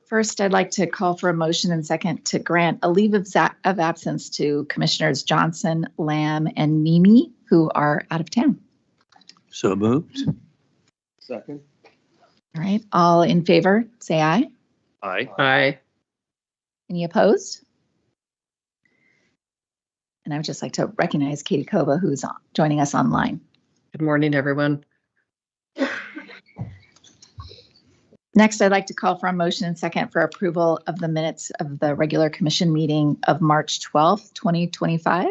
First, I'd like to call for a motion and second to grant a leave of absence to Commissioners Johnson, Lamb, and Mimi, who are out of town. So moved. Second. All right, all in favor, say aye. Aye. Aye. Any opposed? And I would just like to recognize Katie Kova, who's joining us online. Good morning, everyone. Next, I'd like to call for a motion and second for approval of the minutes of the regular commission meeting of March 12th, 2025.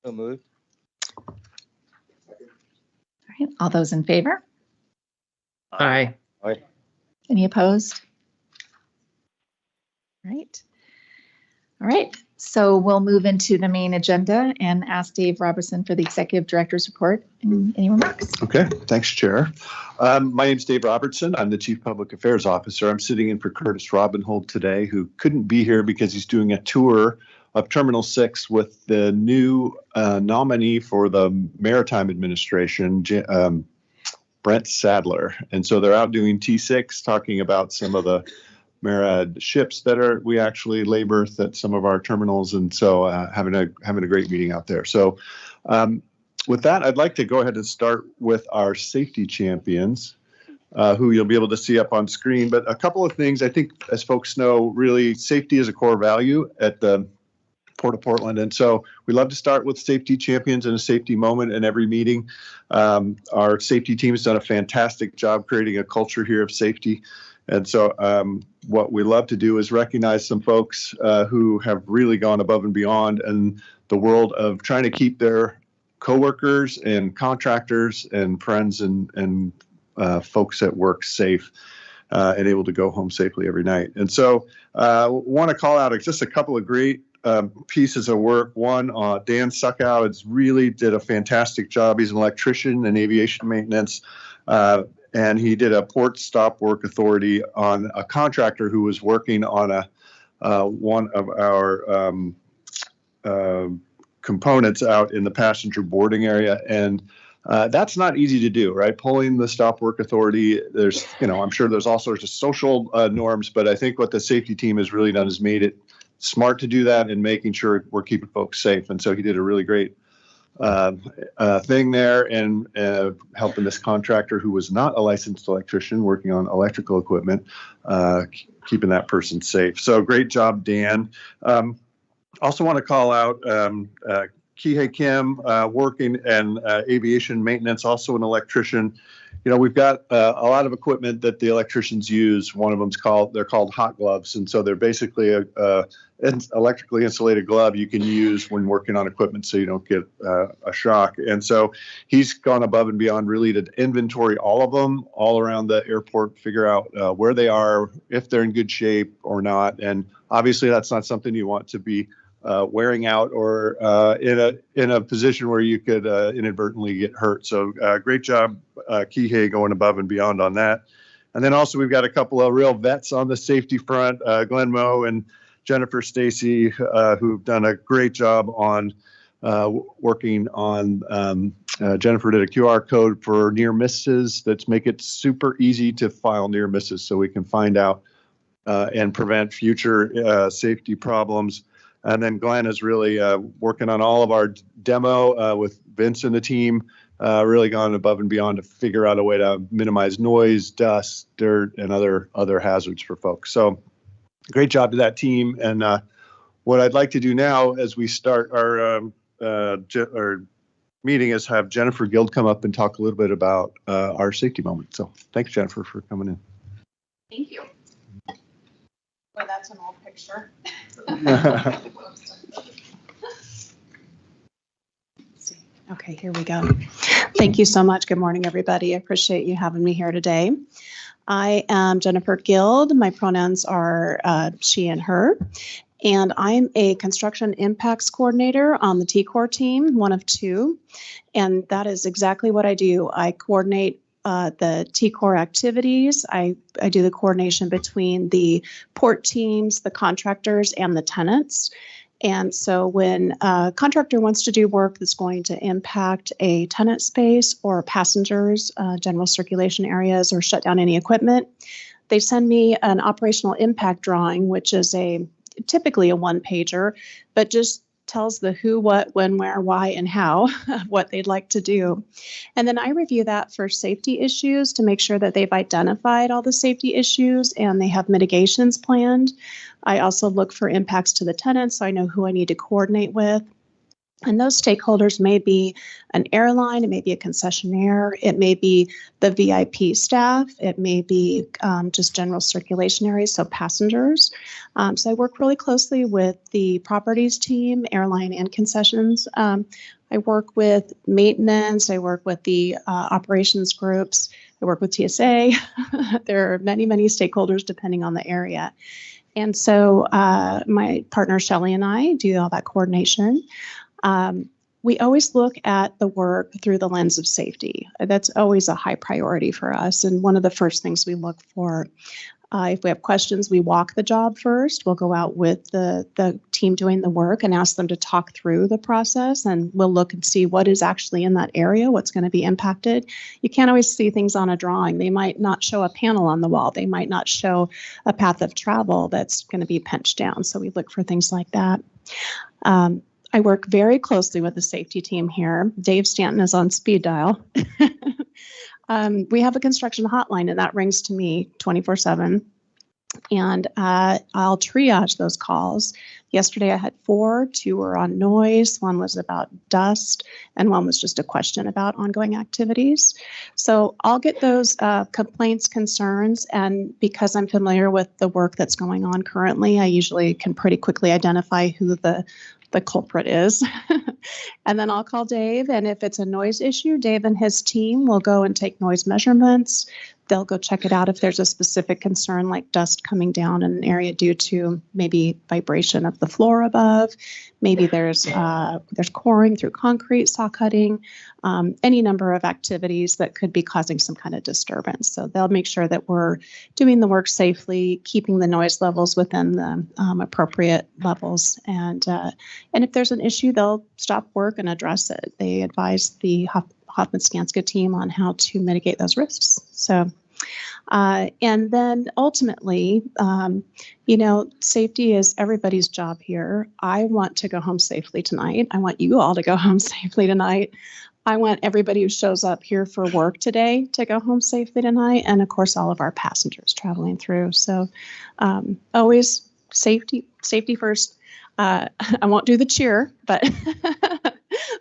So moved. All right, all those in favor? Aye. Aye. Any opposed? All right. All right, so we'll move into the main agenda and ask Dave Robertson for the Executive Director's report. Any remarks? Okay, thanks, Chair. My name's Dave Robertson. I'm the Chief Public Affairs Officer. I'm sitting in for Curtis Robinhold today, who couldn't be here because he's doing a tour of Terminal 6 with the new nominee for the Maritime Administration, Brent Sadler. And so they're out doing T6, talking about some of the MARAD ships that we actually lay berth at some of our terminals, and so having a great meeting out there. So with that, I'd like to go ahead and start with our safety champions, who you'll be able to see up on screen. But a couple of things, I think, as folks know, really safety is a core value at the Port of Portland, and so we love to start with safety champions and a safety moment in every meeting. Our safety team has done a fantastic job creating a culture here of safety. And so what we love to do is recognize some folks who have really gone above and beyond in the world of trying to keep their coworkers and contractors and friends and folks at work safe and able to go home safely every night. And so want to call out just a couple of great pieces of work. One, Dan Suckow really did a fantastic job. He's an electrician in aviation maintenance. And he did a port stop work authority on a contractor who was working on one of our components out in the passenger boarding area. And that's not easy to do, right? Pulling the stop work authority, there's, I'm sure there's all sorts of social norms, but I think what the safety team has really done is made it smart to do that and making sure we're keeping folks safe. And so he did a really great thing there and helping this contractor who was not a licensed electrician working on electrical equipment, keeping that person safe. So great job, Dan. Also want to call out Kihei Kim, working in aviation maintenance, also an electrician. We've got a lot of equipment that the electricians use. One of them's they're called hot gloves. And so they're basically an electrically insulated glove you can use when working on equipment so you don't get a shock. And so he's gone above and beyond really to inventory all of them all around the airport, figure out where they are, if they're in good shape or not. And obviously that's not something you want to be wearing out or in a position where you could inadvertently get hurt. So great job, Kihei, going above and beyond on that. And then also we've got a couple of real vets on the safety front, Glenn Moe and Jennifer Stacy, who've done a great job on working on. Jennifer did a QR code for near misses that's make it super easy to file near misses so we can find out and prevent future safety problems. And then Glenn is really working on all of our demo with Vince and the team, really gone above and beyond to figure out a way to minimize noise, dust, dirt, and other hazards for folks. So great job to that team. And what I'd like to do now as we start our meeting is have Jennifer Guild come up and talk a little bit about our safety moment. So thanks, Jennifer, for coming in. Thank you. Well, that's an old picture. Okay, here we go. Thank you so much. Good morning, everybody. I appreciate you having me here today. I am Jennifer Guild. My pronouns are she and her. And I'm a construction impacts coordinator on the TCOR team, one of two. And that is exactly what I do. I coordinate the TCOR activities. I do the coordination between the port teams, the contractors, and the tenants. And so when a contractor wants to do work that's going to impact a tenant space or passengers, general circulation areas, or shut down any equipment, they send me an operational impact drawing, which is typically a one-pager, but just tells the who, what, when, where, why, and how of what they'd like to do. And then I review that for safety issues to make sure that they've identified all the safety issues and they have mitigations planned. I also look for impacts to the tenants, so I know who I need to coordinate with. And those stakeholders may be an airline, it may be a concessionaire, it may be the VIP staff, it may be just general circulation areas, so passengers. So I work really closely with the properties team, airline and concessions. I work with maintenance, I work with the operations groups, I work with TSA. There are many, many stakeholders depending on the area. And so my partner Shelly and I do all that coordination. We always look at the work through the lens of safety. That's always a high priority for us. And one of the first things we look for, if we have questions, we walk the job first. We'll go out with the team doing the work and ask them to talk through the process. And we'll look and see what is actually in that area, what's going to be impacted. You can't always see things on a drawing. They might not show a panel on the wall. They might not show a path of travel that's going to be pinched down. So we look for things like that. I work very closely with the safety team here. Dave Stanton is on speed dial. We have a construction hotline, and that rings to me 24/7. And I'll triage those calls. Yesterday I had 4, 2 were on noise, 1 was about dust, and 1 was just a question about ongoing activities. So I'll get those complaints, concerns, and because I'm familiar with the work that's going on currently, I usually can pretty quickly identify who the culprit is. And then I'll call Dave, and if it's a noise issue, Dave and his team will go and take noise measurements. They'll go check it out if there's a specific concern like dust coming down in an area due to maybe vibration of the floor above. Maybe there's coring through concrete, saw cutting, any number of activities that could be causing some kind of disturbance. So they'll make sure that we're doing the work safely, keeping the noise levels within the appropriate levels. And if there's an issue, they'll stop work and address it. They advise the Hoffman Skanska team on how to mitigate those risks. So, and then ultimately, safety is everybody's job here. I want to go home safely tonight. I want you all to go home safely tonight. I want everybody who shows up here for work today to go home safely tonight. And of course, all of our passengers traveling through. So always safety first. I won't do the cheer, but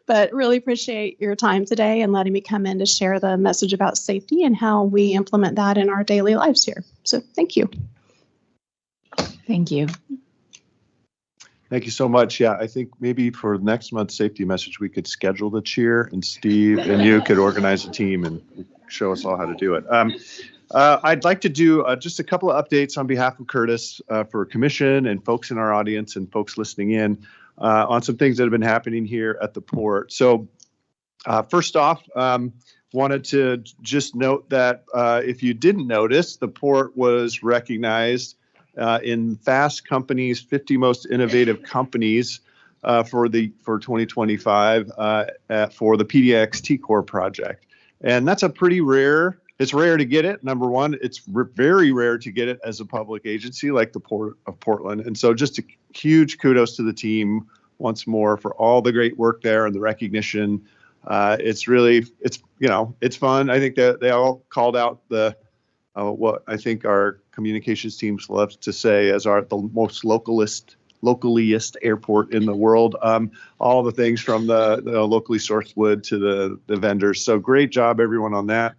but really appreciate your time today and letting me come in to share the message about safety and how we implement that in our daily lives here. So thank you. Thank you. Thank you so much. Yeah, I think maybe for next month's safety message, we could schedule the cheer and Steve and you could organize a team and show us all how to do it. I'd like to do just a couple of updates on behalf of Curtis for commission and folks in our audience and folks listening in on some things that have been happening here at the port. So first off, wanted to just note that if you didn't notice, the port was recognized in Fast Company's 50 Most Innovative Companies for 2025 for the PDX T-Core project. And that's a pretty rare. It's rare to get it. Number one, it's very rare to get it as a public agency like the Port of Portland. And so just a huge kudos to the team once more for all the great work there and the recognition. It's fun. I think that they all called out the what I think our communications teams love to say as the most localiest airport in the world. All the things from the locally sourced wood to the vendors. So great job, everyone, on that.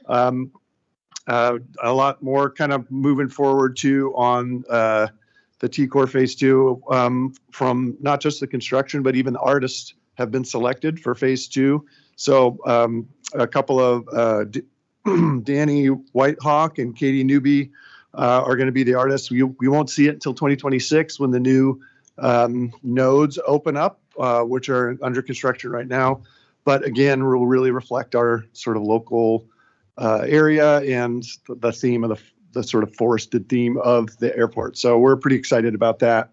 A lot more kind of moving forward too on the T-Core Phase 2 from not just the construction, but even the artists have been selected for Phase 2. So a couple of Danny Whitehawk and Katie Newby are going to be the artists. We won't see it until 2026 when the new nodes open up, which are under construction right now. But again, will really reflect our sort of local area and the theme of the sort of forested theme of the airport. So we're pretty excited about that.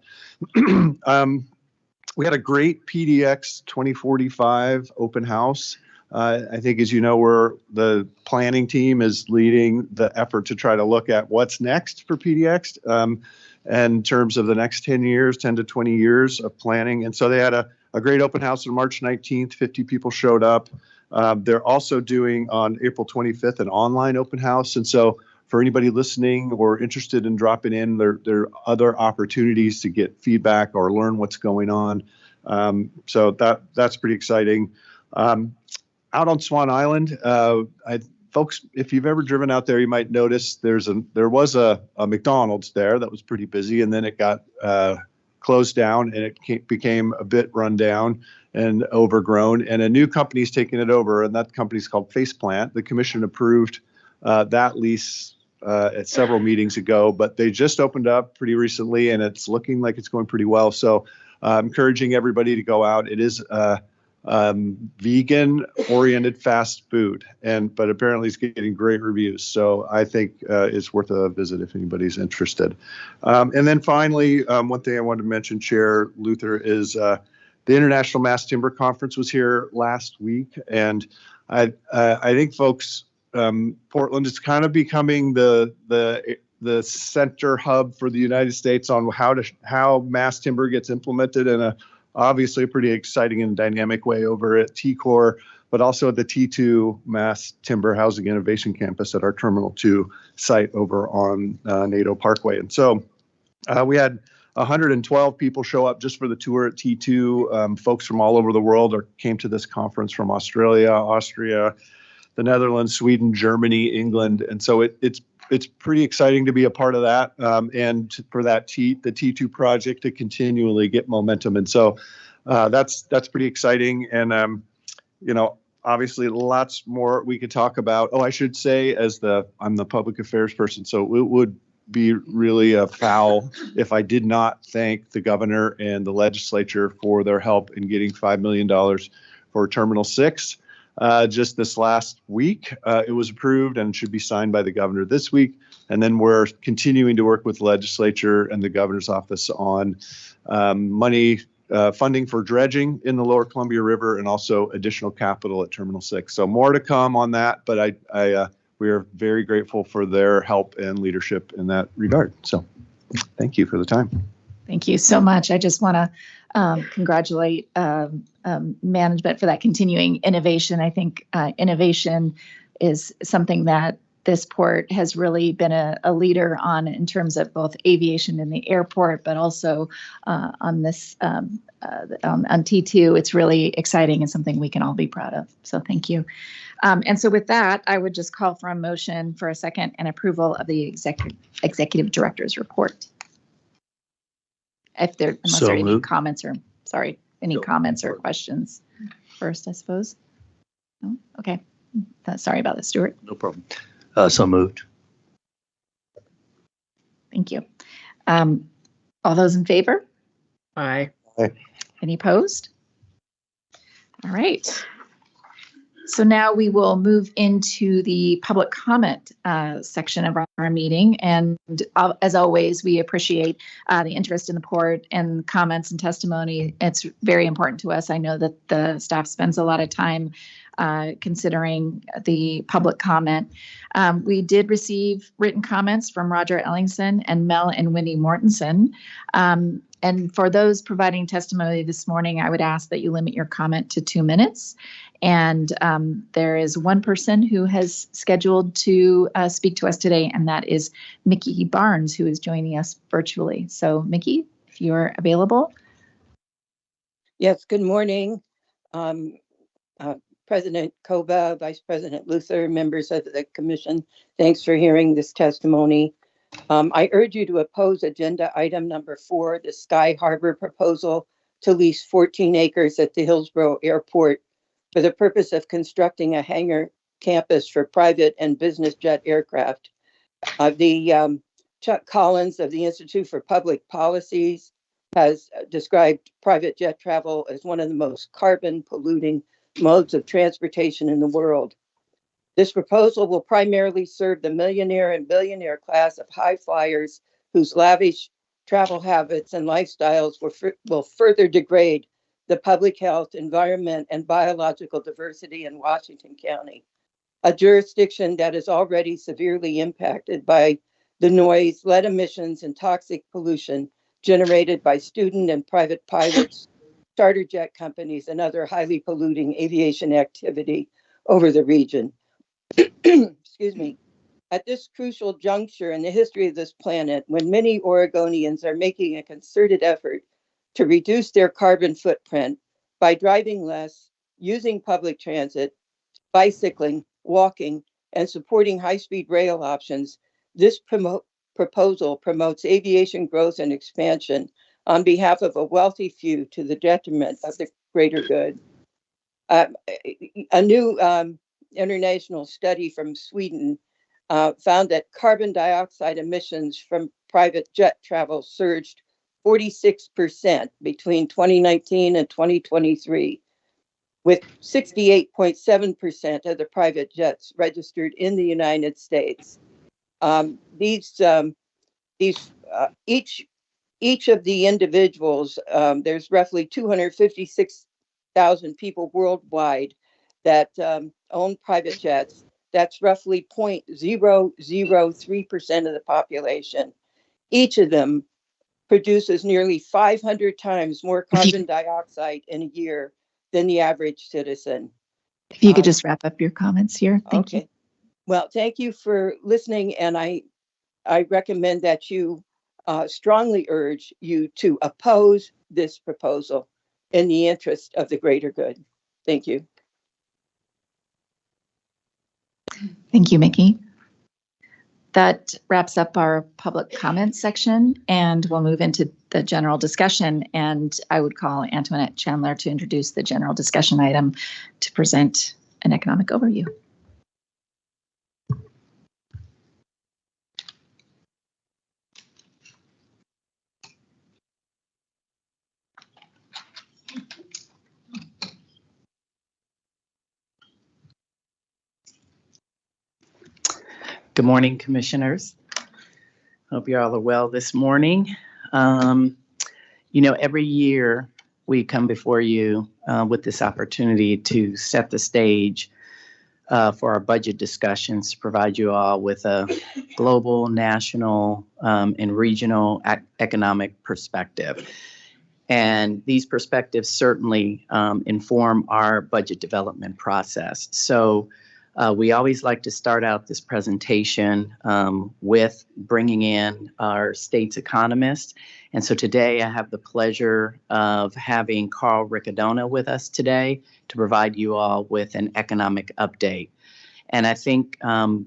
We had a great PDX 2045 open house I think, as you know, the planning team is leading the effort to try to look at what's next for PDX in terms of the next 10 years, 10 to 20 years of planning. And so they had a great open house on March 19th. 50 people showed up. They're also doing on April 25th an online open house. And so for anybody listening or interested in dropping in, there are other opportunities to get feedback or learn what's going on. So that's pretty exciting. Out on Swan Island, folks, if you've ever driven out there, you might notice there was a McDonald's there that was pretty busy, and then it got closed down, and it became a bit run down and overgrown, and a new company's taking it over, and that company's called Faceplant. The commission approved that lease at several meetings ago, but they just opened up pretty recently, and it's looking like it's going pretty well. So encouraging everybody to go out. It is vegan-oriented fast food, but apparently it's getting great reviews. So I think it's worth a visit if anybody's interested. And then finally, one thing I wanted to mention, Chair Luther, is the International Mass Timber Conference was here last week, and I think, folks, Portland is kind of becoming the center hub for the United States on how mass timber gets implemented in obviously a pretty exciting and dynamic way over at TCOR, but also at the T2 Mass Timber Housing Innovation Campus at our Terminal 2 site over on Nadeau Parkway. And so we had 112 people show up just for the tour at T2. Folks from all over the world came to this conference from Australia, Austria, the Netherlands, Sweden, Germany, England. And so it's pretty exciting to be a part of that, and for the T2 project to continually get momentum. And so that's pretty exciting. And, obviously lots more we could talk about. Oh, I should say, I'm the public affairs person, so it would be really a foul if I did not thank the governor and the legislature for their help in getting $5 million for Terminal 6. Just this last week, it was approved and should be signed by the governor this week. And then we're continuing to work with the legislature and the governor's office on funding for dredging in the lower Columbia River and also additional capital at Terminal 6. So more to come on that, but we are very grateful for their help and leadership in that regard. So thank you for the time. Thank you so much. I just want to congratulate management for that continuing innovation. I think innovation is something that this port has really been a leader on in terms of both aviation in the airport, but also on this on T2. It's really exciting and something we can all be proud of. So thank you. And so with that, I would just call for a motion for a second and approval of the executive director's report. Unless there are any comments comments or questions first, I suppose. No? Okay. Sorry about that, Stuart. No problem. So moved. Thank you. All those in favor? Aye. Any opposed? All right. So now we will move into the public comment section of our meeting. And as always, we appreciate the interest in the port and comments and testimony. It's very important to us. I know that the staff spends a lot of time considering the public comment. We did receive written comments from Roger Ellingson and Mel and Wendy Mortensen. And for those providing testimony this morning, I would ask that you limit your comment to 2 minutes. And there is one person who has scheduled to speak to us today, and that is Mickey Barnes, who is joining us virtually. So Mickey, if you're available. Yes, good morning. President Koba, Vice President Luther, members of the commission, thanks for hearing this testimony. I urge you to oppose agenda item number 4, the Sky Harbor proposal to lease 14 acres at the Hillsborough Airport for the purpose of constructing a hangar campus for private and business jet aircraft. Chuck Collins of the Institute for Public Policies has described private jet travel as one of the most carbon polluting modes of transportation in the world. This proposal will primarily serve the millionaire and billionaire class of high flyers whose lavish travel habits and lifestyles will further degrade the public health, environment, and biological diversity in Washington County, a jurisdiction that is already severely impacted by the noise, lead emissions, and toxic pollution generated by student and private pilots, charter jet companies, and other highly polluting aviation activity over the region. Excuse me. At this crucial juncture in the history of this planet, when many Oregonians are making a concerted effort to reduce their carbon footprint by driving less, using public transit, bicycling, walking, and supporting high-speed rail options, this proposal promotes aviation growth and expansion on behalf of a wealthy few to the detriment of the greater good. A new international study from Sweden found that carbon dioxide emissions from private jet travel surged 46% between 2019 and 2023, with 68.7% of the private jets registered in the United States. Each of the individuals, there's roughly 256,000 people worldwide that own private jets. That's roughly 0.003% of the population. Each of them produces nearly 500 times more carbon dioxide in a year than the average citizen. If you could just wrap up your comments here. Thank you. Well, thank you for listening, and I recommend that you strongly urge you to oppose this proposal in the interest of the greater good. Thank you. Thank you, Mickey. That wraps up our public comment section, and we'll move into the general discussion. And I would call Antoinette Chandler to introduce the general discussion item to present an economic overview. Good morning, commissioners. Hope you all are well this morning. Every year we come before you with this opportunity to set the stage for our budget discussions, to provide you all with a global, national, and regional economic perspective. And these perspectives certainly inform our budget development process. So we always like to start out this presentation with bringing in our state's economist. And so today I have the pleasure of having Carl Riccadonna with us today to provide you all with an economic update. And I think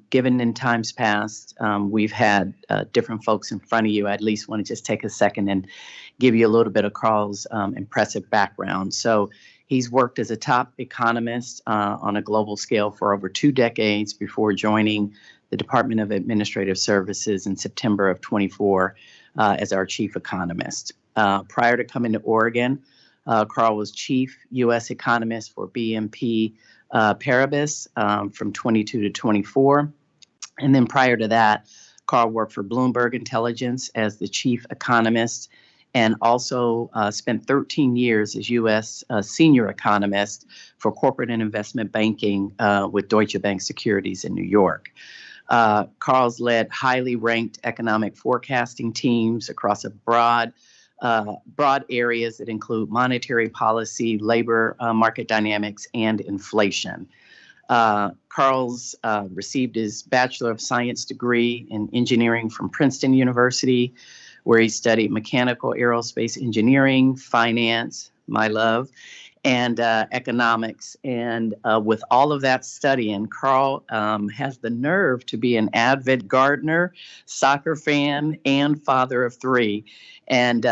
given in times past, we've had different folks in front of you. I at least want to just take a second and give you a little bit of Carl's impressive background. So he's worked as a top economist on a global scale for over 2 decades before joining the Department of Administrative Services in September of 24 as our chief economist. Prior to coming to Oregon, Carl was chief U.S. economist for BNP Paribas from 22 to 24. And then prior to that, Carl worked for Bloomberg Intelligence as the chief economist, and also spent 13 years as U.S. Senior economist for corporate and investment banking with Deutsche Bank Securities in New York. Carl's led highly ranked economic forecasting teams across a broad areas that include monetary policy, labor market dynamics, and inflation. Carl's received his Bachelor of Science degree in engineering from Princeton University, where he studied mechanical aerospace engineering, finance, my love, and economics. And with all of that studying, Carl has the nerve to be an avid gardener, soccer fan, and father of 3. And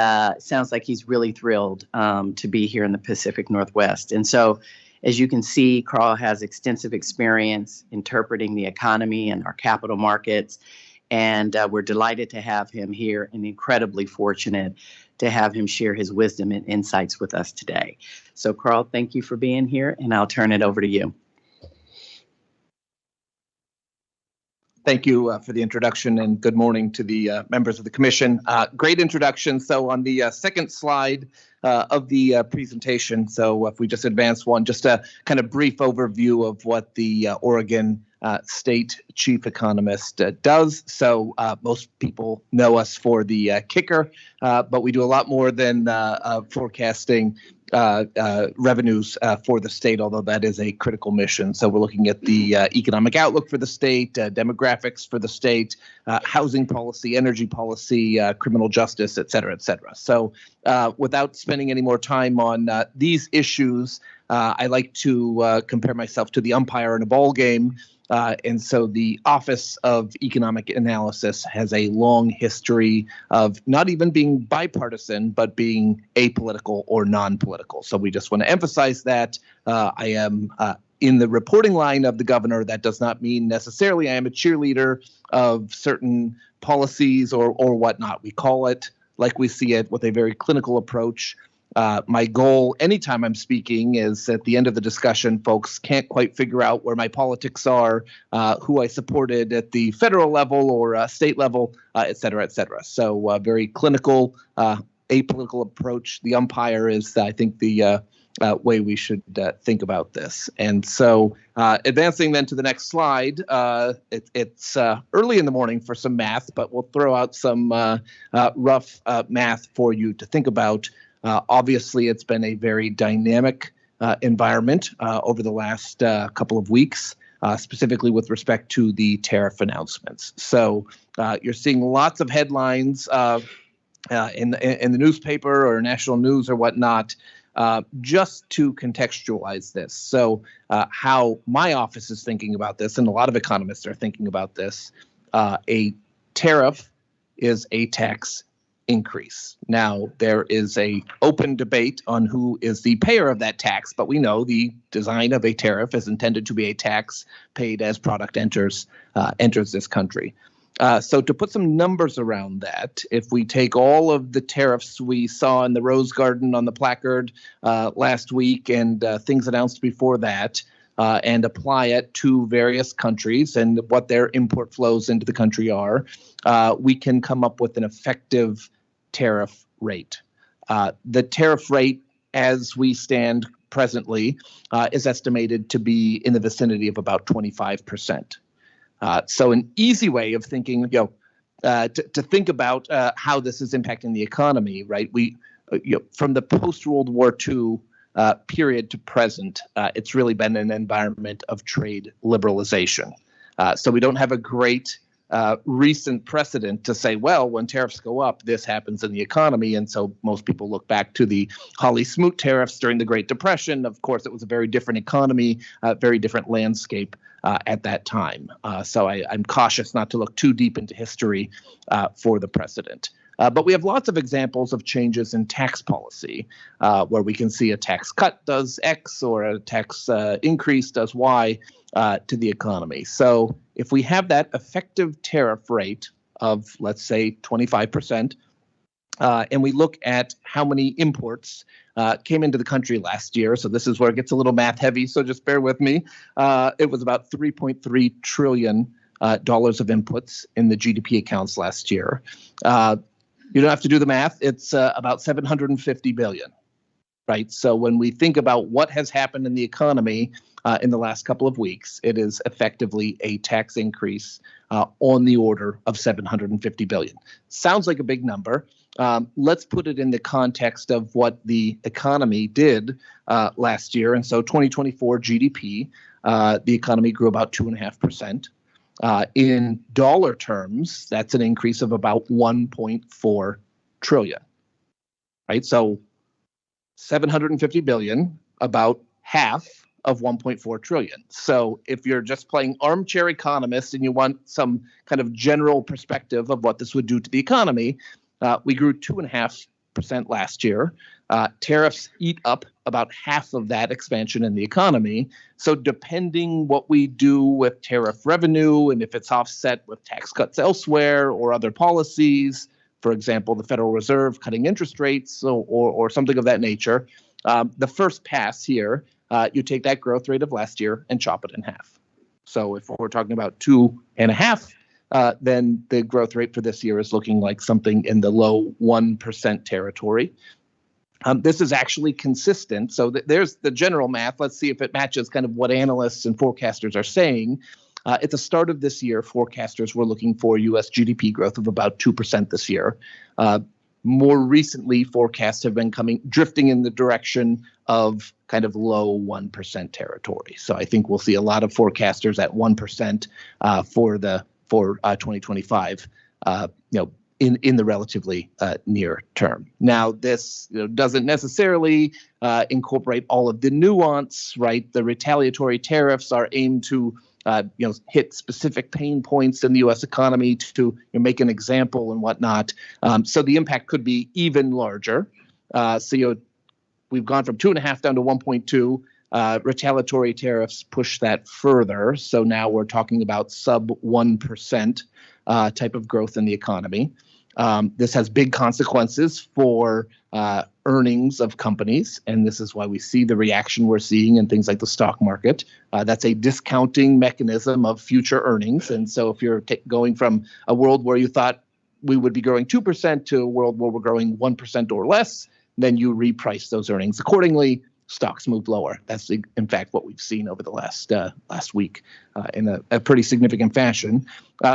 sounds like he's really thrilled to be here in the Pacific Northwest. And so, as you can see, Carl has extensive experience interpreting the economy and our capital markets. And we're delighted to have him here and incredibly fortunate to have him share his wisdom and insights with us today. So, Carl, thank you for being here, and I'll turn it over to you. Thank you for the introduction, and good morning to the members of the commission. Great introduction. So on the second slide of the presentation, so if we just advance one, just a kind of brief overview of what the Oregon State Chief Economist does. So most people know us for the kicker, but we do a lot more than forecasting revenues for the state, although that is a critical mission. So we're looking at the economic outlook for the state, demographics for the state, housing policy, energy policy, criminal justice, et cetera, et cetera. So without spending any more time on these issues, I like to compare myself to the umpire in a ball game. And so the Office of Economic Analysis has a long history of not even being bipartisan, but being apolitical or non-political. So we just want to emphasize that. I am in the reporting line of the governor. That does not mean necessarily I am a cheerleader of certain policies or whatnot. We call it like we see it, with a very clinical approach. My goal anytime I'm speaking is at the end of the discussion, folks can't quite figure out where my politics are, who I supported at the federal level or state level, et cetera, et cetera. So very clinical, apolitical approach. The umpire is, I think, the way we should think about this. And so advancing then to the next slide, it's early in the morning for some math, but we'll throw out some rough math for you to think about. Obviously, it's been a very dynamic environment over the last couple of weeks, specifically with respect to the tariff announcements. So you're seeing lots of headlines in the newspaper or national news or whatnot, just to contextualize this. So how my office is thinking about this, and a lot of economists are thinking about this, a tariff is a tax increase. Now, there is a open debate on who is the payer of that tax, but we know the design of a tariff is intended to be a tax paid as product enters this country. So to put some numbers around that, if we take all of the tariffs we saw in the Rose Garden on the placard last week and things announced before that, and apply it to various countries and what their import flows into the country are, we can come up with an effective tariff rate. The tariff rate, as we stand presently, is estimated to be in the vicinity of about 25%. So an easy way of thinking, to think about how this is impacting the economy, right? We, from the post-World War II period to present, it's really been an environment of trade liberalization. So we don't have a great recent precedent to say, well, when tariffs go up, this happens in the economy. And so most people look back to the Hawley-Smoot tariffs during the Great Depression. Of course, it was a very different economy, very different landscape at that time. So I'm cautious not to look too deep into history for the precedent. But we have lots of examples of changes in tax policy where we can see a tax cut does X or a tax increase does Y to the economy. So if we have that effective tariff rate of, let's say, 25%, and we look at how many imports came into the country last year, so this is where it gets a little math heavy, so just bear with me. It was about $3.3 trillion of inputs in the GDP accounts last year. You don't have to do the math. It's about 750 billion, right? So when we think about what has happened in the economy in the last couple of weeks, it is effectively a tax increase on the order of 750 billion. Sounds like a big number. Let's put it in the context of what the economy did last year. And so 2024 GDP, the economy grew about 2.5%. In dollar terms, that's an increase of about 1.4 trillion, right? So 750 billion, about half of 1.4 trillion. So if you're just playing armchair economist and you want some kind of general perspective of what this would do to the economy, we grew 2.5% last year. Tariffs eat up about half of that expansion in the economy. So depending what we do with tariff revenue and if it's offset with tax cuts elsewhere or other policies, for example, the Federal Reserve cutting interest rates or something of that nature, the first pass here, you take that growth rate of last year and chop it in half. So if we're talking about 2.5, then the growth rate for this year is looking like something in the low 1% territory. This is actually consistent. So there's the general math. Let's see if it matches kind of what analysts and forecasters are saying. At the start of this year, forecasters were looking for U.S. GDP growth of about 2% this year. More recently, forecasts have been drifting in the direction of kind of low 1% territory. So I think we'll see a lot of forecasters at 1% for 2025. In the relatively near term. Now, this doesn't necessarily incorporate all of the nuance, right? The retaliatory tariffs are aimed to hit specific pain points in the U.S. economy to make an example and whatnot. So the impact could be even larger. We've gone from 2.5 down to 1.2. Retaliatory tariffs push that further. So now we're talking about sub 1% type of growth in the economy. This has big consequences for earnings of companies, and this is why we see the reaction we're seeing in things like the stock market. That's a discounting mechanism of future earnings. And so if you're going from a world where you thought we would be growing 2% to a world where we're growing 1% or less, then you reprice those earnings accordingly. Stocks move lower. That's in fact what we've seen over the last week in a pretty significant fashion.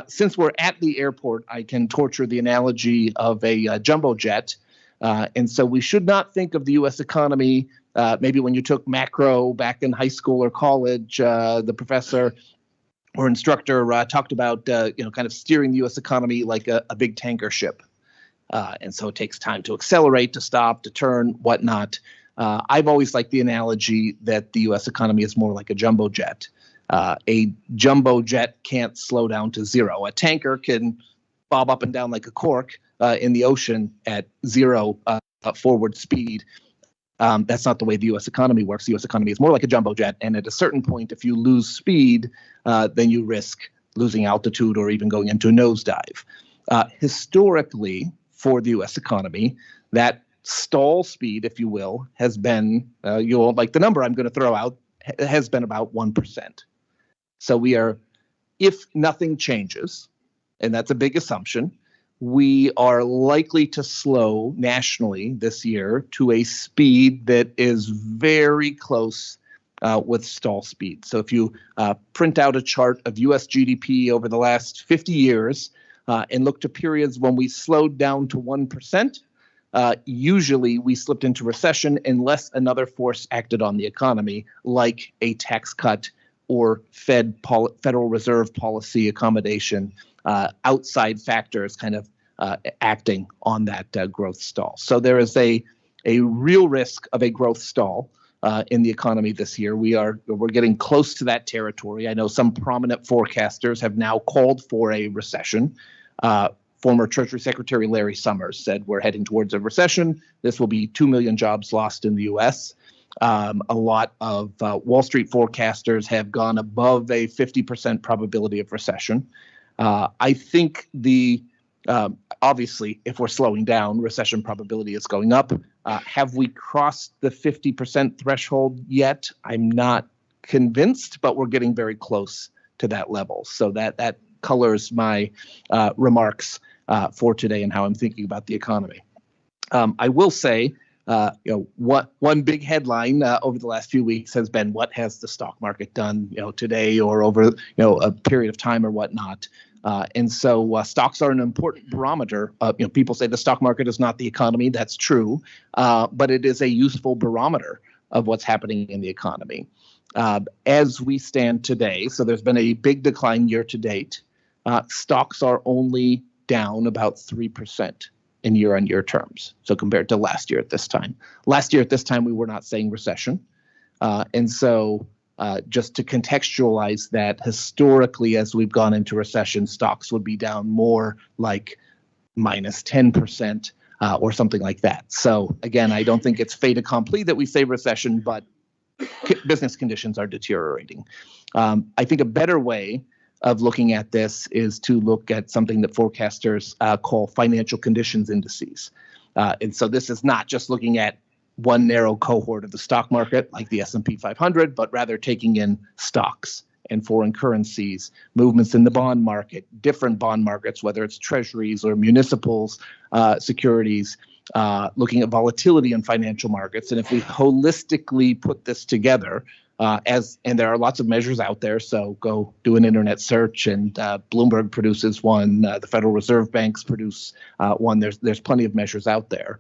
Since we're at the airport, I can torture the analogy of a jumbo jet. And so we should not think of the U.S. economy, maybe when you took macro back in high school or college, the professor or instructor talked about kind of steering the U.S. economy like a big tanker ship. And so it takes time to accelerate, to stop, to turn, whatnot. I've always liked the analogy that the U.S. economy is more like a jumbo jet. A jumbo jet can't slow down to zero. A tanker can bob up and down like a cork in the ocean at zero forward speed. That's not the way the U.S. economy works. The U.S. economy is more like a jumbo jet. And at a certain point, if you lose speed, then you risk losing altitude or even going into a nosedive. Historically, for the U.S. economy, that stall speed, if you will, has been, you won't like the number I'm going to throw out, has been about 1%. So we are, if nothing changes, and that's a big assumption, we are likely to slow nationally this year to a speed that is very close with stall speed. So if you print out a chart of U.S. GDP over the last 50 years and look to periods when we slowed down to 1%, usually we slipped into recession unless another force acted on the economy, like a tax cut or Federal Reserve policy accommodation, outside factors kind of acting on that growth stall. So there is a real risk of a growth stall in the economy this year. We're getting close to that territory. I know some prominent forecasters have now called for a recession. Former Treasury Secretary Larry Summers said we're heading towards a recession. This will be 2 million jobs lost in the U.S. A lot of Wall Street forecasters have gone above a 50% probability of recession. I think obviously, if we're slowing down, recession probability is going up. Have we crossed the 50% threshold yet? I'm not convinced, but we're getting very close to that level. So that colors my remarks for today and how I'm thinking about the economy. I will say, one big headline over the last few weeks has been what has the stock market done, today or over, a period of time or whatnot. And so stocks are an important barometer. People say the stock market is not the economy. That's true, but it is a useful barometer of what's happening in the economy. As we stand today, so there's been a big decline year to date. Stocks are only down about 3% in year-on-year terms. So compared to last year at this time. Last year at this time, we were not saying recession. And so just to contextualize that, historically, as we've gone into recession, stocks would be down more like minus 10% or something like that. So again, I don't think it's fait accompli that we say recession, but business conditions are deteriorating. I think a better way of looking at this is to look at something that forecasters call financial conditions indices. And so this is not just looking at one narrow cohort of the stock market like the S&P 500, but rather taking in stocks and foreign currencies, movements in the bond market, different bond markets, whether it's treasuries or municipals, securities, looking at volatility in financial markets. And if we holistically put this together, and there are lots of measures out there, so go do an internet search, and Bloomberg produces one, the Federal Reserve banks produce one. There's plenty of measures out there.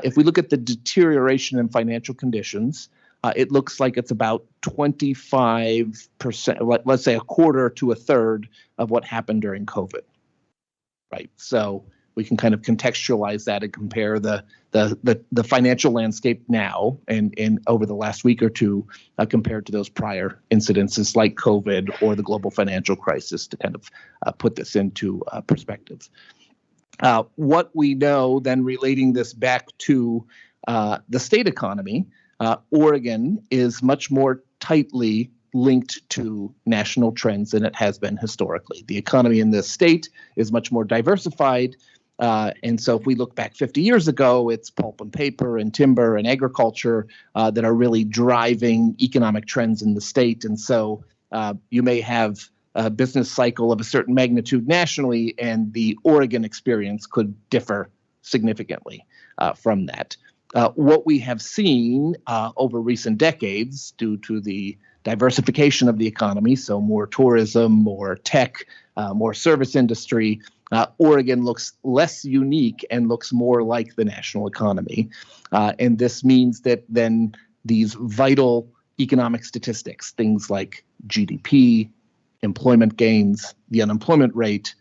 If we look at the deterioration in financial conditions, it looks like it's about 25%, let's say a quarter to a third of what happened during COVID, right? So we can kind of contextualize that and compare the financial landscape now and over the last week or two compared to those prior incidences like COVID or the global financial crisis to kind of put this into perspective. What we know then, relating this back to the state economy, Oregon is much more tightly linked to national trends than it has been historically. The economy in this state is much more diversified. And so if we look back 50 years ago, it's pulp and paper and timber and agriculture that are really driving economic trends in the state. And so you may have a business cycle of a certain magnitude nationally, and the Oregon experience could differ significantly from that. What we have seen over recent decades, due to the diversification of the economy, so more tourism, more tech, more service industry, Oregon looks less unique and looks more like the national economy. And this means that then these vital economic statistics, things like GDP, employment gains, the unemployment rate,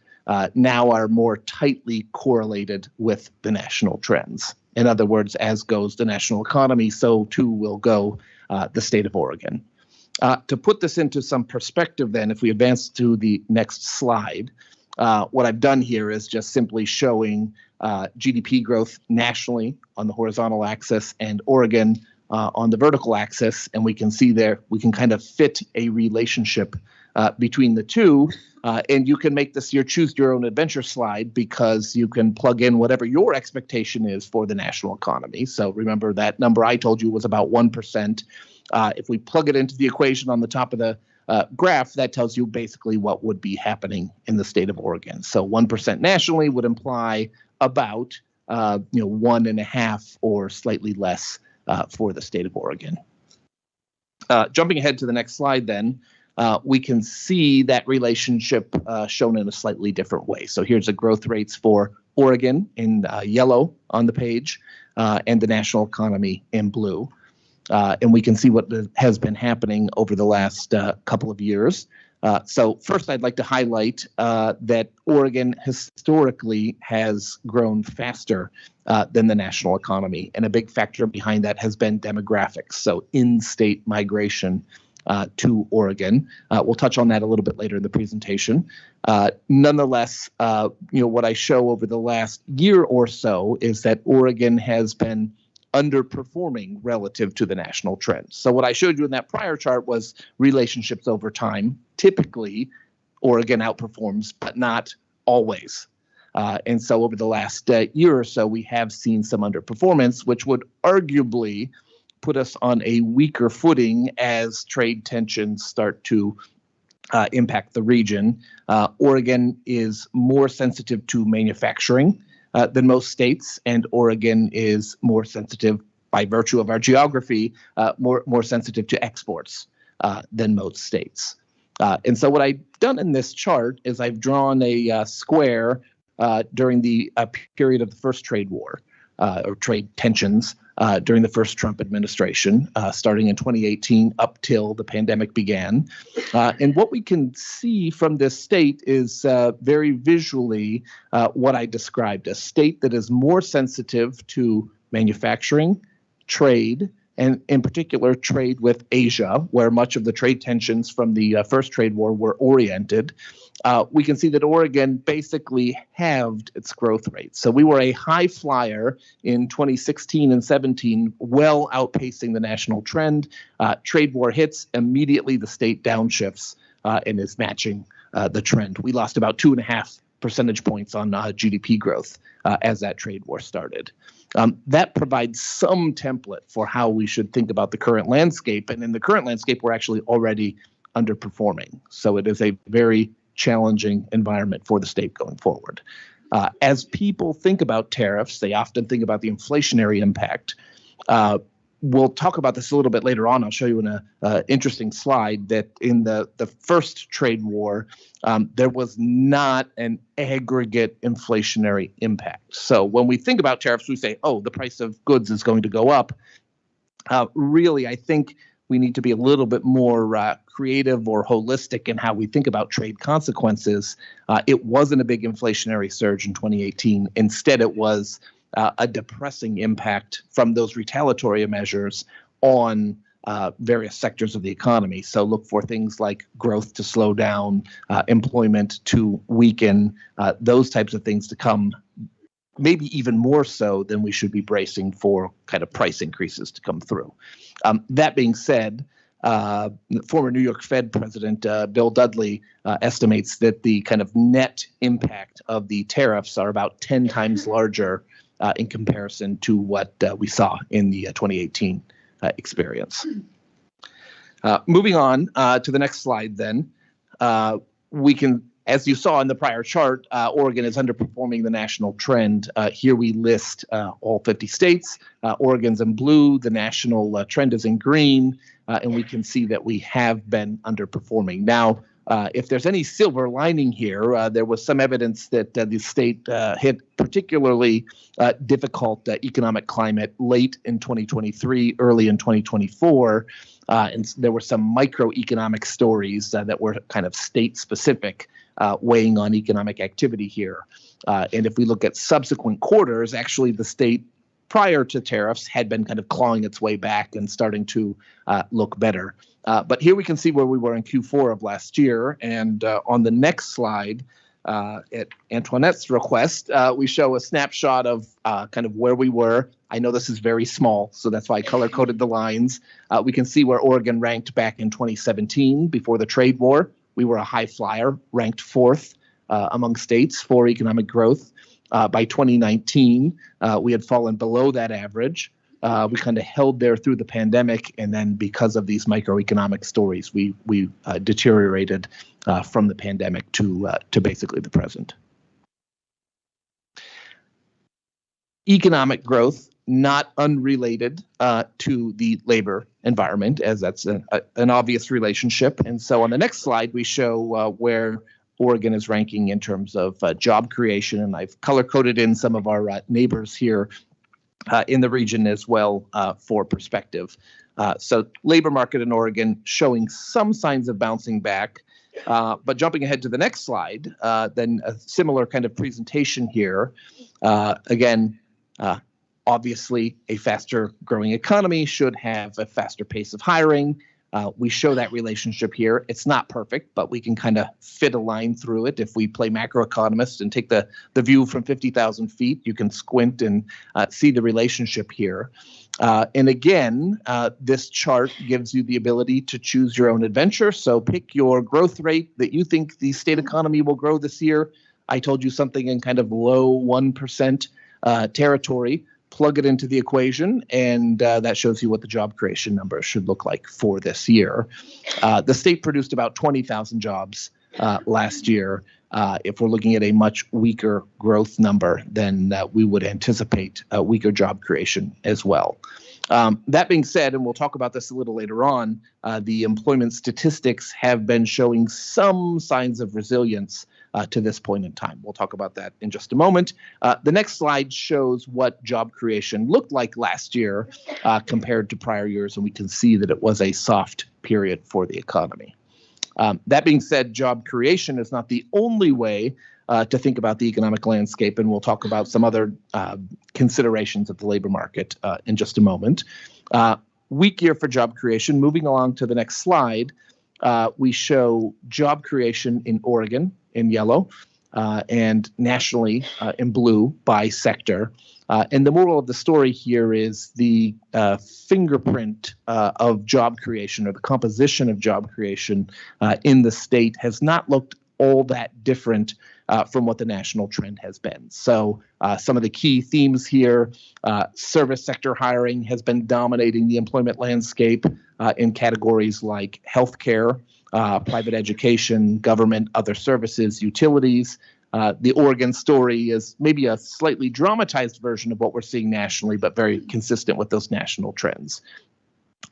now are more tightly correlated with the national trends. In other words, as goes the national economy, so too will go the state of Oregon. To put this into some perspective then, if we advance to the next slide, what I've done here is just simply showing GDP growth nationally on the horizontal axis and Oregon on the vertical axis. And we can see there, we can kind of fit a relationship between the two. And you can make this your choose your own adventure slide, because you can plug in whatever your expectation is for the national economy. So remember, that number I told you was about 1%. If we plug it into the equation on the top of the graph, that tells you basically what would be happening in the state of Oregon. So 1% nationally would imply about 1.5 or slightly less for the state of Oregon. Jumping ahead to the next slide then, we can see that relationship shown in a slightly different way. So here's the growth rates for Oregon in yellow on the page, and the national economy in blue. And we can see what has been happening over the last couple of years. So first, I'd like to highlight that Oregon historically has grown faster than the national economy. And a big factor behind that has been demographics, so in-state migration to Oregon. We'll touch on that a little bit later in the presentation. Nonetheless, what I show over the last year or so is that Oregon has been underperforming relative to the national trends. So what I showed you in that prior chart was relationships over time. Typically, Oregon outperforms, but not always. And so over the last year or so, we have seen some underperformance, which would arguably put us on a weaker footing as trade tensions start to impact the region. Oregon is more sensitive to manufacturing than most states, and Oregon is more sensitive, by virtue of our geography, more sensitive to exports than most states. And so what I've done in this chart is I've drawn a square during the period of the first trade war, or trade tensions during the first Trump administration, starting in 2018 up till the pandemic began. And what we can see from this state is very visually what I described: a state that is more sensitive to manufacturing, trade, and in particular trade with Asia, where much of the trade tensions from the first trade war were oriented. We can see that Oregon basically halved its growth rate. So we were a high flyer in 2016 and 17, well outpacing the national trend. Trade war hits, immediately the state downshifts and is matching the trend. We lost about 2.5 percentage points on GDP growth as that trade war started. That provides some template for how we should think about the current landscape. And in the current landscape, we're actually already underperforming. So it is a very challenging environment for the state going forward. As people think about tariffs, they often think about the inflationary impact. We'll talk about this a little bit later on. I'll show you in an interesting slide that in the first trade war, there was not an aggregate inflationary impact. So when we think about tariffs, we say, oh, the price of goods is going to go up. Really, I think we need to be a little bit more creative or holistic in how we think about trade consequences. It wasn't a big inflationary surge in 2018. Instead, it was a depressing impact from those retaliatory measures on various sectors of the economy. So look for things like growth to slow down, employment to weaken, those types of things to come, maybe even more so than we should be bracing for kind of price increases to come through. That being said, former New York Fed President Bill Dudley estimates that the kind of net impact of the tariffs are about 10 times larger in comparison to what we saw in the 2018 experience. Moving on to the next slide then, we can, as you saw in the prior chart, Oregon is underperforming the national trend. Here we list all 50 states. Oregon's in blue, the national trend is in green, and we can see that we have been underperforming. Now, if there's any silver lining here, there was some evidence that the state hit particularly difficult economic climate late in 2023, early in 2024. And there were some microeconomic stories that were kind of state specific weighing on economic activity here. And if we look at subsequent quarters, actually the state prior to tariffs had been kind of clawing its way back and starting to look better. But here we can see where we were in Q4 of last year. And on the next slide, at Antoinette's request, we show a snapshot of kind of where we were. I know this is very small, so that's why I color-coded the lines. We can see where Oregon ranked back in 2017 before the trade war. We were a high flyer, ranked 4th among states for economic growth. By 2019, we had fallen below that average. We kind of held there through the pandemic, and then because of these microeconomic stories, we deteriorated from the pandemic to basically the present. Economic growth, not unrelated to the labor environment, as that's an obvious relationship. And so on the next slide, we show where Oregon is ranking in terms of job creation, and I've color-coded in some of our neighbors here in the region as well for perspective. So labor market in Oregon showing some signs of bouncing back, but jumping ahead to the next slide, then a similar kind of presentation here. Again, obviously a faster growing economy should have a faster pace of hiring. We show that relationship here. It's not perfect, but we can kind of fit a line through it. If we play macroeconomist and take the view from 50,000 feet, you can squint and see the relationship here. And again, this chart gives you the ability to choose your own adventure. So pick your growth rate that you think the state economy will grow this year. I told you something in kind of low 1% territory. Plug it into the equation, and that shows you what the job creation numbers should look like for this year. The state produced about 20,000 jobs last year. If we're looking at a much weaker growth number, then we would anticipate a weaker job creation as well. That being said, and we'll talk about this a little later on, the employment statistics have been showing some signs of resilience to this point in time. We'll talk about that in just a moment. The next slide shows what job creation looked like last year compared to prior years, and we can see that it was a soft period for the economy. That being said, job creation is not the only way to think about the economic landscape, and we'll talk about some other considerations of the labor market in just a moment. Weak year for job creation. Moving along to the next slide, we show job creation in Oregon in yellow and nationally in blue by sector. And the moral of the story here is the fingerprint of job creation, or the composition of job creation in the state, has not looked all that different from what the national trend has been. So some of the key themes here, service sector hiring has been dominating the employment landscape in categories like healthcare, private education, government, other services, utilities. The Oregon story is maybe a slightly dramatized version of what we're seeing nationally, but very consistent with those national trends.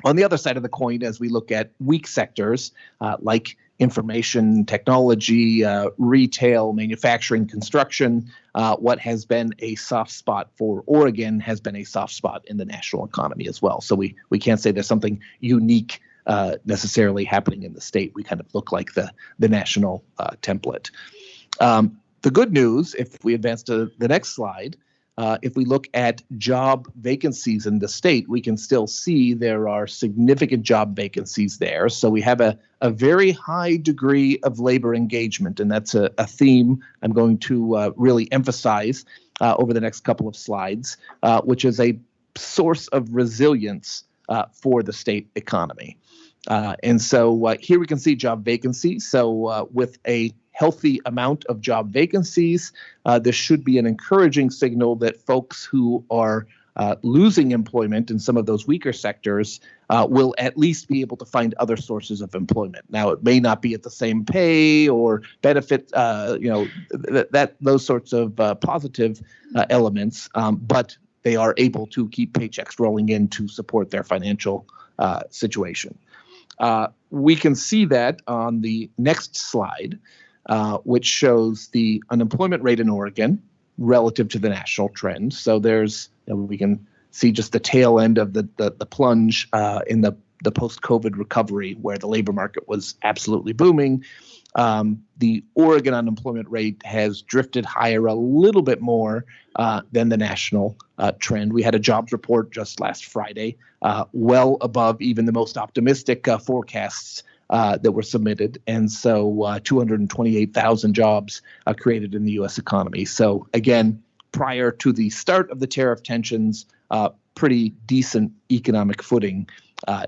On the other side of the coin, as we look at weak sectors like information technology, retail, manufacturing, construction, what has been a soft spot for Oregon has been a soft spot in the national economy as well. So we can't say there's something unique necessarily happening in the state. We kind of look like the national template. The good news, if we advance to the next slide, if we look at job vacancies in the state, we can still see there are significant job vacancies there. So we have a very high degree of labor engagement, and that's a theme I'm going to really emphasize over the next couple of slides, which is a source of resilience for the state economy. And so here we can see job vacancies. So with a healthy amount of job vacancies, this should be an encouraging signal that folks who are losing employment in some of those weaker sectors will at least be able to find other sources of employment. Now, it may not be at the same pay or benefit, those sorts of positive elements, but they are able to keep paychecks rolling in to support their financial situation. We can see that on the next slide, which shows the unemployment rate in Oregon relative to the national trend. So there's, we can see just the tail end of the plunge in the post-COVID recovery where the labor market was absolutely booming. The Oregon unemployment rate has drifted higher a little bit more than the national trend. We had a jobs report just last Friday, well above even the most optimistic forecasts that were submitted. And so 228,000 jobs created in the U.S. economy. So again, prior to the start of the tariff tensions, pretty decent economic footing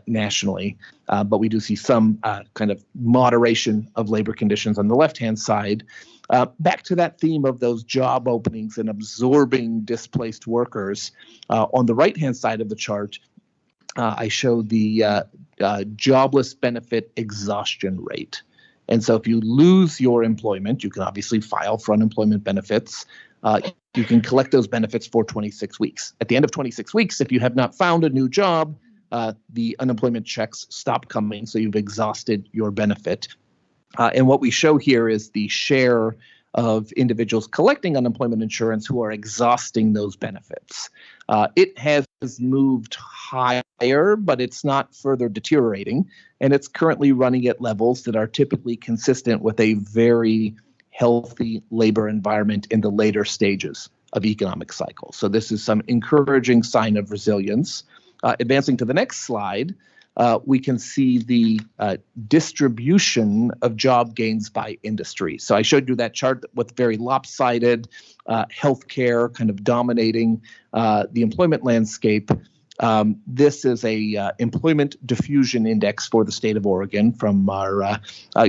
nationally. But we do see some kind of moderation of labor conditions on the left-hand side. Back to that theme of those job openings and absorbing displaced workers. On the right-hand side of the chart, I showed the jobless benefit exhaustion rate. And so if you lose your employment, you can obviously file for unemployment benefits. You can collect those benefits for 26 weeks. At the end of 26 weeks, if you have not found a new job, the unemployment checks stop coming, so you've exhausted your benefit. And what we show here is the share of individuals collecting unemployment insurance who are exhausting those benefits. It has moved higher, but it's not further deteriorating, and it's currently running at levels that are typically consistent with a very healthy labor environment in the later stages of economic cycle. So this is some encouraging sign of resilience. Advancing to the next slide, we can see the distribution of job gains by industry. So I showed you that chart with very lopsided healthcare kind of dominating the employment landscape. This is a employment diffusion index for the state of Oregon from our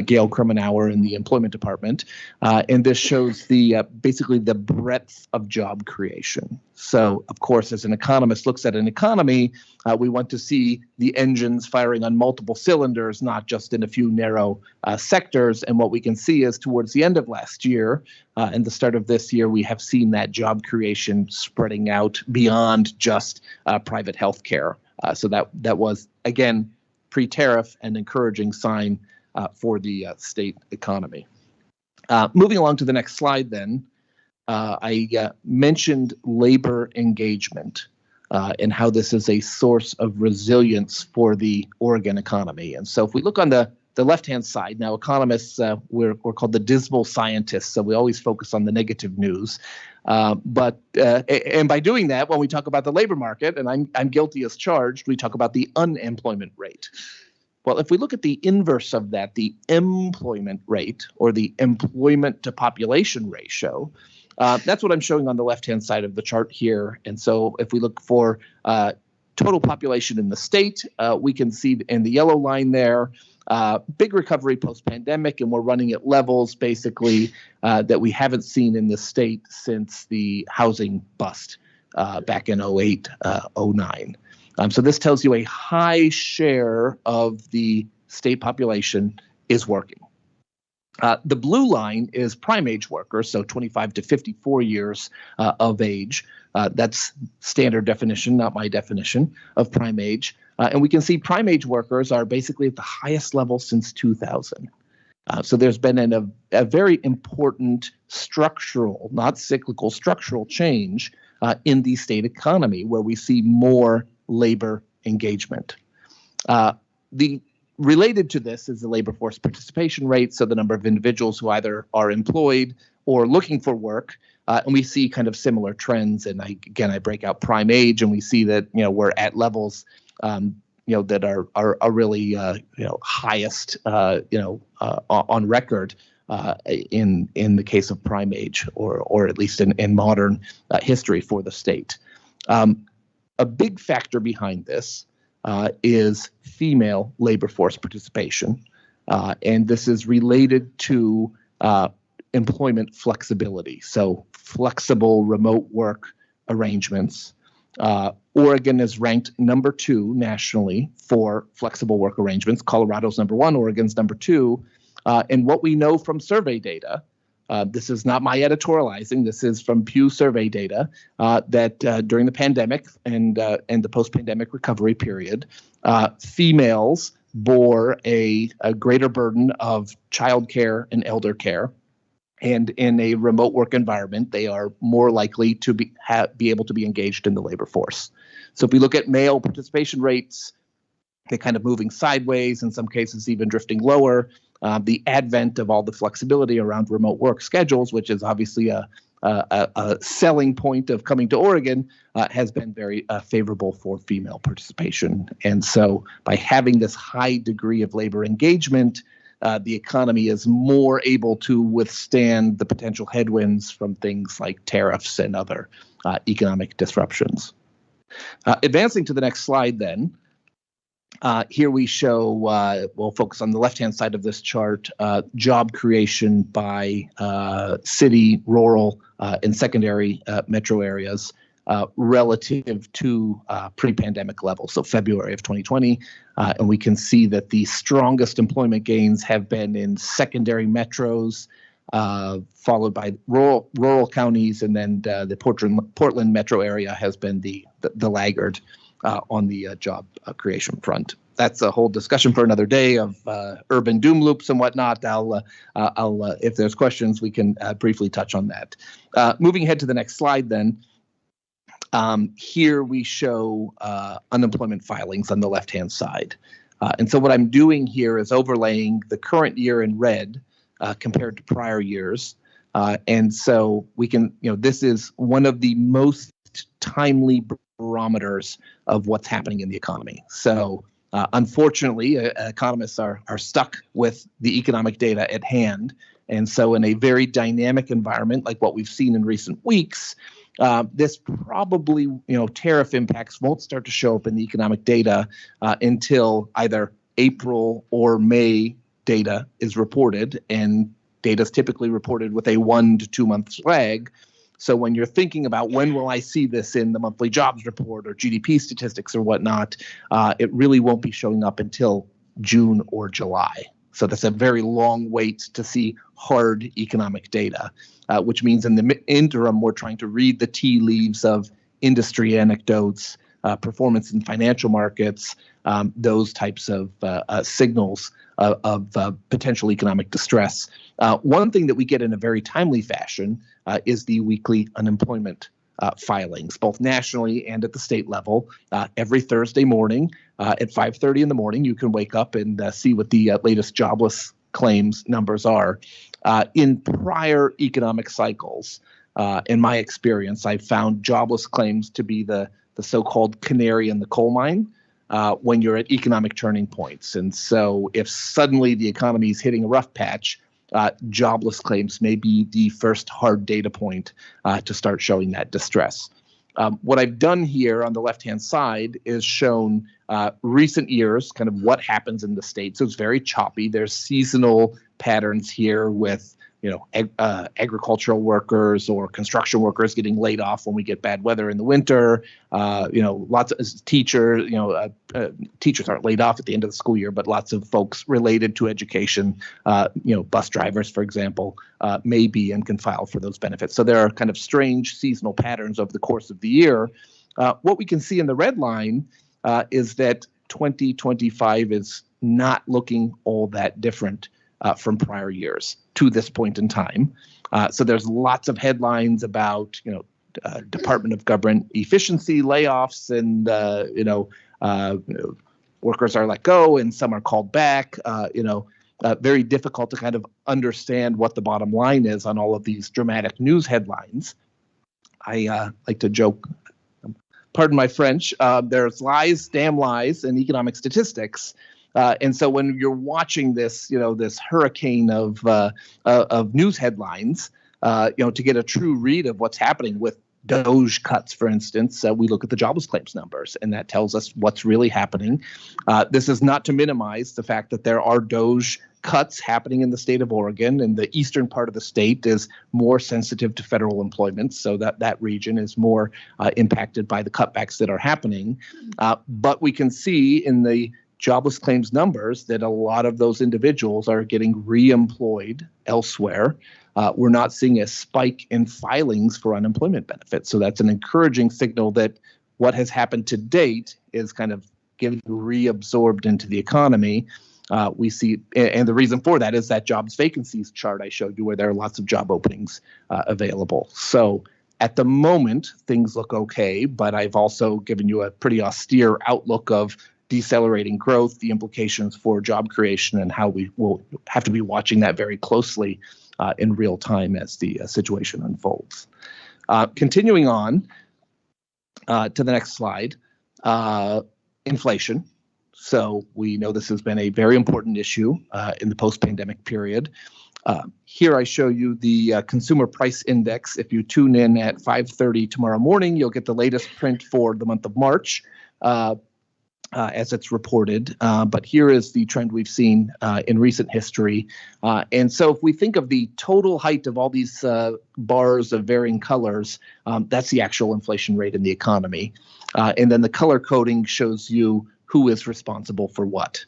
Gail Krumenauer in the employment department. And this shows the basically the breadth of job creation. So, of course, as an economist looks at an economy, we want to see the engines firing on multiple cylinders, not just in a few narrow sectors. And what we can see is towards the end of last year and the start of this year, we have seen that job creation spreading out beyond just private healthcare. So that was, again, pre-tariff, an encouraging sign for the state economy. Moving along to the next slide then, I mentioned labor engagement and how this is a source of resilience for the Oregon economy. And so if we look on the left-hand side, now economists, we're called the dismal scientists, so we always focus on the negative news. But by doing that, when we talk about the labor market, and I'm guilty as charged, we talk about the unemployment rate. Well, if we look at the inverse of that, the employment rate or the employment to population ratio, that's what I'm showing on the left-hand side of the chart here. And so if we look for total population in the state, we can see in the yellow line there, big recovery post-pandemic, and we're running at levels basically that we haven't seen in the state since the housing bust back in 08, 09. So this tells you a high share of the state population is working. The blue line is prime age workers, so 25 to 54 years of age. That's standard definition, not my definition of prime age. And we can see prime age workers are basically at the highest level since 2000. So there's been a very important structural, not cyclical, structural change in the state economy where we see more labor engagement. Related to this is the labor force participation rate, so the number of individuals who either are employed or looking for work, and we see kind of similar trends. And I break out prime age, and we see that we're at levels that are really highest on record in the case of prime age, or at least in modern history for the state. A big factor behind this is female labor force participation, and this is related to employment flexibility, so flexible remote work arrangements. Oregon is ranked number 2 nationally for flexible work arrangements. Colorado's number 1, Oregon's number 2. And what we know from survey data, this is not my editorializing, this is from Pew survey data, that during the pandemic and the post-pandemic recovery period, females bore a greater burden of childcare and elder care. And in a remote work environment, they are more likely to be able to be engaged in the labor force. So if we look at male participation rates, they're kind of moving sideways, in some cases even drifting lower. The advent of all the flexibility around remote work schedules, which is obviously a selling point of coming to Oregon, has been very favorable for female participation. And so by having this high degree of labor engagement, the economy is more able to withstand the potential headwinds from things like tariffs and other economic disruptions. Advancing to the next slide then, here we show, we'll focus on the left-hand side of this chart, job creation by city, rural, and secondary metro areas relative to pre-pandemic levels, so February of 2020. And we can see that the strongest employment gains have been in secondary metros, followed by rural counties, and then the Portland metro area has been the laggard on the job creation front. That's a whole discussion for another day of urban doom loops and whatnot. I'll if there's questions, we can briefly touch on that. Moving ahead to the next slide then. Here we show unemployment filings on the left-hand side. And so what I'm doing here is overlaying the current year in red compared to prior years. And so we can, this is one of the most timely barometers of what's happening in the economy. So unfortunately, economists are stuck with the economic data at hand. And so in a very dynamic environment like what we've seen in recent weeks, this probably, tariff impacts won't start to show up in the economic data until either April or May data is reported, and data is typically reported with a 1 to 2 month lag. So when you're thinking about when will I see this in the monthly jobs report or GDP statistics or whatnot, it really won't be showing up until June or July. So that's a very long wait to see hard economic data, which means in the interim, we're trying to read the tea leaves of industry anecdotes, performance in financial markets, those types of signals of potential economic distress. One thing that we get in a very timely fashion is the weekly unemployment filings, both nationally and at the state level. Every Thursday morning at 5:30 in the morning, you can wake up and see what the latest jobless claims numbers are. In prior economic cycles, in my experience, I found jobless claims to be the so-called canary in the coal mine when you're at economic turning points. And so if suddenly the economy is hitting a rough patch, jobless claims may be the first hard data point to start showing that distress. What I've done here on the left-hand side is shown recent years, kind of what happens in the state. So it's very choppy. There's seasonal patterns here with agricultural workers or construction workers getting laid off when we get bad weather in the winter. Lots of teachers, teachers aren't laid off at the end of the school year, but lots of folks related to education, bus drivers, for example, may be and can file for those benefits. So there are kind of strange seasonal patterns over the course of the year. What we can see in the red line is that 2025 is not looking all that different from prior years to this point in time. So there's lots of headlines about, Department of Government efficiency layoffs, and workers are let go and some are called back. Very difficult to kind of understand what the bottom line is on all of these dramatic news headlines. I like to joke, pardon my French, there's lies, damn lies, in economic statistics. And so when you're watching this, this hurricane of news headlines, to get a true read of what's happening with DOGE cuts, for instance, we look at the jobless claims numbers, and that tells us what's really happening. This is not to minimize the fact that there are DOGE cuts happening in the state of Oregon, and the eastern part of the state is more sensitive to federal employment, so that region is more impacted by the cutbacks that are happening. But we can see in the jobless claims numbers that a lot of those individuals are getting reemployed elsewhere. We're not seeing a spike in filings for unemployment benefits. So that's an encouraging signal that what has happened to date is kind of getting reabsorbed into the economy. We see, and the reason for that is that jobs vacancies chart I showed you, where there are lots of job openings available. So at the moment, things look okay, but I've also given you a pretty austere outlook of decelerating growth, the implications for job creation, and how we will have to be watching that very closely in real time as the situation unfolds. Continuing on to the next slide, inflation. So we know this has been a very important issue in the post-pandemic period. Here I show you the consumer price index. If you tune in at 5:30 tomorrow morning, you'll get the latest print for the month of March. As it's reported. But here is the trend we've seen in recent history. And so if we think of the total height of all these bars of varying colors, that's the actual inflation rate in the economy. And then the color coding shows you who is responsible for what,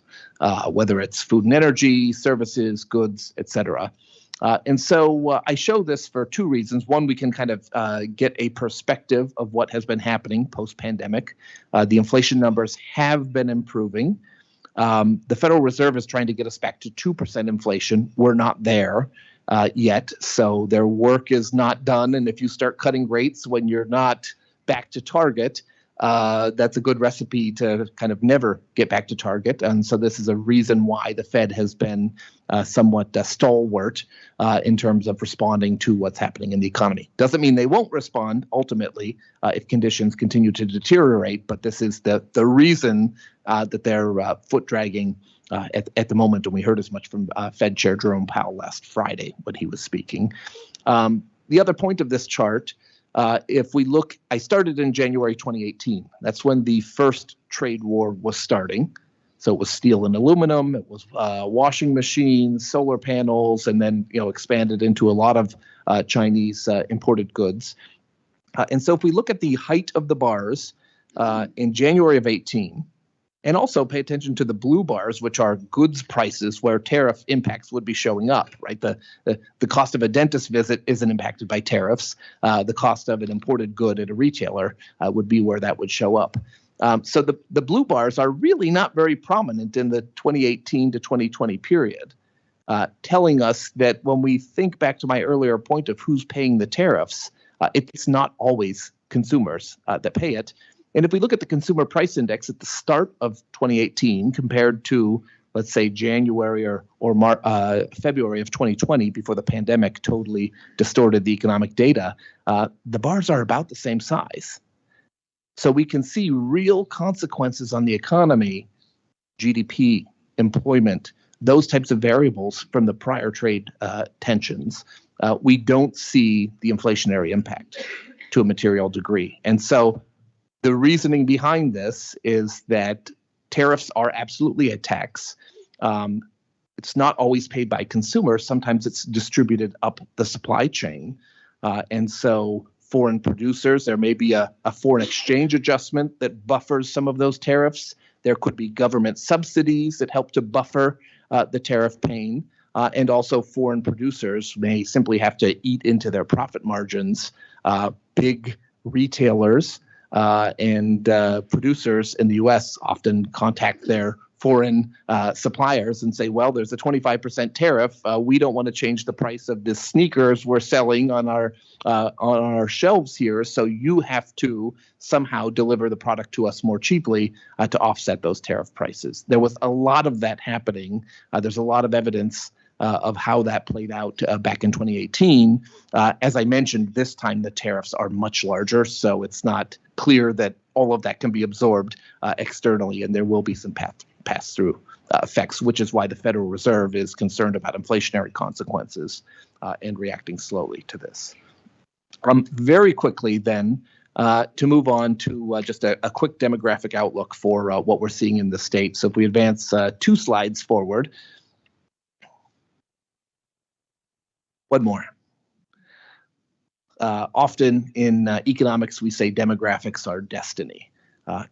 whether it's food and energy, services, goods, et cetera. And so I show this for two reasons. One, we can kind of get a perspective of what has been happening post-pandemic. The inflation numbers have been improving. The Federal Reserve is trying to get us back to 2% inflation. We're not there yet, so their work is not done. And if you start cutting rates when you're not back to target, that's a good recipe to kind of never get back to target. And so this is a reason why the Fed has been somewhat stalwart in terms of responding to what's happening in the economy. Doesn't mean they won't respond ultimately if conditions continue to deteriorate, but this is the reason that they're foot dragging at the moment. And we heard as much from Fed Chair Jerome Powell last Friday when he was speaking. The other point of this chart, if we look, I started in January 2018. That's when the first trade war was starting. So it was steel and aluminum, it was washing machines, solar panels, and then expanded into a lot of Chinese imported goods. And so if we look at the height of the bars in January of 18, and also pay attention to the blue bars, which are goods prices where tariff impacts would be showing up, right? The cost of a dentist visit isn't impacted by tariffs. The cost of an imported good at a retailer would be where that would show up. So the blue bars are really not very prominent in the 2018 to 2020 period, telling us that when we think back to my earlier point of who's paying the tariffs, it's not always consumers that pay it. And if we look at the consumer price index at the start of 2018 compared to, let's say, January or February of 2020, before the pandemic totally distorted the economic data, the bars are about the same size. So we can see real consequences on the economy, GDP, employment, those types of variables from the prior trade tensions. We don't see the inflationary impact to a material degree. And so the reasoning behind this is that tariffs are absolutely a tax. it's not always paid by consumers. Sometimes it's distributed up the supply chain. And so foreign producers, there may be a foreign exchange adjustment that buffers some of those tariffs. There could be government subsidies that help to buffer the tariff pain. And also foreign producers may simply have to eat into their profit margins. Big retailers and producers in the U.S. often contact their foreign suppliers and say, well, there's a 25% tariff. We don't want to change the price of the sneakers we're selling on our shelves here. So you have to somehow deliver the product to us more cheaply to offset those tariff prices. There was a lot of that happening. There's a lot of evidence of how that played out back in 2018. As I mentioned, this time the tariffs are much larger, so it's not clear that all of that can be absorbed externally, and there will be some pass-through effects, which is why the Federal Reserve is concerned about inflationary consequences and reacting slowly to this. Very quickly then, to move on to just a quick demographic outlook for what we're seeing in the state. So if we advance 2 slides forward. One more. Often in economics, we say demographics are destiny.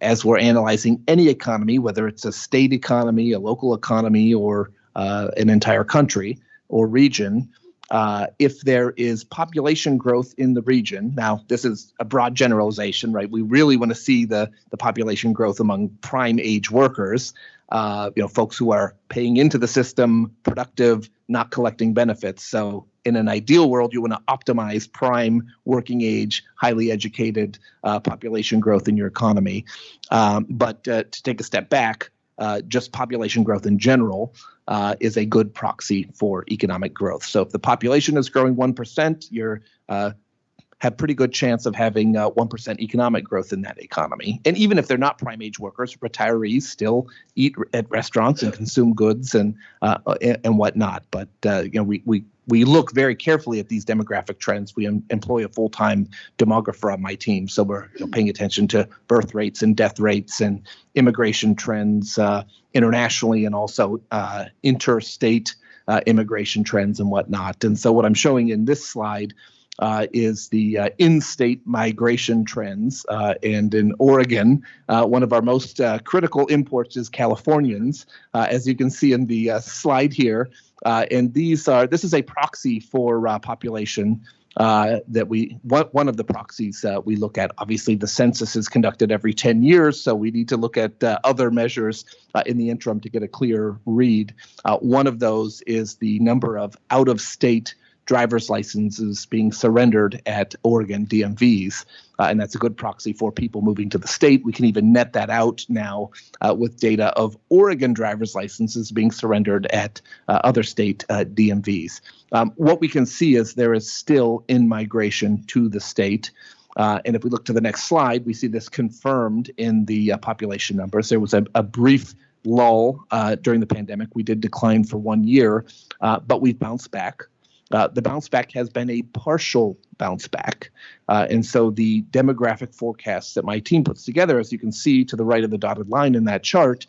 As we're analyzing any economy, whether it's a state economy, a local economy, or an entire country or region, if there is population growth in the region, now this is a broad generalization, right? We really want to see the population growth among prime age workers, folks who are paying into the system, productive, not collecting benefits. So in an ideal world, you want to optimize prime working age, highly educated population growth in your economy. But to take a step back, just population growth in general is a good proxy for economic growth. So if the population is growing 1%, you're have pretty good chance of having 1% economic growth in that economy. And even if they're not prime age workers, retirees still eat at restaurants and consume goods and whatnot. But we look very carefully at these demographic trends. We employ a full-time demographer on my team, so we're paying attention to birth rates and death rates and immigration trends internationally, and also interstate immigration trends and whatnot. And so what I'm showing in this slide is the in-state migration trends. And in Oregon, one of our most critical imports is Californians, as you can see in the slide here. And this is a proxy for population one of the proxies we look at. Obviously, the census is conducted every 10 years, so we need to look at other measures in the interim to get a clear read. One of those is the number of out-of-state driver's licenses being surrendered at Oregon DMVs, and that's a good proxy for people moving to the state. We can even net that out now with data of Oregon driver's licenses being surrendered at other state DMVs. What we can see is there is still in-migration to the state. And if we look to the next slide, we see this confirmed in the population numbers. There was a brief lull during the pandemic. We did decline for 1 year, but we've bounced back. The bounce back has been a partial bounce back. And so the demographic forecasts that my team puts together, as you can see to the right of the dotted line in that chart,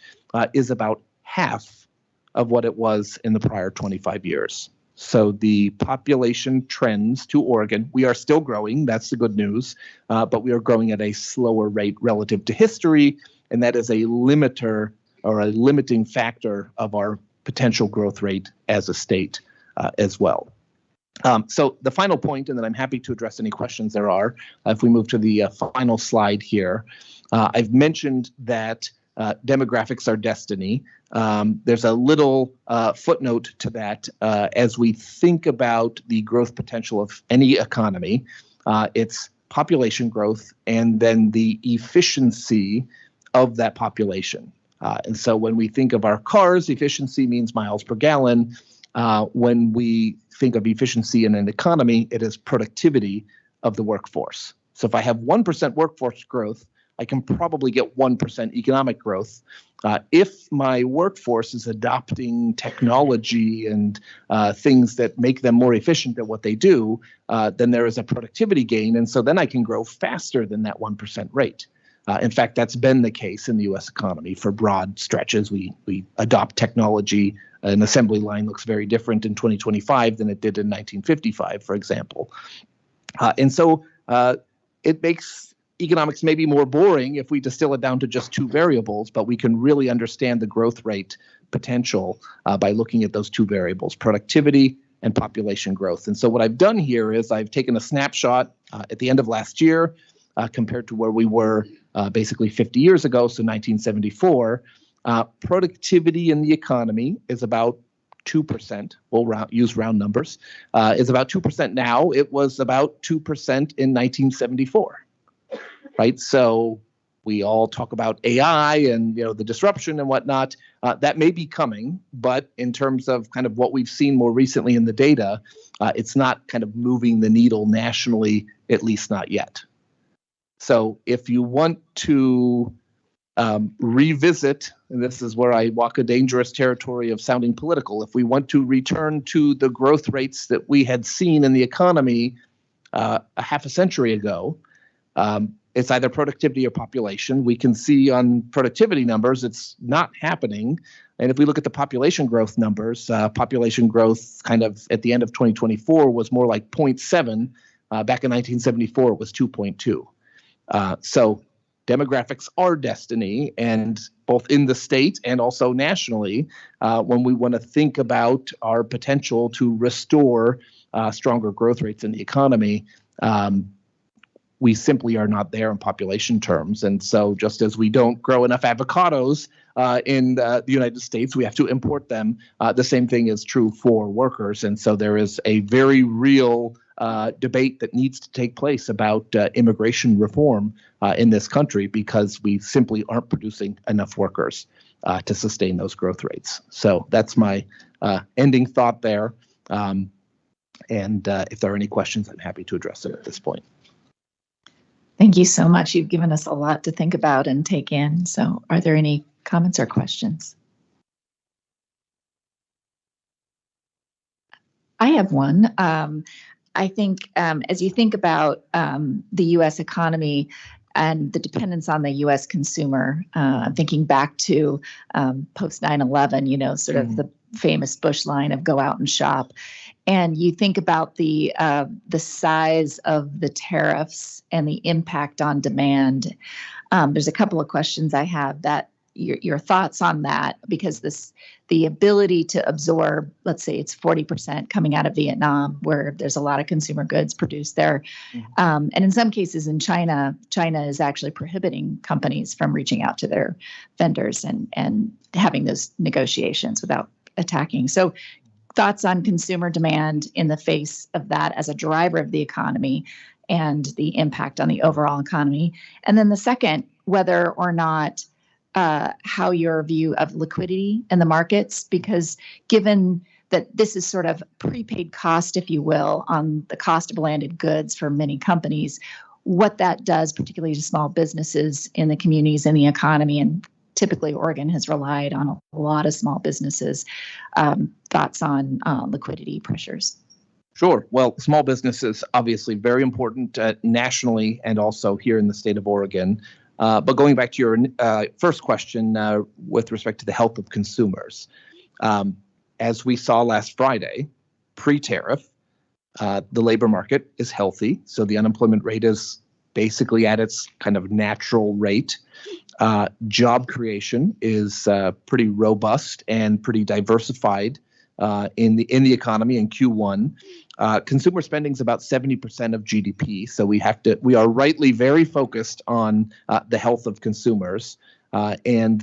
is about half of what it was in the prior 25 years. So the population trends to Oregon, we are still growing. That's the good news. But we are growing at a slower rate relative to history. And that is a limiter or a limiting factor of our potential growth rate as a state as well. So the final point, and then I'm happy to address any questions there are, if we move to the final slide here. I've mentioned that demographics are destiny. There's a little footnote to that. As we think about the growth potential of any economy, it's population growth and then the efficiency of that population. And so when we think of our cars, efficiency means miles per gallon. When we think of efficiency in an economy, it is productivity of the workforce. So if I have 1% workforce growth, I can probably get 1% economic growth. If my workforce is adopting technology and things that make them more efficient at what they do, then there is a productivity gain. And so then I can grow faster than that 1% rate. In fact, that's been the case in the U.S. economy for broad stretches. We adopt technology. An assembly line looks very different in 2025 than it did in 1955, for example. And so it makes economics maybe more boring if we distill it down to just two variables, but we can really understand the growth rate potential by looking at those two variables, productivity and population growth. And so what I've done here is I've taken a snapshot at the end of last year compared to where we were basically 50 years ago, so 1974. Productivity in the economy is about 2%. We'll use round numbers. Is about 2% now. It was about 2% in 1974, right? So we all talk about AI and the disruption and whatnot. That may be coming, but in terms of kind of what we've seen more recently in the data, it's not kind of moving the needle nationally, at least not yet. So if you want to revisit, and this is where I walk a dangerous territory of sounding political, if we want to return to the growth rates that we had seen in the economy a half a century ago, it's either productivity or population. We can see on productivity numbers, it's not happening. And if we look at the population growth numbers, population growth kind of at the end of 2024 was more like 0.7. Back in 1974, it was 2.2. So demographics are destiny, and both in the state and also nationally, when we want to think about our potential to restore stronger growth rates in the economy, we simply are not there in population terms. And so just as we don't grow enough avocados in the United States, we have to import them. The same thing is true for workers. And so there is a very real debate that needs to take place about immigration reform in this country, because we simply aren't producing enough workers to sustain those growth rates. So that's my ending thought there. And if there are any questions, I'm happy to address them at this point. Thank you so much. You've given us a lot to think about and take in. So are there any comments or questions? I have one. I think as you think about the U.S. economy and the dependence on the U.S. consumer, thinking back to post 9/11, sort of the famous Bush line of go out and shop. And you think about the size of the tariffs and the impact on demand. There's a couple of questions I have that your thoughts on that, because the ability to absorb, let's say it's 40% coming out of Vietnam, where there's a lot of consumer goods produced there. And in some cases in China is actually prohibiting companies from reaching out to their vendors and having those negotiations without attacking. So thoughts on consumer demand in the face of that as a driver of the economy and the impact on the overall economy. And then the second, whether or not how your view of liquidity in the markets, because given that this is sort of prepaid cost, if you will, on the cost of landed goods for many companies, what that does, particularly to small businesses in the communities and the economy. And typically Oregon has relied on a lot of small businesses. Thoughts on liquidity pressures? Sure. Well, small businesses obviously very important nationally and also here in the state of Oregon. But going back to your first question with respect to the health of consumers, as we saw last Friday, pre-tariff, the labor market is healthy. So the unemployment rate is basically at its kind of natural rate. Job creation is pretty robust and pretty diversified in the economy in Q1. Consumer spending is about 70% of GDP, so we are rightly very focused on the health of consumers, and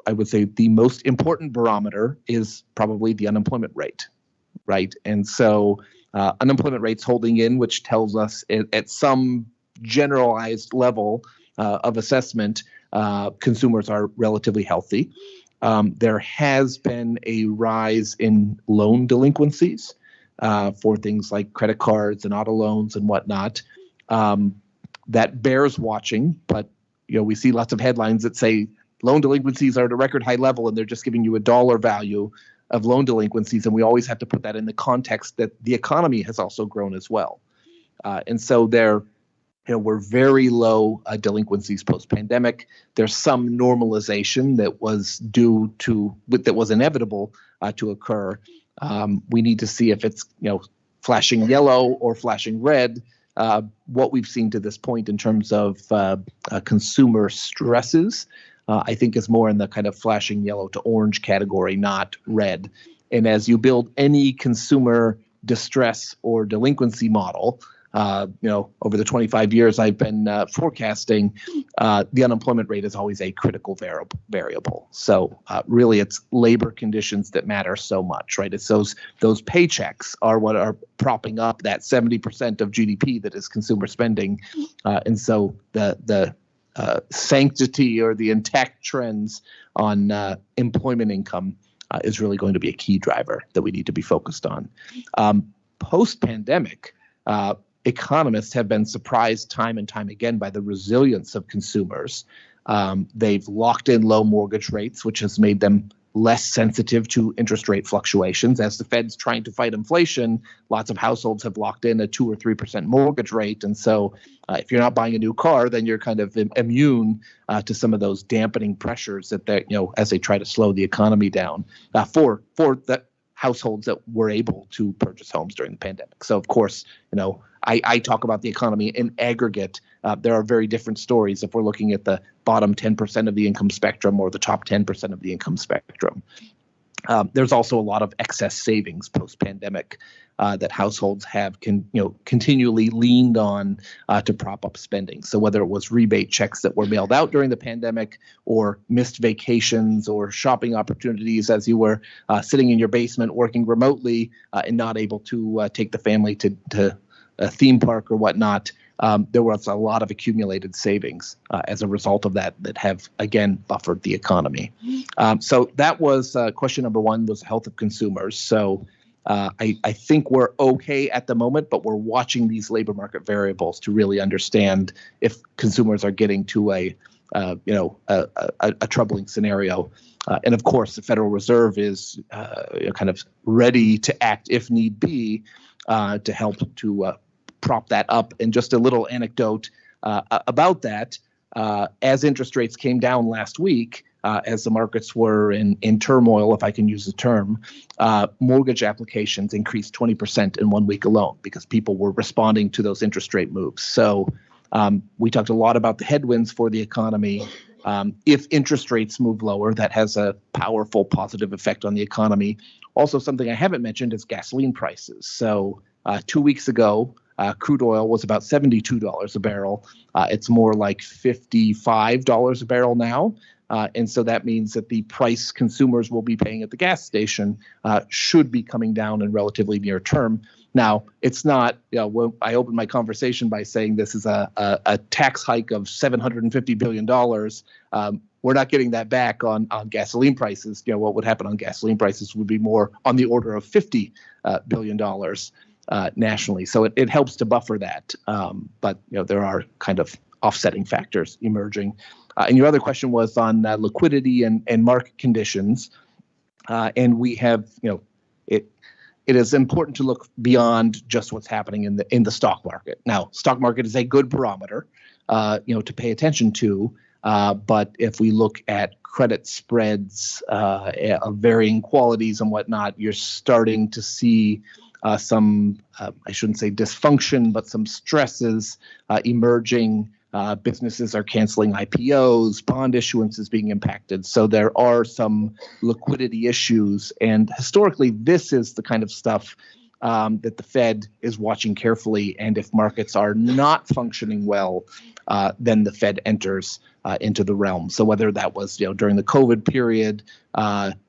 I would say the most important barometer is probably the unemployment rate, right? And so unemployment rate's holding in, which tells us at some generalized level of assessment, consumers are relatively healthy. There has been a rise in loan delinquencies for things like credit cards and auto loans and whatnot. That bears watching, but we see lots of headlines that say loan delinquencies are at a record high level, and they're just giving you a dollar value of loan delinquencies, and we always have to put that in the context that the economy has also grown as well. And so there We're very low delinquencies post-pandemic. There's some normalization that was that was inevitable to occur. We need to see if it's flashing yellow or flashing red. What we've seen to this point in terms of consumer stresses, I think is more in the kind of flashing yellow to orange category, not red. And as you build any consumer distress or delinquency model, over the 25 years I've been forecasting, the unemployment rate is always a critical variable. So really, it's labor conditions that matter so much, right? It's those paychecks are what are propping up that 70% of GDP that is consumer spending, and so the sanctity or the intact trends on employment income is really going to be a key driver that we need to be focused on. Post-pandemic, economists have been surprised time and time again by the resilience of consumers. They've locked in low mortgage rates, which has made them less sensitive to interest rate fluctuations. As the Fed's trying to fight inflation, lots of households have locked in a 2 or 3% mortgage rate. And so if you're not buying a new car, then you're kind of immune to some of those dampening pressures that as they try to slow the economy down for the households that were able to purchase homes during the pandemic. So, of course, I talk about the economy in aggregate. There are very different stories if we're looking at the bottom 10% of the income spectrum or the top 10% of the income spectrum. There's also a lot of excess savings post-pandemic that households have continually leaned on to prop up spending. So whether it was rebate checks that were mailed out during the pandemic, or missed vacations or shopping opportunities as you were sitting in your basement working remotely and not able to take the family to a theme park or whatnot, there was a lot of accumulated savings as a result of that have, again, buffered the economy. So that was question number one, was the health of consumers. So I think we're okay at the moment, but we're watching these labor market variables to really understand if consumers are getting to a troubling scenario. And of course, the Federal Reserve is kind of ready to act if need be to help to prop that up. And just a little anecdote about that, as interest rates came down last week, as the markets were in turmoil, if I can use the term, mortgage applications increased 20% in 1 week alone because people were responding to those interest rate moves. So we talked a lot about the headwinds for the economy. If interest rates move lower, that has a powerful positive effect on the economy. Also, something I haven't mentioned is gasoline prices. So 2 weeks ago, crude oil was about $72 a barrel. It's more like $55 a barrel now. And so that means that the price consumers will be paying at the gas station should be coming down in relatively near term. Now, it's not, I opened my conversation by saying this is a tax hike of $750 billion. We're not getting that back on gasoline prices. What would happen on gasoline prices would be more on the order of $50 billion. Nationally. So it helps to buffer that. But there are kind of offsetting factors emerging. And your other question was on liquidity and market conditions. And we have, it is important to look beyond just what's happening in the stock market. Now, stock market is a good barometer, to pay attention to. But if we look at credit spreads of varying qualities and whatnot, you're starting to see some, I shouldn't say dysfunction, but some stresses emerging. Businesses are canceling IPOs, bond issuance is being impacted. So there are some liquidity issues. And historically, this is the kind of stuff that the Fed is watching carefully. And if markets are not functioning well, then the Fed enters into the realm. So whether that was during the COVID period,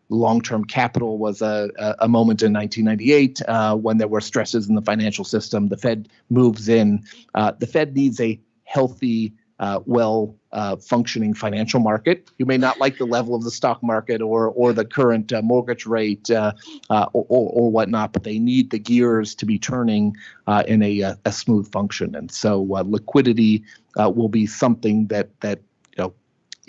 long-term capital was a moment in 1998 when there were stresses in the financial system. The Fed moves in. The Fed needs a healthy, functioning financial market. You may not like the level of the stock market or the current mortgage rate or whatnot, but they need the gears to be turning in a smooth function. And so liquidity will be something that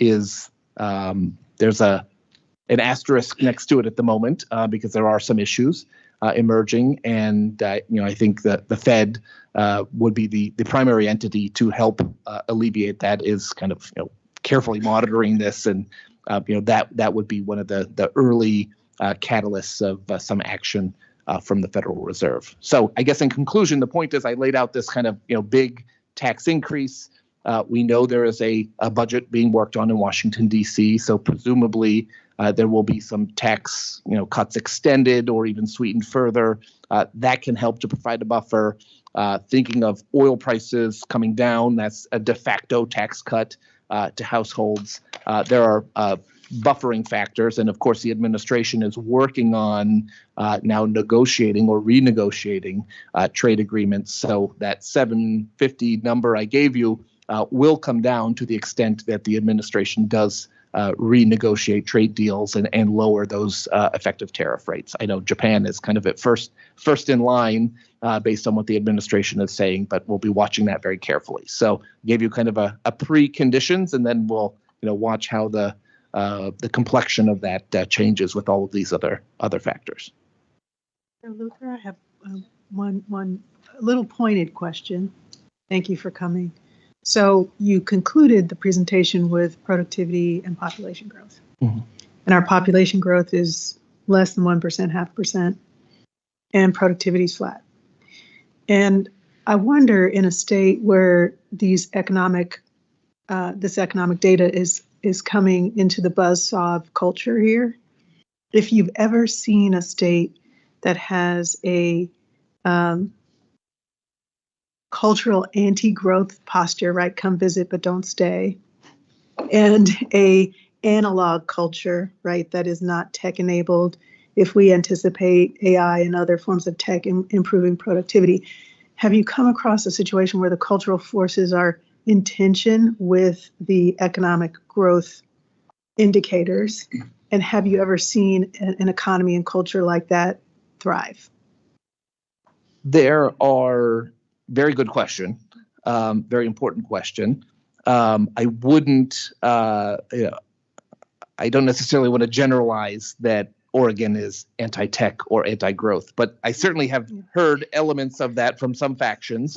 is there's an asterisk next to it at the moment because there are some issues. emerging, and I think that the Fed would be the primary entity to help alleviate that. Is kind of carefully monitoring this, and that would be one of the early catalysts of some action from the Federal Reserve. So I guess in conclusion, the point is I laid out this kind of big tax increase. We know there is a budget being worked on in Washington, D.C., so presumably there will be some tax cuts extended or even sweetened further. That can help to provide a buffer. Thinking of oil prices coming down, that's a de facto tax cut to households. There are buffering factors, and of course the administration is working on now negotiating or renegotiating trade agreements. So that 750 number I gave you will come down to the extent that the administration does renegotiate trade deals and lower those effective tariff rates. I know Japan is kind of at first in line based on what the administration is saying, but we'll be watching that very carefully. So gave you kind of a preconditions, and then we'll watch how the complexion of that changes with all of these other factors. Luther, I have one little pointed question. Thank you for coming. So you concluded the presentation with productivity and population growth. Mm-hmm. And our population growth is less than 1%, 0.5%, and productivity is flat. And I wonder, in a state where this economic data is coming into the buzzsaw of culture here, if you've ever seen a state that has a cultural anti-growth posture, right? Come visit, but don't stay. And a analog culture, right? That is not tech enabled. If we anticipate AI and other forms of tech improving productivity, have you come across a situation where the cultural forces are in tension with the economic growth indicators? And have you ever seen an economy and culture like that thrive? There are very good question, very important question. I wouldn't, I don't necessarily want to generalize that Oregon is anti-tech or anti-growth, but I certainly have heard elements of that from some factions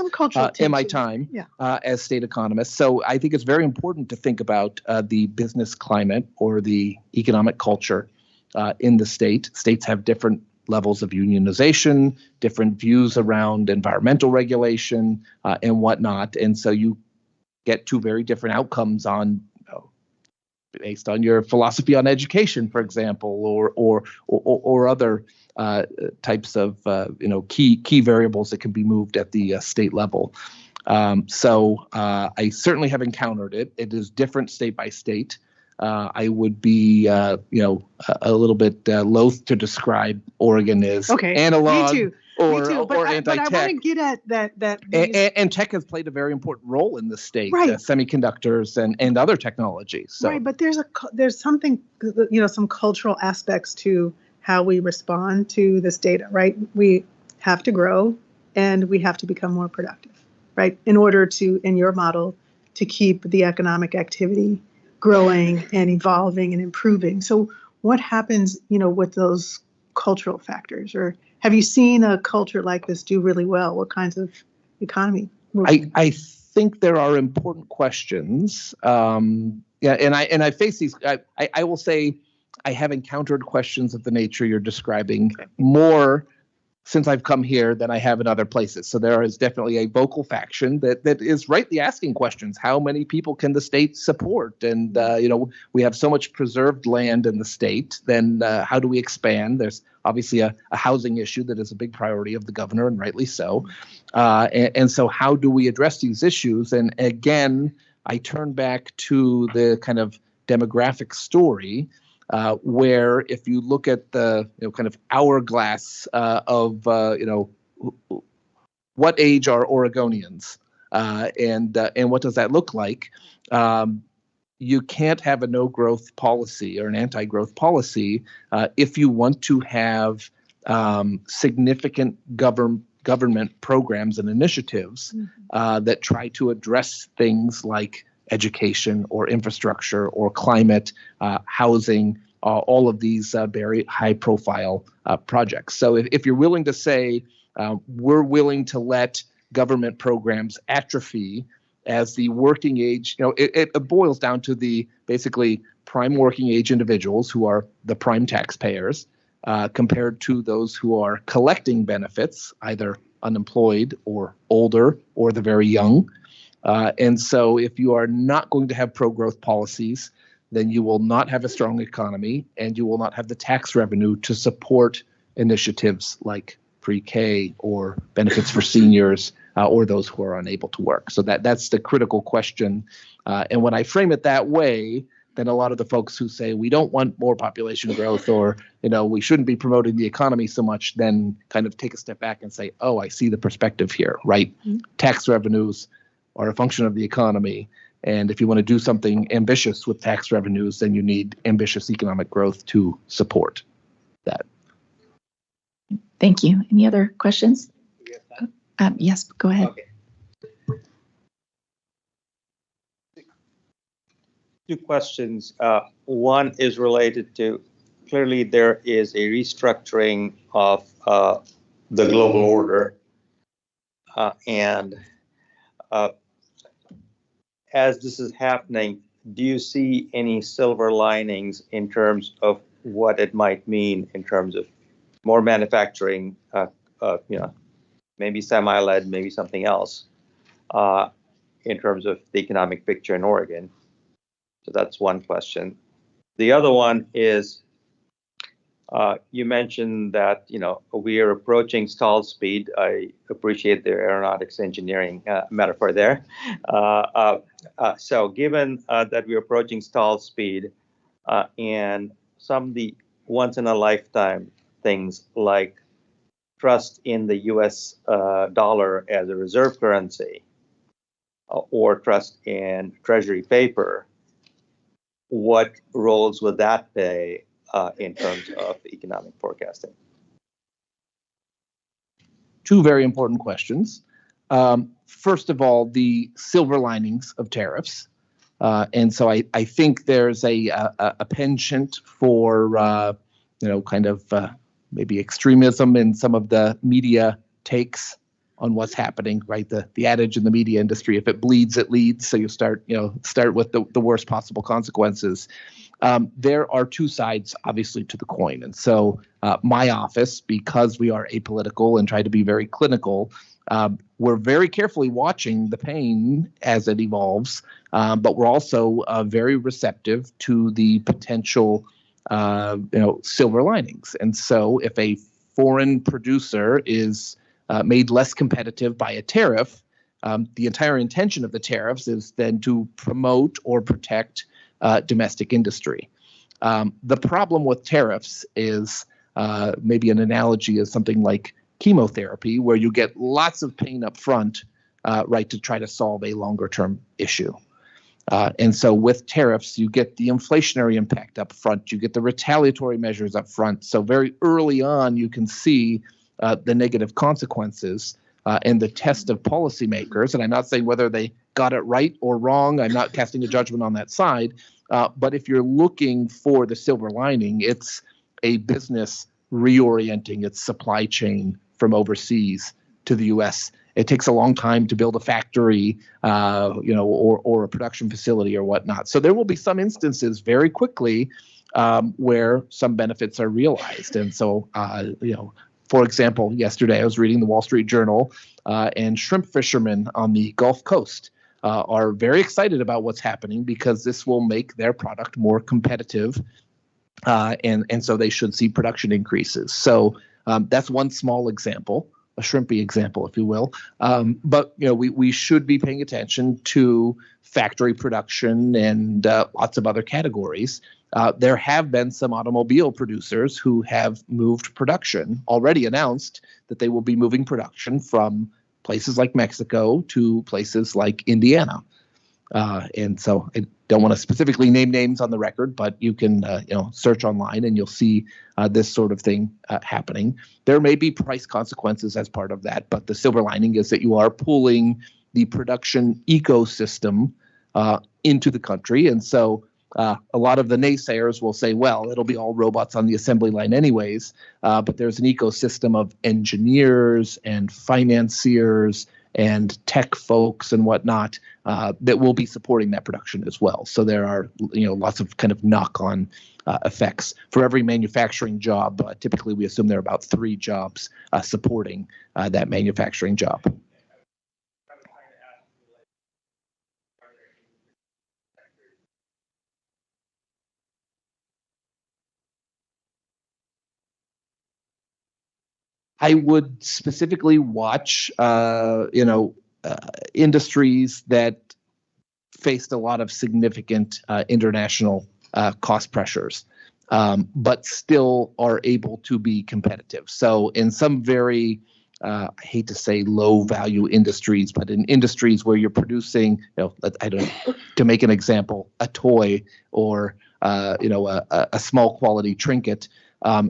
in my time as state economist. So I think it's very important to think about the business climate or the economic culture in the state. States have different levels of unionization, different views around environmental regulation and whatnot. And so you get two very different outcomes based on your philosophy on education, for example, or other types of key variables that can be moved at the state level. So I certainly have encountered it. It is different state by state. I would be, a little bit loath to describe Oregon as analog or anti-tech. But I want to get at that. And tech has played a very important role in the state, right. Semiconductors and other technologies. So. Right, but there's something, some cultural aspects to how we respond to this data, right? We have to grow and we have to become more productive, right? In order to, in your model, to keep the economic activity growing and evolving and improving. So what happens, with those cultural factors? Or have you seen a culture like this do really well? What kinds of economy? I think there are important questions. And I face these. I will say I have encountered questions of the nature you're describing more since I've come here than I have in other places. So there is definitely a vocal faction that is rightly asking questions. How many people can the state support? And, we have so much preserved land in the state, then how do we expand? There's obviously a housing issue that is a big priority of the governor, and rightly so. And so how do we address these issues? And again, I turn back to the kind of demographic story, where if you look at the kind of hourglass of what age are Oregonians and what does that look like, you can't have a no growth policy or an anti-growth policy if you want to have significant government programs and initiatives that try to address things like education or infrastructure or climate, housing, all of these very high-profile projects. So if you're willing to say we're willing to let government programs atrophy as the working age, it boils down to the basically prime working age individuals who are the prime taxpayers compared to those who are collecting benefits, either unemployed or older or the very young. And so if you are not going to have pro-growth policies, then you will not have a strong economy and you will not have the tax revenue to support initiatives like pre-K or benefits for seniors or those who are unable to work. So that's the critical question. And when I frame it that way, then a lot of the folks who say we don't want more population growth or we shouldn't be promoting the economy so much, then kind of take a step back and say, oh, I see the perspective here, right? Mm-hmm. Tax revenues are a function of the economy. And if you want to do something ambitious with tax revenues, then you need ambitious economic growth to support that. Thank you. Any other questions? Yes, go ahead. Okay. Two questions. One is related to, clearly there is a restructuring of the global order. And as this is happening, do you see any silver linings in terms of what it might mean in terms of more manufacturing, maybe semi-led, maybe something else, in terms of the economic picture in Oregon? So that's one question. The other one is, you mentioned that, we are approaching stall speed. I appreciate the aeronautics engineering metaphor there. So given that we're approaching stall speed and some of the once in a lifetime things like trust in the US dollar as a reserve currency or trust in treasury paper, what roles would that play in terms of economic forecasting? Two very important questions. First of all, the silver linings of tariffs. And so I think there's a penchant for, maybe extremism in some of the media takes on what's happening, right? The adage in the media industry, if it bleeds, it leads. So you start with the worst possible consequences. There are two sides, obviously, to the coin. And so my office, because we are apolitical and try to be very clinical, we're very carefully watching the pain as it evolves, but we're also very receptive to the potential silver linings. And so if a foreign producer is made less competitive by a tariff, the entire intention of the tariffs is then to promote or protect domestic industry. The problem with tariffs is maybe an analogy is something like chemotherapy, where you get lots of pain up front, to try to solve a longer term issue. And so with tariffs, you get the inflationary impact up front, you get the retaliatory measures up front. So very early on, you can see the negative consequences and the test of policymakers. And I'm not saying whether they got it right or wrong. I'm not casting a judgment on that side. But if you're looking for the silver lining, it's a business reorienting its supply chain from overseas to the U.S. It takes a long time to build a factory, or a production facility or whatnot. So there will be some instances very quickly where some benefits are realized. And so, for example, yesterday I was reading the Wall Street Journal, and shrimp fishermen on the Gulf Coast are very excited about what's happening because this will make their product more competitive, and so they should see production increases. So that's one small example, a shrimpy example, if you will. But we should be paying attention to factory production and lots of other categories. There have been some automobile producers who have moved production, already announced that they will be moving production from places like Mexico to places like Indiana. And so I don't want to specifically name names on the record, but you can search online and you'll see this sort of thing happening. There may be price consequences as part of that, but the silver lining is that you are pulling the production ecosystem into the country. And so A lot of the naysayers will say, well, it'll be all robots on the assembly line anyways, but there's an ecosystem of engineers and financiers and tech folks and whatnot that will be supporting that production as well. So there are, lots of kind of knock-on effects. For every manufacturing job, typically we assume there are about 3 jobs supporting that manufacturing job. I would specifically watch, industries that faced a lot of significant international cost pressures, but still are able to be competitive. So in some very, I hate to say low value industries, but in industries where you're producing, I don't know, to make an example, a toy or, a small quality trinket,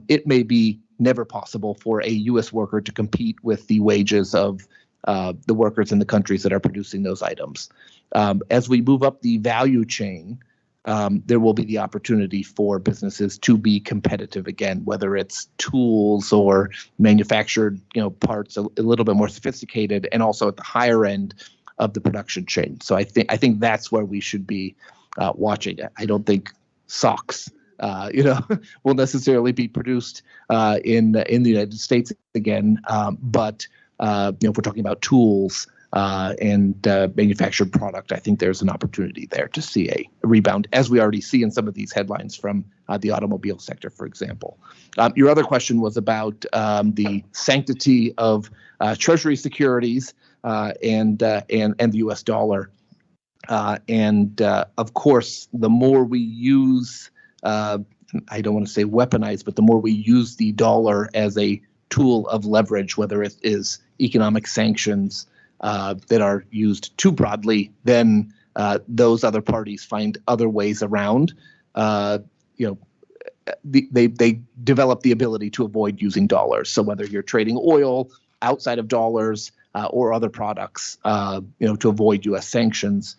it may be never possible for a U.S. worker to compete with the wages of the workers in the countries that are producing those items. As we move up the value chain, there will be the opportunity for businesses to be competitive again, whether it's tools or manufactured, parts a little bit more sophisticated, and also at the higher end of the production chain. So I think that's where we should be watching. I don't think socks will necessarily be produced in the United States again. But if we're talking about tools and manufactured product, I think there's an opportunity there to see a rebound, as we already see in some of these headlines from the automobile sector, for example. Your other question was about the sanctity of Treasury securities and the U.S. dollar. Of course, the more we use I don't want to say weaponize, but the more we use the dollar as a tool of leverage, whether it is economic sanctions that are used too broadly, then those other parties find other ways around. They develop the ability to avoid using dollars. So whether you're trading oil outside of dollars or other products, to avoid U.S. sanctions,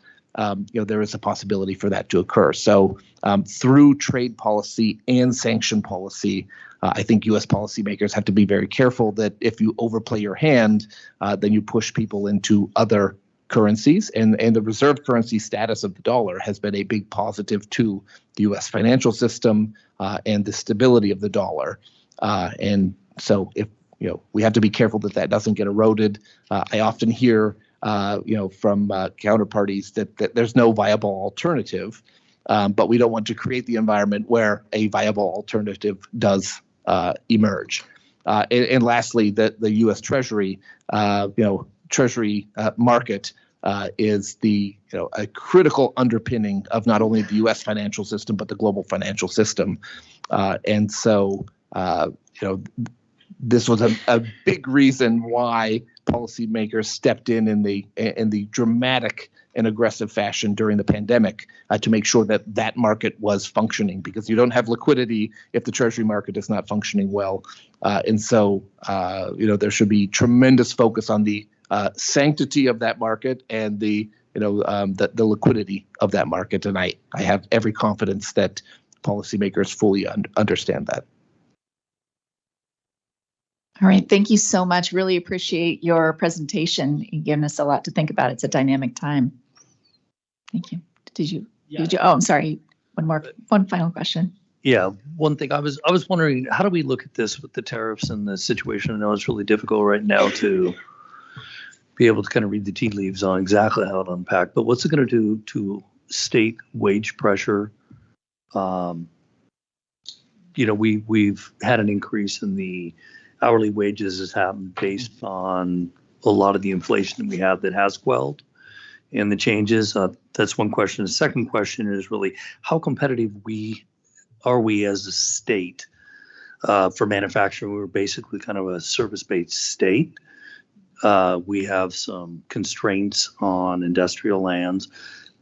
there is a possibility for that to occur. So through trade policy and sanction policy, I think U.S. policymakers have to be very careful that if you overplay your hand, then you push people into other currencies. And the reserve currency status of the dollar has been a big positive to the U.S. financial system and the stability of the dollar. And so if we have to be careful that doesn't get eroded. I often hear from counterparties that there's no viable alternative, but we don't want to create the environment where a viable alternative does emerge. And lastly, the U.S. Treasury, Treasury market is a critical underpinning of not only the U.S. financial system but the global financial system. And so, this was a big reason why policymakers stepped in the dramatic and aggressive fashion during the pandemic to make sure that market was functioning, because you don't have liquidity if the Treasury market is not functioning well. And so, there should be tremendous focus on the sanctity of that market and the liquidity of that market. And I have every confidence that policymakers fully understand that. All right. Thank you so much. Really appreciate your presentation. You've given us a lot to think about. It's a dynamic time. Thank you. Did you? Oh, I'm sorry. One final question. Yeah. One thing I was wondering, how do we look at this with the tariffs and the situation? I know it's really difficult right now to be able to kind of read the tea leaves on exactly how to unpack, but what's it going to do to state wage pressure? We've had an increase in the hourly wages has happened based on a lot of the inflation that we have that has quelled and the changes. That's one question. The second question is really how competitive are we as a state for manufacturing? We're basically kind of a service-based state. We have some constraints on industrial lands,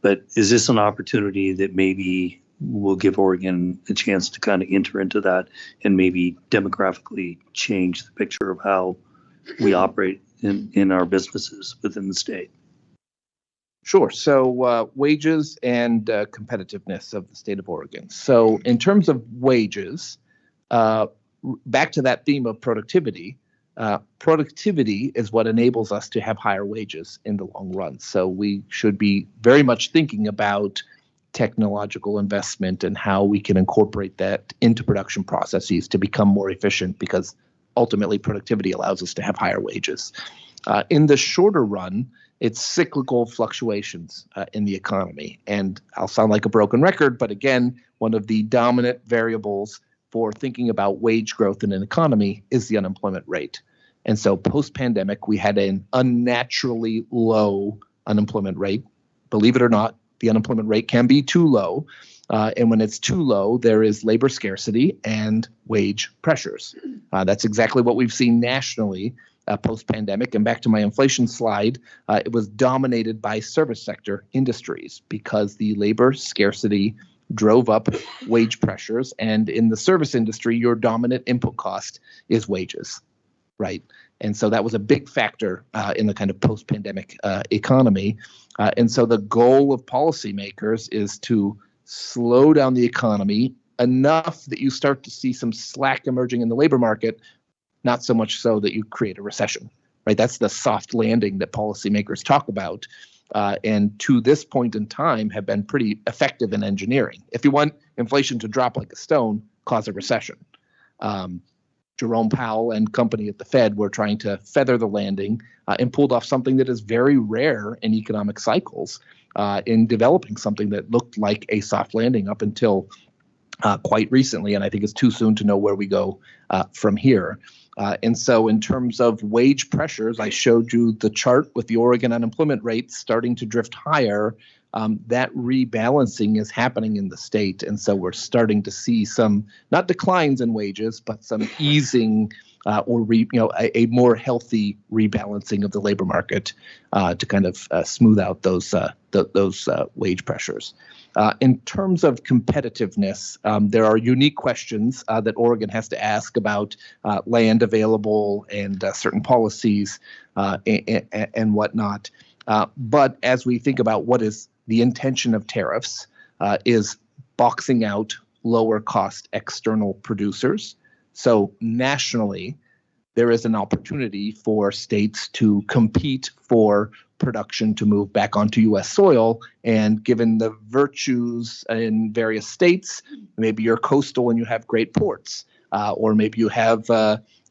but is this an opportunity that maybe will give Oregon a chance to kind of enter into that and maybe demographically change the picture of how we operate in our businesses within the state? Sure. So wages and competitiveness of the state of Oregon. So in terms of wages, back to that theme of productivity, productivity is what enables us to have higher wages in the long run. So we should be very much thinking about technological investment and how we can incorporate that into production processes to become more efficient, because ultimately productivity allows us to have higher wages. In the shorter run, it's cyclical fluctuations in the economy. And I'll sound like a broken record, but again, one of the dominant variables for thinking about wage growth in an economy is the unemployment rate. And so post-pandemic, we had an unnaturally low unemployment rate. Believe it or not, the unemployment rate can be too low. And when it's too low, there is labor scarcity and wage pressures. That's exactly what we've seen nationally post-pandemic. And back to my inflation slide, it was dominated by service sector industries because the labor scarcity drove up wage pressures. And in the service industry, your dominant input cost is wages, right? And so that was a big factor in the kind of post-pandemic economy. And so the goal of policymakers is to slow down the economy enough that you start to see some slack emerging in the labor market, not so much so that you create a recession, right? That's the soft landing that policymakers talk about. And to this point in time have been pretty effective in engineering. If you want inflation to drop like a stone, cause a recession. Jerome Powell and company at the Fed were trying to feather the landing and pulled off something that is very rare in economic cycles in developing something that looked like a soft landing up until quite recently. And I think it's too soon to know where we go from here. And so in terms of wage pressures, I showed you the chart with the Oregon unemployment rate starting to drift higher. That rebalancing is happening in the state. And so we're starting to see some, not declines in wages, but some easing or a more healthy rebalancing of the labor market to kind of smooth out those wage pressures. In terms of competitiveness, there are unique questions that Oregon has to ask about land available and certain policies and whatnot. But as we think about what is the intention of tariffs, is boxing out lower cost external producers. So nationally, there is an opportunity for states to compete for production to move back onto U.S. soil. And given the virtues in various states, maybe you're coastal and you have great ports, or maybe you have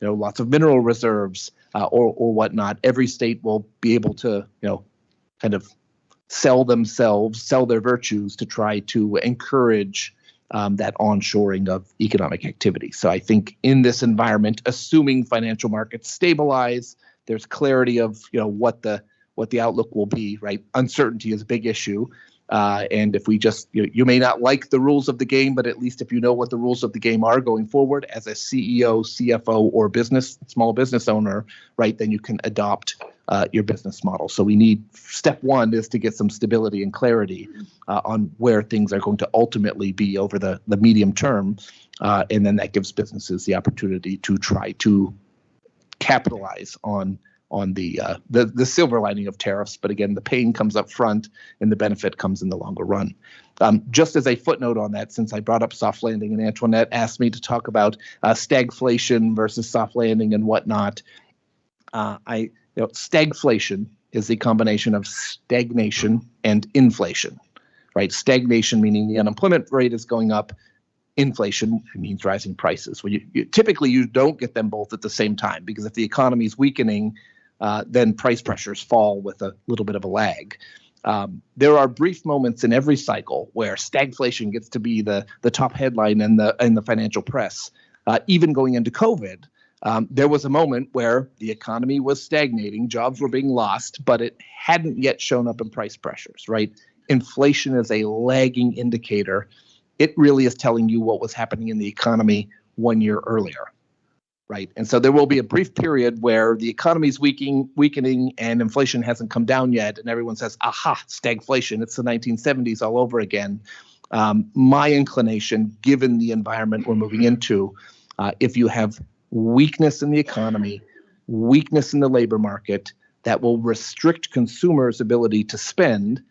lots of mineral reserves or whatnot. Every state will be able to kind of sell their virtues to try to encourage that onshoring of economic activity. So I think in this environment, assuming financial markets stabilize, there's clarity of what the outlook will be, right? Uncertainty is a big issue. And if we just, you may not like the rules of the game, but at least if you know what the rules of the game are going forward as a CEO, CFO, or small business owner, right, then you can adopt your business model. So we need, step one is to get some stability and clarity on where things are going to ultimately be over the medium term. And then that gives businesses the opportunity to try to capitalize on the silver lining of tariffs. But again, the pain comes up front and the benefit comes in the longer run. Just as a footnote on that, since I brought up soft landing and Antoinette asked me to talk about stagflation versus soft landing and whatnot, stagflation is the combination of stagnation and inflation, right? Stagnation meaning the unemployment rate is going up. Inflation means rising prices. Well, typically you don't get them both at the same time, because if the economy is weakening, then price pressures fall with a little bit of a lag. There are brief moments in every cycle where stagflation gets to be the top headline in the financial press. Even going into COVID, there was a moment where the economy was stagnating, jobs were being lost, but it hadn't yet shown up in price pressures, right? Inflation is a lagging indicator. It really is telling you what was happening in the economy 1 year earlier, right? And so there will be a brief period where the economy is weakening and inflation hasn't come down yet, and everyone says, aha, stagflation, it's the 1970s all over again. My inclination, given the environment we're moving into, if you have weakness in the economy, weakness in the labor market, that will restrict consumers' ability to spend.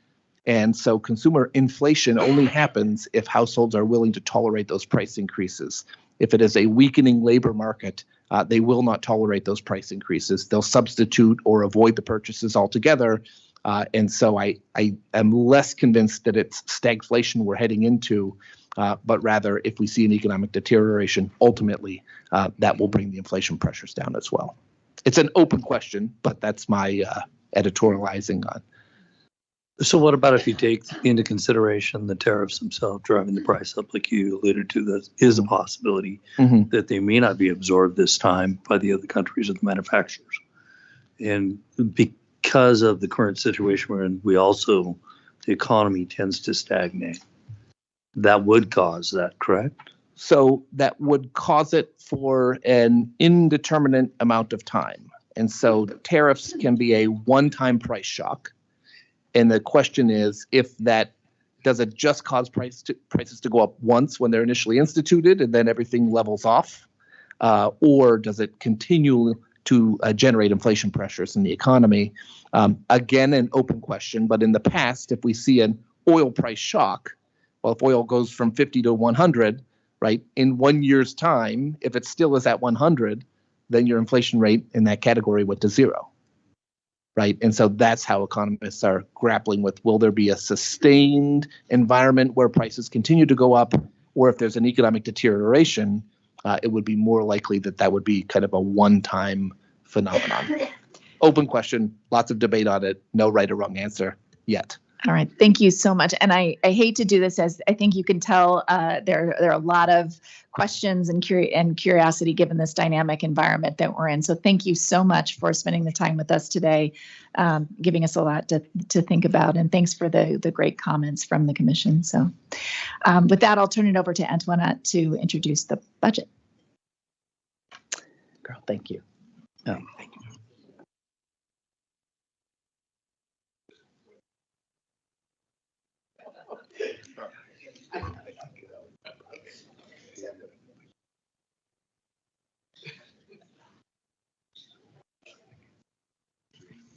And so consumer inflation only happens if households are willing to tolerate those price increases. If it is a weakening labor market, they will not tolerate those price increases. They'll substitute or avoid the purchases altogether. And so I am less convinced that it's stagflation we're heading into, but rather if we see an economic deterioration, ultimately that will bring the inflation pressures down as well. It's an open question, but that's my editorializing on. So what about if you take into consideration the tariffs themselves driving the price up, like you alluded to, that is a possibility that they may not be absorbed this time by the other countries or the manufacturers. And because of the current situation we're in, the economy tends to stagnate. That would cause that, correct? So that would cause it for an indeterminate amount of time. And so tariffs can be a one-time price shock. And the question is, does it just cause prices to go up once when they're initially instituted and then everything levels off? Or does it continue to generate inflation pressures in the economy? Again, an open question, but in the past, if we see an oil price shock, well, if oil goes from 50 to 100, right, in 1 year's time, if it still is at 100, then your inflation rate in that category went to 0. Right. And so that's how economists are grappling with, will there be a sustained environment where prices continue to go up, or if there's an economic deterioration, it would be more likely that would be kind of a one-time phenomenon. Open question, lots of debate on it, no right or wrong answer yet. All right, thank you so much. And I hate to do this, as I think you can tell, there are a lot of questions and curiosity given this dynamic environment that we're in. So thank you so much for spending the time with us today, giving us a lot to think about. And thanks for the great comments from the commission. So with that, I'll turn it over to Antoinette to introduce the budget. Girl, thank you. Thank you.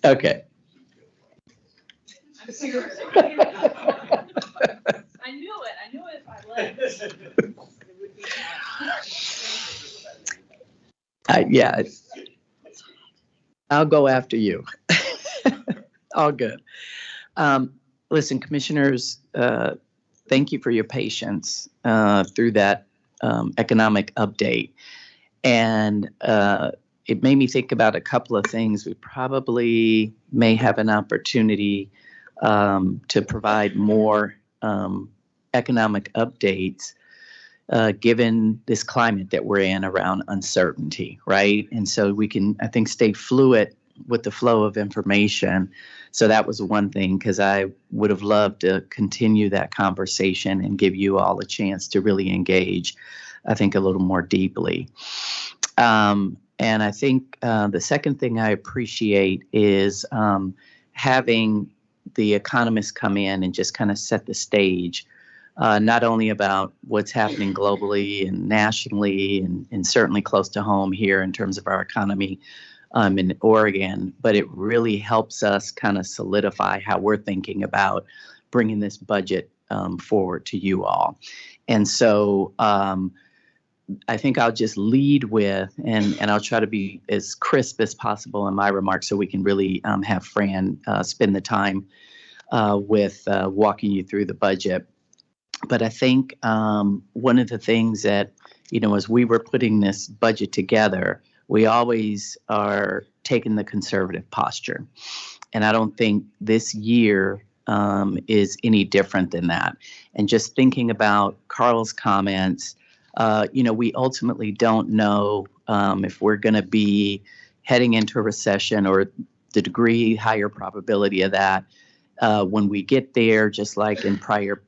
Okay. I knew it if I let. Yeah, I'll go after you. All good. Listen, commissioners, thank you for your patience through that economic update. And it made me think about a couple of things. We probably may have an opportunity to provide more economic updates given this climate that we're in around uncertainty, right? And so we can, I think, stay fluid with the flow of information. So that was one thing, because I would have loved to continue that conversation and give you all a chance to really engage, I think, a little more deeply. And I think the second thing I appreciate is having the economists come in and just kind of set the stage, not only about what's happening globally and nationally and certainly close to home here in terms of our economy in Oregon, but it really helps us kind of solidify how we're thinking about bringing this budget forward to you all. And so I think I'll just lead with, and I'll try to be as crisp as possible in my remarks so we can really have Fran spend the time with walking you through the budget. But I think one of the things that, as we were putting this budget together, we always are taking the conservative posture. And I don't think this year is any different than that. And just thinking about Carl's comments, we ultimately don't know if we're going to be heading into a recession or the degree higher probability of that when we get there, just like in prior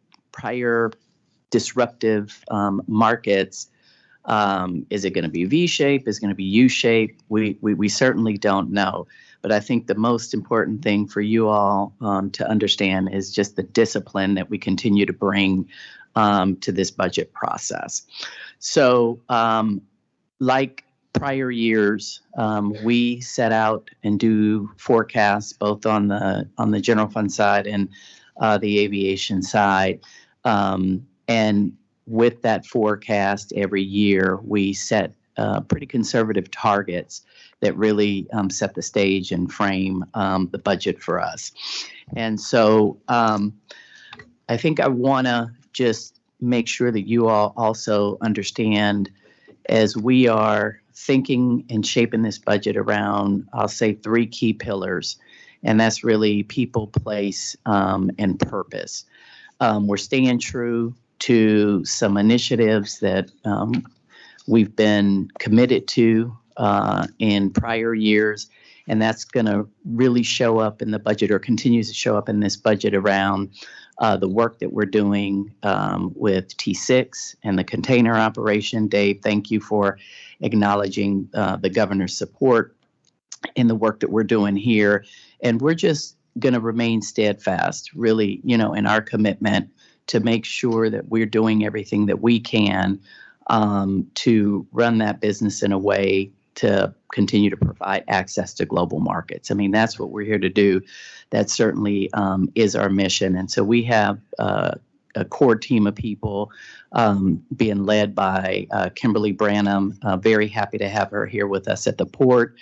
disruptive markets. Is it going to be V-shape? Is it going to be U-shape? We certainly don't know. But I think the most important thing for you all to understand is just the discipline that we continue to bring to this budget process. So like prior years, we set out and do forecasts both on the general fund side and the aviation side. And with that forecast every year, we set pretty conservative targets that really set the stage and frame the budget for us. And so I think I want to just make sure that you all also understand, as we are thinking and shaping this budget around, I'll say, 3 key pillars, and that's really people, place, and purpose. We're staying true to some initiatives that we've been committed to in prior years, and that's going to really show up in the budget, or continues to show up in this budget, around the work that we're doing with T6 and the container operation. Dave, thank you for acknowledging the governor's support in the work that we're doing here. And we're just going to remain steadfast, really, in our commitment to make sure that we're doing everything that we can to run that business in a way to continue to provide access to global markets. I mean, that's what we're here to do. That certainly is our mission. And so we have a core team of people being led by Kimberly Branham. Very happy to have her here with us at the port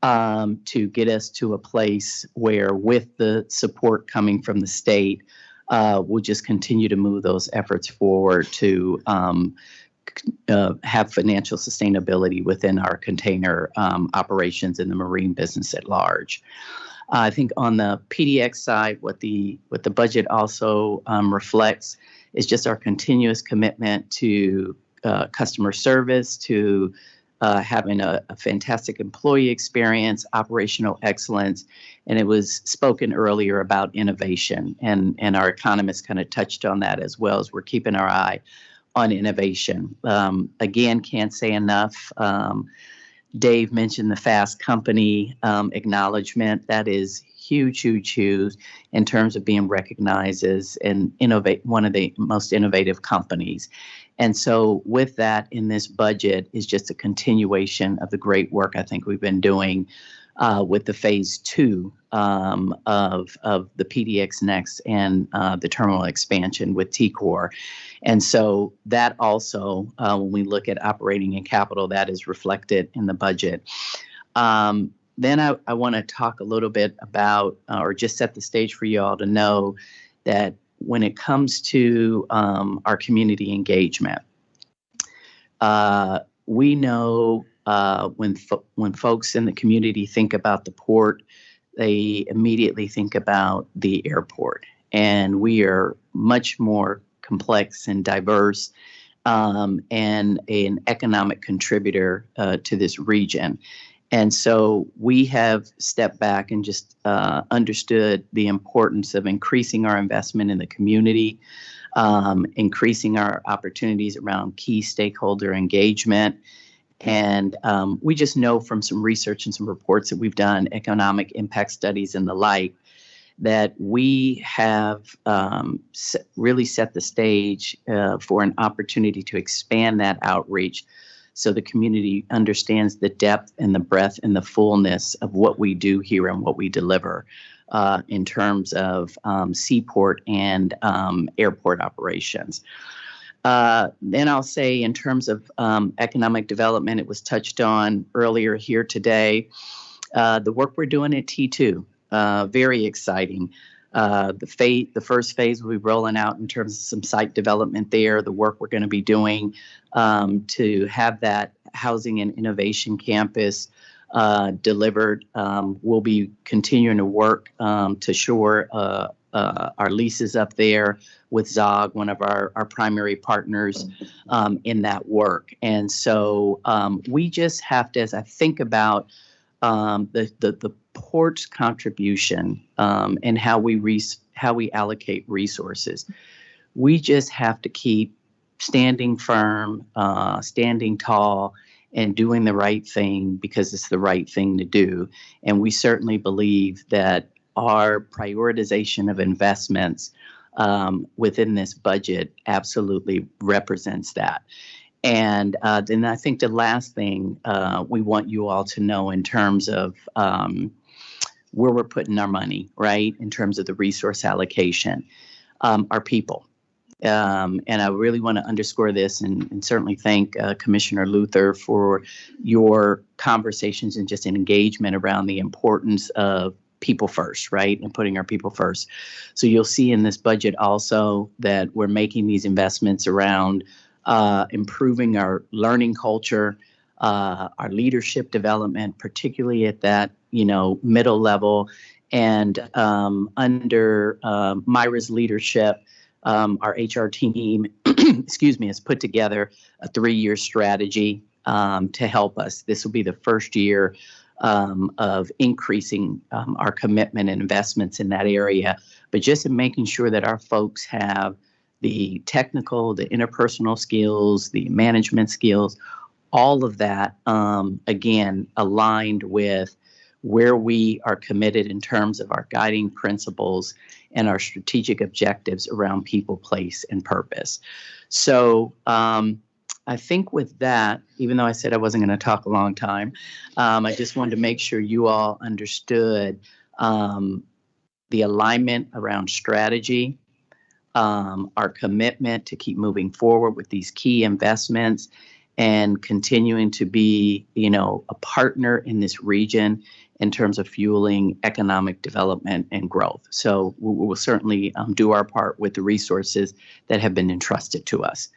to get us to a place where, with the support coming from the state, we'll just continue to move those efforts forward to have financial sustainability within our container operations and the marine business at large. I think on the PDX side, what the budget also reflects is just our continuous commitment to customer service, to having a fantastic employee experience, operational excellence, and it was spoken earlier about innovation, and our economists kind of touched on that as well, as we're keeping our eye on innovation. Again, can't say enough. Dave mentioned the Fast Company acknowledgement. That is huge, huge, huge in terms of being recognized as one of the most innovative companies. And so with that, in this budget is just a continuation of the great work I think we've been doing with the phase 2 of the PDX Next and the terminal expansion with TCOR. And so that also, when we look at operating and capital, that is reflected in the budget. Then I want to talk a little bit about, or just set the stage for you all to know that when it comes to our community engagement, we know when folks in the community think about the port, they immediately think about the airport. And we are much more complex and diverse and an economic contributor to this region. And so we have stepped back and just understood the importance of increasing our investment in the community, increasing our opportunities around key stakeholder engagement. And we just know from some research and some reports that we've done, economic impact studies and the like, that we have really set the stage for an opportunity to expand that outreach, so the community understands the depth and the breadth and the fullness of what we do here and what we deliver in terms of seaport and airport operations. Then I'll say, in terms of economic development, it was touched on earlier here today, the work we're doing at T2, very exciting. The first phase will be rolling out in terms of some site development there, the work we're going to be doing to have that housing and innovation campus delivered. We'll be continuing to work to shore our leases up there with Zog, one of our primary partners in that work. And so we just have to, as I think about the port's contribution and how we allocate resources, we just have to keep standing firm, standing tall, and doing the right thing because it's the right thing to do. And we certainly believe that our prioritization of investments within this budget absolutely represents that. And then I think the last thing we want you all to know in terms of where we're putting our money, right, in terms of the resource allocation, are people. And I really want to underscore this and certainly thank Commissioner Luther for your conversations and just an engagement around the importance of people first, right? And putting our people first. So you'll see in this budget also that we're making these investments around improving our learning culture, our leadership development, particularly at that, middle level. And under Myra's leadership, our HR team, excuse me, has put together a 3-year strategy to help us. This will be the first year of increasing our commitment and investments in that area, but just in making sure that our folks have the technical, the interpersonal skills, the management skills, all of that, again, aligned with where we are committed in terms of our guiding principles and our strategic objectives around people, place, and purpose. So I think with that, even though I said I wasn't going to talk a long time, I just wanted to make sure you all understood the alignment around strategy, our commitment to keep moving forward with these key investments and continuing to be, a partner in this region in terms of fueling economic development and growth. So we will certainly do our part with the resources that have been entrusted to us.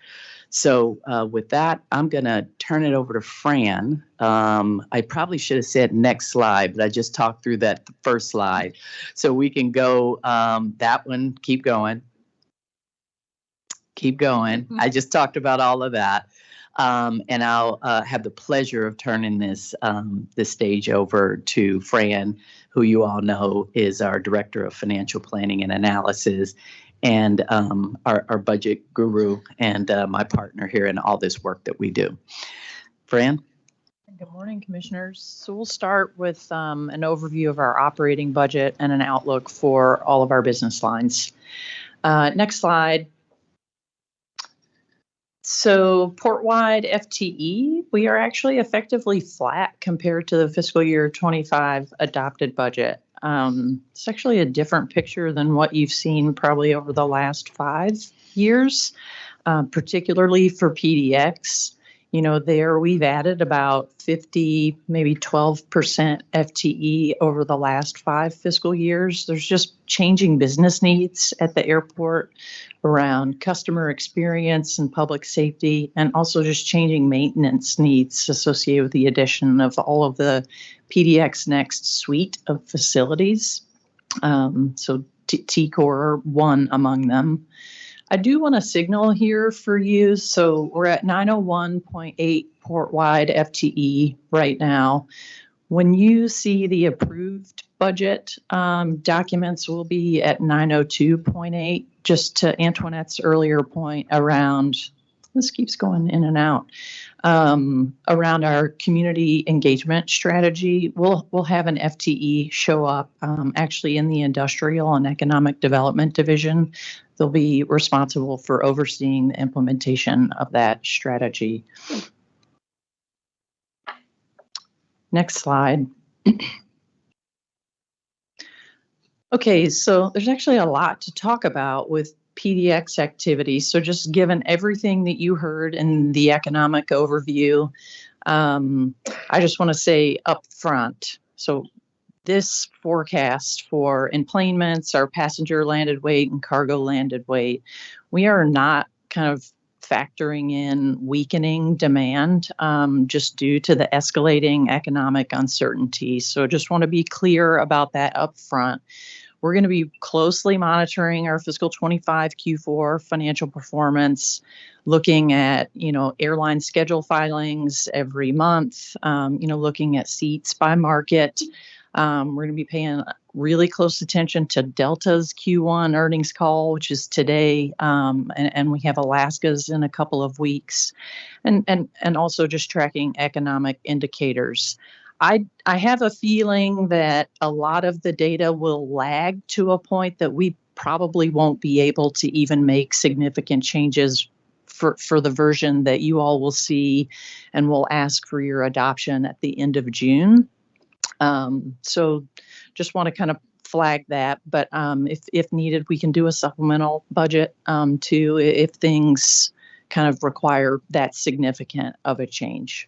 So with that, I'm going to turn it over to Fran. I probably should have said next slide, but I just talked through that first slide. So we can go that one, keep going. Keep going. Mm-hmm. I just talked about all of that. And I'll have the pleasure of turning this stage over to Fran, who you all know is our Director of Financial Planning and Analysis and our budget guru and my partner here in all this work that we do. Fran? Good morning, Commissioners. So we'll start with an overview of our operating budget and an outlook for all of our business lines. Next slide. So port-wide FTE, we are actually effectively flat compared to the fiscal year 25 adopted budget. It's actually a different picture than what you've seen probably over the last 5 years, particularly for PDX. There we've added about 50, maybe 12% FTE over the last 5 fiscal years. There's just changing business needs at the airport around customer experience and public safety, and also just changing maintenance needs associated with the addition of all of the PDX Next suite of facilities. So TCOR one among them. I do want to signal here for you. So we're at 901.8 port-wide FTE right now. When you see the approved budget documents, will be at 902.8, just to Antoinette's earlier point around, this keeps going in and out, around our community engagement strategy. We'll have an FTE show up actually in the Industrial and Economic Development Division. They'll be responsible for overseeing the implementation of that strategy. Next slide. Okay, so there's actually a lot to talk about with PDX activities. So just given everything that you heard in the economic overview, I just want to say up front, so this forecast for enplanements, our passenger landed weight and cargo landed weight, we are not kind of factoring in weakening demand just due to the escalating economic uncertainty. So just want to be clear about that up front. We're going to be closely monitoring our fiscal 25 Q4 financial performance, looking at, airline schedule filings every month, looking at seats by market. We're going to be paying really close attention to Delta's Q1 earnings call, which is today, and we have Alaska's in a couple of weeks, and also just tracking economic indicators. I have a feeling that a lot of the data will lag to a point that we probably won't be able to even make significant changes for the version that you all will see and will ask for your adoption at the end of June. So just want to kind of flag that, but if needed, we can do a supplemental budget too, if things kind of require that significant of a change.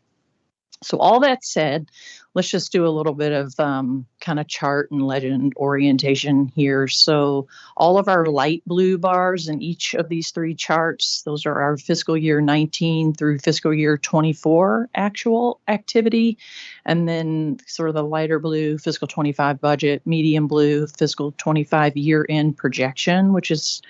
So all that said, let's just do a little bit of kind of chart and legend orientation here. So all of our light blue bars in each of these three charts, those are our fiscal year 19 through fiscal year 24 actual activity. And then sort of the lighter blue fiscal 25 budget, medium blue fiscal 25 year-end projection, which is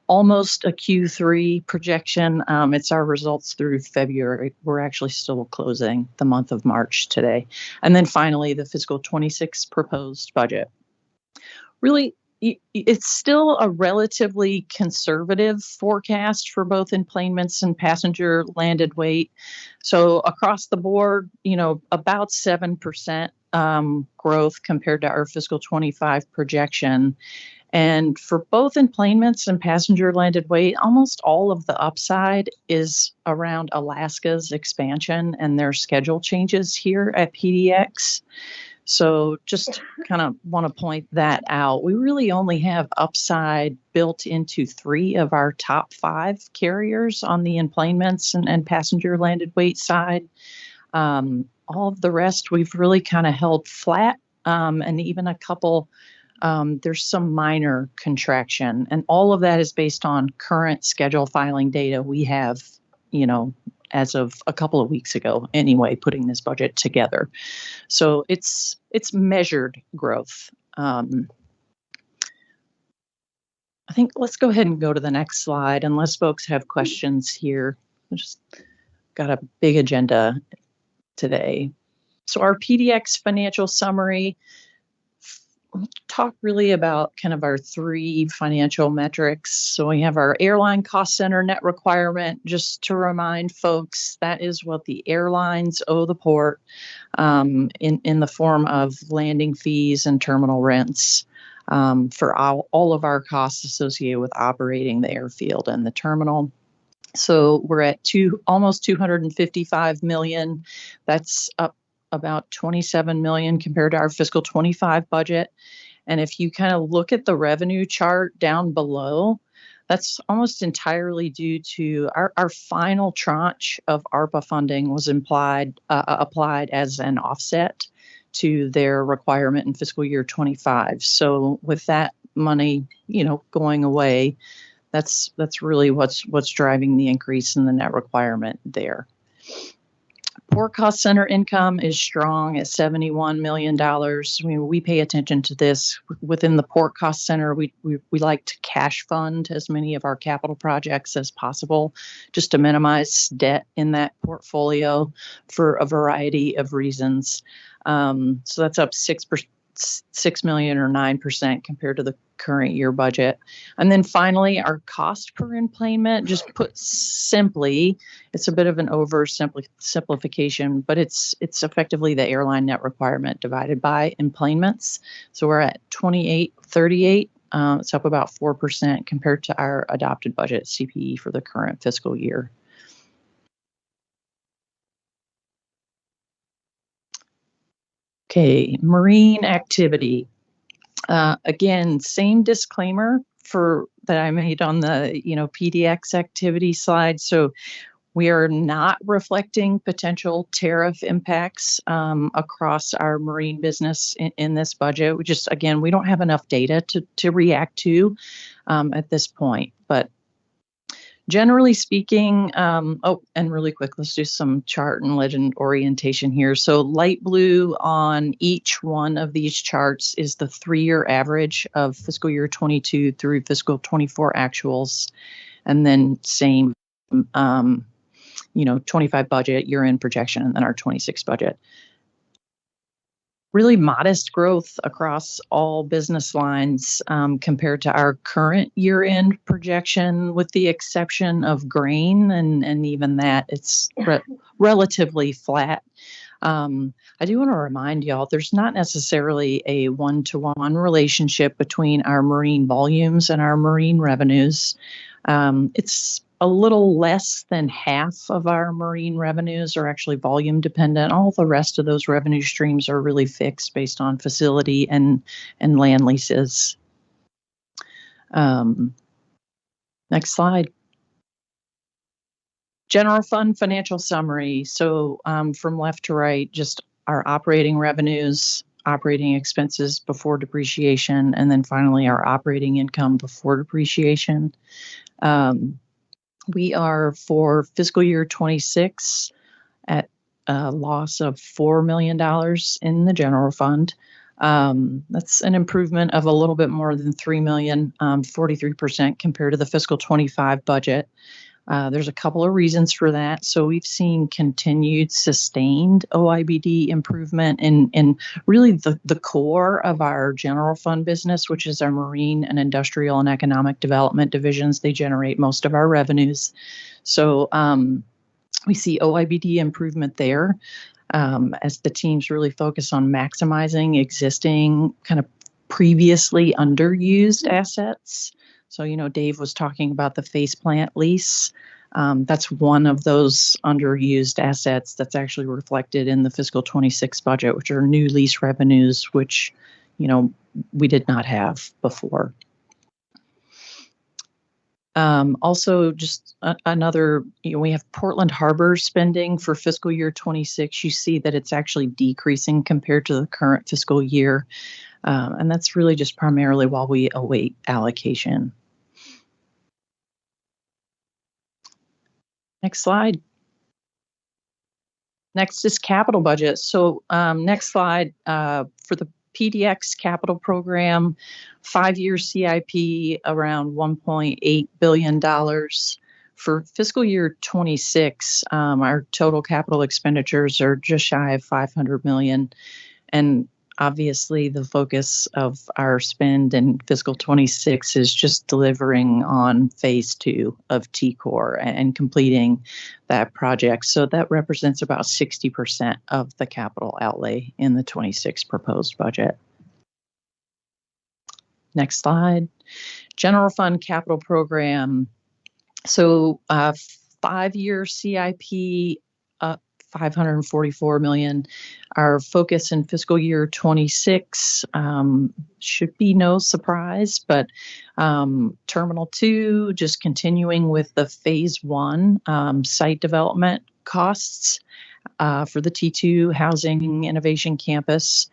almost a Q3 projection. It's our results through February. We're actually still closing the month of March today. And then finally, the fiscal 26 proposed budget. Really, it's still a relatively conservative forecast for both enplanements and passenger landed weight. So across the board, about 7% growth compared to our fiscal 25 projection. And for both enplanements and passenger landed weight, almost all of the upside is around Alaska's expansion and their schedule changes here at PDX. So just kind of want to point that out. We really only have upside built into 3 of our top 5 carriers on the enplanements and passenger landed weight side. All of the rest, we've really kind of held flat, and even a couple. There's some minor contraction, and all of that is based on current schedule filing data we have, as of a couple of weeks ago anyway, putting this budget together. So it's measured growth. I think let's go ahead and go to the next slide unless folks have questions here. I just got a big agenda today. So our PDX financial summary, talk really about kind of our 3 financial metrics. So we have our airline cost center net requirement. Just to remind folks, that is what the airlines owe the port in the form of landing fees and terminal rents for all of our costs associated with operating the airfield and the terminal. So we're at almost 255 million. That's up about 27 million compared to our fiscal 25 budget. And if you kind of look at the revenue chart down below, that's almost entirely due to our final tranche of ARPA funding was applied as an offset to their requirement in fiscal year 25. So with that money, going away, that's really what's driving the increase in the net requirement there. Port cost center income is strong at $71 million. I mean, we pay attention to this within the port cost center. We like to cash fund as many of our capital projects as possible, just to minimize debt in that portfolio for a variety of reasons. So that's up 6 million or 9% compared to the current year budget. And then finally, our cost per enplanement, just put simply, it's a bit of an oversimplification, but it's effectively the airline net requirement divided by enplanements. So we're at 2838. It's up about 4% compared to our adopted budget CPE for the current fiscal year. Okay, marine activity. Again, same disclaimer that I made on the PDX activity slide. So we are not reflecting potential tariff impacts across our marine business in this budget. We don't have enough data to react to at this point. But generally speaking, and really quick, let's do some chart and legend orientation here. So light blue on each one of these charts is the 3-year average of fiscal year 22 through fiscal 24 actuals. And then same, 25 budget, year-end projection, and then our 26 budget. Really modest growth across all business lines compared to our current year-end projection, with the exception of grain, and even that it's relatively flat. I do want to remind y'all, there's not necessarily a one-to-one relationship between our marine volumes and our marine revenues. It's a little less than half of our marine revenues are actually volume dependent. All the rest of those revenue streams are really fixed based on facility and land leases. Next slide. General fund financial summary. So from left to right, just our operating revenues, operating expenses before depreciation, and then finally our operating income before depreciation. We are for fiscal year 26 at a loss of $4 million in the general fund. That's an improvement of a little bit more than $3 million, 43% compared to the fiscal 25 budget. There's a couple of reasons for that. So we've seen continued sustained OIBD improvement in really the core of our general fund business, which is our marine and industrial and economic development divisions. They generate most of our revenues. So we see OIBD improvement there as the teams really focus on maximizing existing kind of previously underused assets. So, Dave was talking about the face plant lease. That's one of those underused assets that's actually reflected in the fiscal 26 budget, which are new lease revenues, which, we did not have before. Also, just another, we have Portland Harbor spending for fiscal year 26. You see that it's actually decreasing compared to the current fiscal year. And that's really just primarily while we await allocation. Next slide. Next is capital budget. So next slide for the PDX capital program, 5-year CIP around $1.8 billion. For fiscal year 26, our total capital expenditures are just shy of $500 million. And obviously, the focus of our spend in fiscal 26 is just delivering on phase 2 of TCOR and completing that project. So that represents about 60% of the capital outlay in the 26 proposed budget. Next slide. General fund capital program. So 5-year CIP, $544 million. Our focus in fiscal year 26 should be no surprise, but Terminal 2, just continuing with the phase 1 site development costs for the T2 Housing Innovation Campus.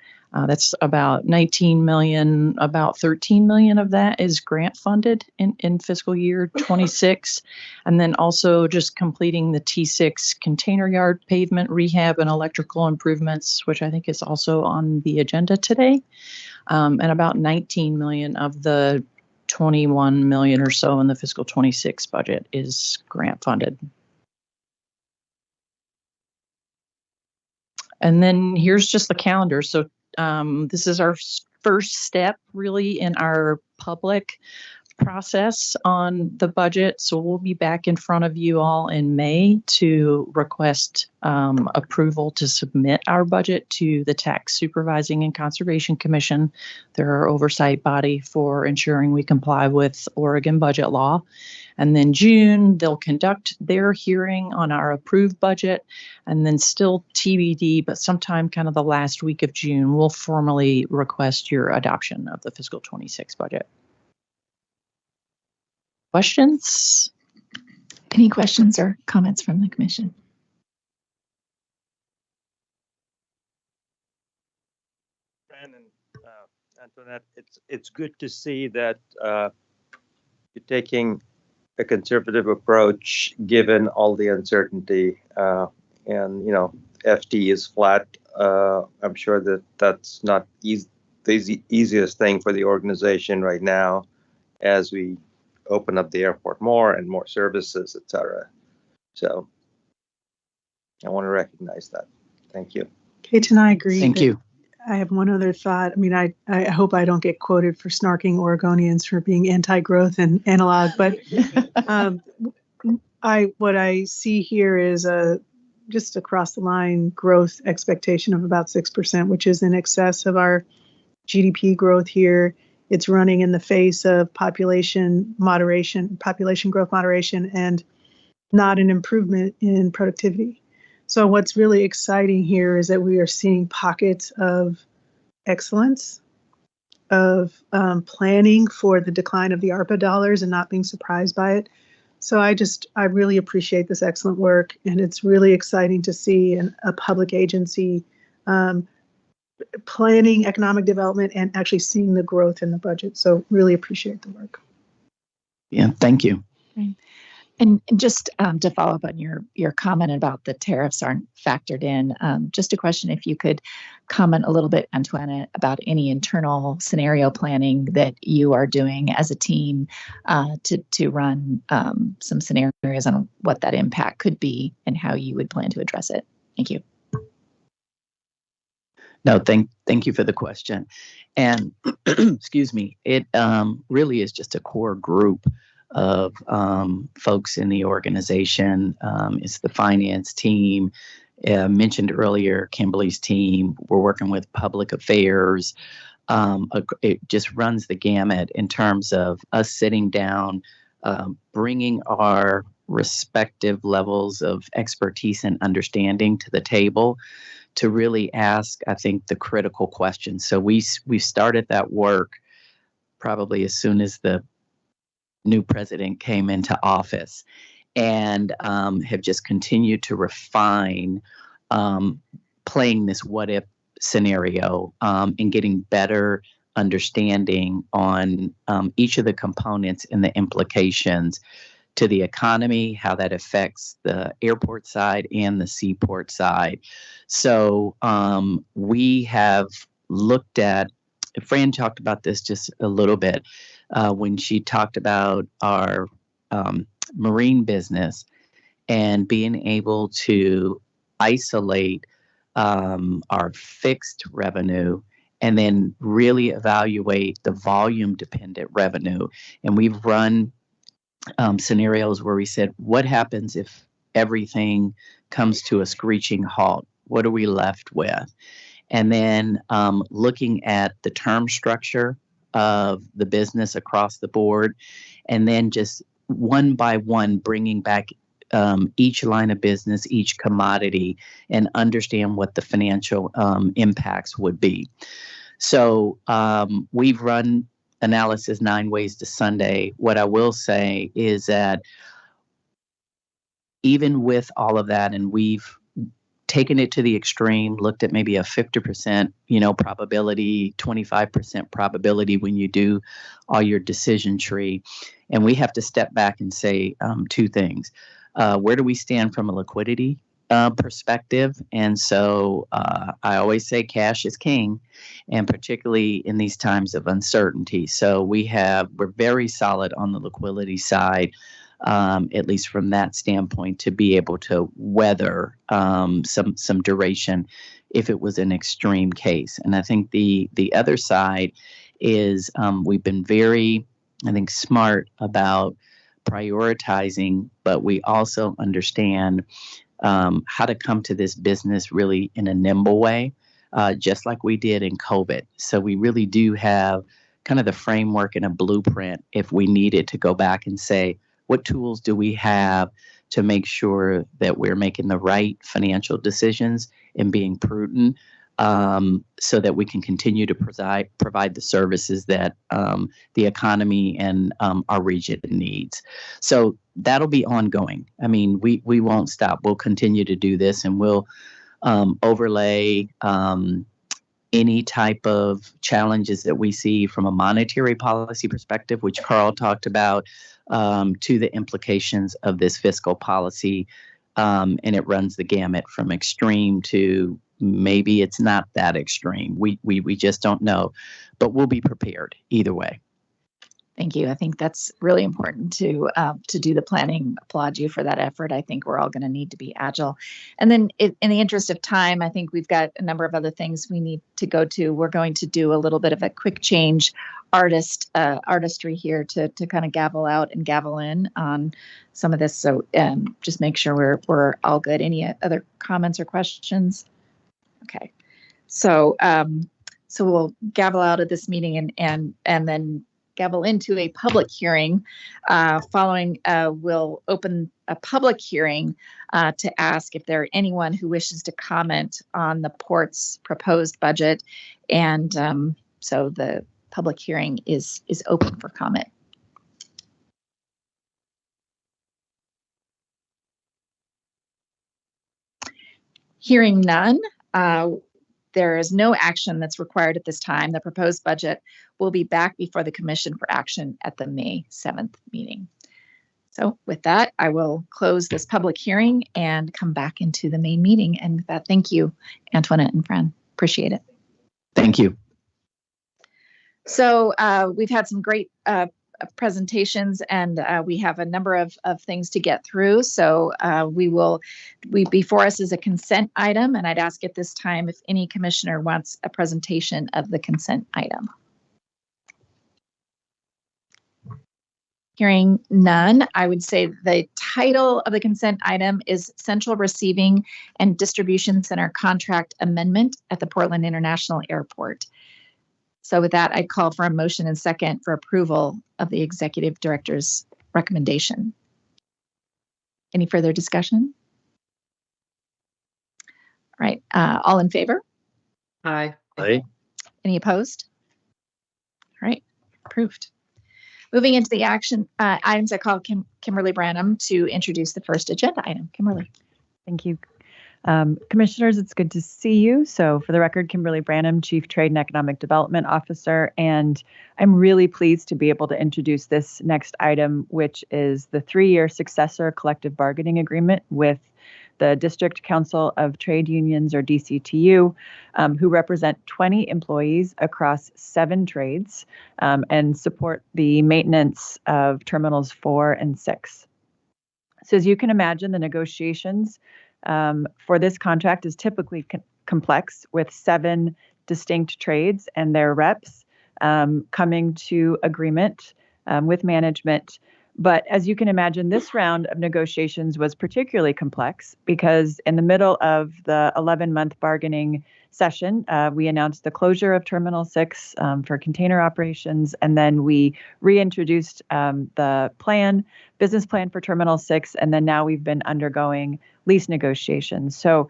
That's about $19 million. About $13 million of that is grant funded in fiscal year 26. And then also just completing the T6 container yard pavement rehab and electrical improvements, which I think is also on the agenda today. And about $19 million of the $21 million or so in the fiscal 26 budget is grant funded. And then here's just the calendar. So this is our first step really in our public process on the budget. So we'll be back in front of you all in May to request approval to submit our budget to the Tax Supervising and Conservation Commission. They're our oversight body for ensuring we comply with Oregon budget law. And then June, they'll conduct their hearing on our approved budget, and then still TBD, but sometime kind of the last week of June, we'll formally request your adoption of the fiscal 26 budget. Questions? Any questions or comments from the commission? Brandon, Antoinette, it's good to see that you're taking a conservative approach given all the uncertainty, and FT is flat. I'm sure that that's not the easiest thing for the organization right now as we open up the airport more and more services, etc. So I want to recognize that. Thank you. Kate and I agree. Thank you. I have one other thought. I mean, I hope I don't get quoted for snarking Oregonians for being anti-growth and analog, but what I see here is just across the line growth expectation of about 6%, which is in excess of our GDP growth here. It's running in the face of population growth moderation, and not an improvement in productivity. So what's really exciting here is that we are seeing pockets of excellence, of planning for the decline of the ARPA dollars and not being surprised by it. So I really appreciate this excellent work, and it's really exciting to see a public agency planning economic development and actually seeing the growth in the budget. So really appreciate the work. Yeah, thank you. And just to follow up on your comment about the tariffs aren't factored in, just a question if you could comment a little bit, Antoinette, about any internal scenario planning that you are doing as a team to run some scenarios on what that impact could be and how you would plan to address it. Thank you. No, thank you for the question. And excuse me, it really is just a core group of folks in the organization. It's the finance team. Mentioned earlier, Kimberly's team. We're working with public affairs. It just runs the gamut in terms of us sitting down, bringing our respective levels of expertise and understanding to the table to really ask, I think, the critical questions. So we started that work probably as soon as the new president came into office, and have just continued to refine playing this what if scenario and getting better understanding on each of the components and the implications to the economy, how that affects the airport side and the seaport side. So we have looked at, Fran talked about this just a little bit when she talked about our marine business and being able to isolate our fixed revenue and then really evaluate the volume dependent revenue. And we've run scenarios where we said, what happens if everything comes to a screeching halt? What are we left with? And then looking at the term structure of the business across the board, and then just one by one bringing back each line of business, each commodity, and understand what the financial impacts would be. So we've run analysis 9 ways to Sunday. What I will say is that even with all of that, and we've taken it to the extreme, looked at maybe a 50%, probability, 25% probability when you do all your decision tree. And we have to step back and say 2 things. Where do we stand from a liquidity perspective? And so I always say cash is king, and particularly in these times of uncertainty. So we're very solid on the liquidity side, at least from that standpoint, to be able to weather some duration if it was an extreme case. And I think the other side is we've been very, I think, smart about prioritizing, but we also understand how to come to this business really in a nimble way, just like we did in COVID. So we really do have kind of the framework and a blueprint if we needed to go back and say, what tools do we have to make sure that we're making the right financial decisions and being prudent so that we can continue to provide the services that the economy and our region needs. So that'll be ongoing. I mean, we won't stop. We'll continue to do this, and we'll overlay any type of challenges that we see from a monetary policy perspective, which Carl talked about, to the implications of this fiscal policy. And it runs the gamut from extreme to maybe it's not that extreme. We just don't know, but we'll be prepared either way. Thank you. I think that's really important to do the planning. Applaud you for that effort. I think we're all going to need to be agile. And then in the interest of time, I think we've got a number of other things we need to go to. We're going to do a little bit of a quick change artistry here to kind of gavel out and gavel in on some of this. So just make sure we're all good. Any other comments or questions? Okay. So we'll gavel out of this meeting and then gavel into a public hearing. Following, we'll open a public hearing to ask if there are anyone who wishes to comment on the port's proposed budget. And so the public hearing is open for comment. Hearing none, there is no action that's required at this time. The proposed budget will be back before the commission for action at the May 7th meeting. So with that, I will close this public hearing and come back into the main meeting. And with that, thank you, Antoinette and Fran. Appreciate it. Thank you. So we've had some great presentations, and we have a number of things to get through. So before us is a consent item, and I'd ask at this time if any commissioner wants a presentation of the consent item. Hearing none, I would say the title of the consent item is Central Receiving and Distribution Center Contract Amendment at the Portland International Airport. So with that, I'd call for a motion and second for approval of the executive director's recommendation. Any further discussion? All right, all in favor? Aye. Aye. Any opposed? All right, approved. Moving into the action items, I call Kimberly Branham to introduce the first agenda item. Kimberly. Thank you. Commissioners, it's good to see you. So for the record, Kimberly Branham, Chief Trade and Economic Development Officer, and I'm really pleased to be able to introduce this next item, which is the 3-year successor collective bargaining agreement with the District Council of Trade Unions, or DCTU, who represent 20 employees across 7 trades and support the maintenance of Terminals 4 and 6. So as you can imagine, the negotiations for this contract is typically complex, with 7 distinct trades and their reps coming to agreement with management. But as you can imagine, this round of negotiations was particularly complex because in the middle of the 11-month bargaining session, we announced the closure of Terminal 6 for container operations, and then we reintroduced the business plan for Terminal 6, and then now we've been undergoing lease negotiations. So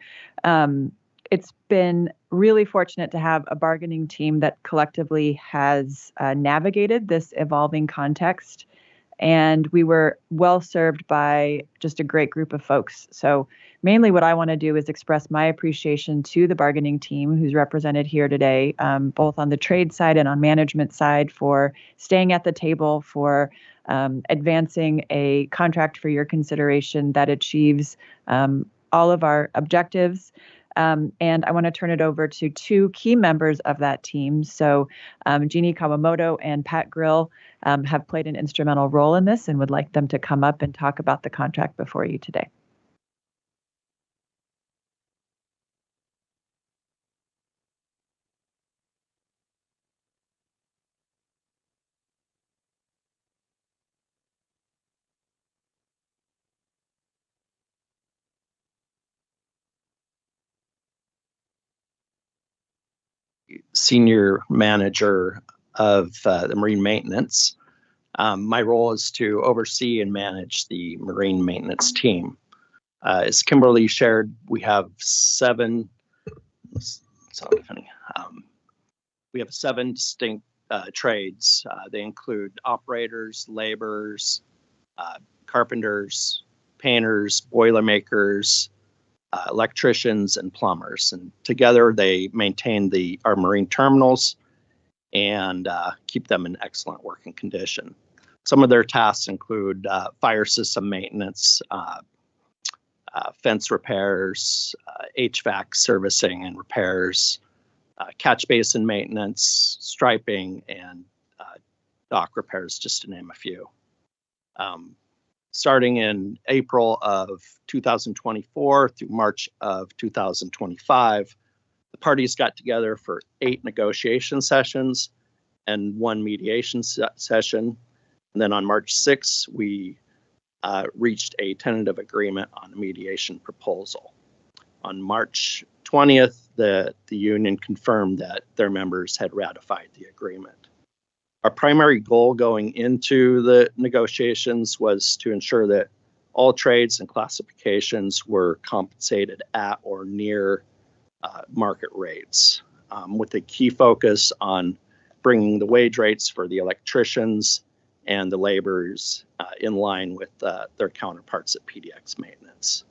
it's been really fortunate to have a bargaining team that collectively has navigated this evolving context. And we were well served by just a great group of folks. So mainly what I want to do is express my appreciation to the bargaining team who's represented here today, both on the trade side and on management side, for staying at the table, for advancing a contract for your consideration that achieves all of our objectives. And I want to turn it over to 2 key members of that team. So Jeannie Kawamoto and Pat Grill have played an instrumental role in this and would like them to come up and talk about the contract before you today. Senior manager of the marine maintenance. My role is to oversee and manage the marine maintenance team. As Kimberly shared, we have 7. We have 7 distinct trades. They include operators, laborers, carpenters, painters, boilermakers, electricians, and plumbers, and together they maintain our marine terminals and keep them in excellent working condition. Some of their tasks include fire system maintenance, fence repairs, HVAC servicing and repairs, catch basin maintenance, striping, and dock repairs, just to name a few. Starting in April of 2024 through March of 2025, the parties got together for 8 negotiation sessions and 1 mediation session. And then on March 6th, we reached a tentative agreement on a mediation proposal. On March 20th, the union confirmed that their members had ratified the agreement. Our primary goal going into the negotiations was to ensure that all trades and classifications were compensated at or near market rates, with a key focus on bringing the wage rates for the electricians and the laborers in line with their counterparts at PDX Maintenance.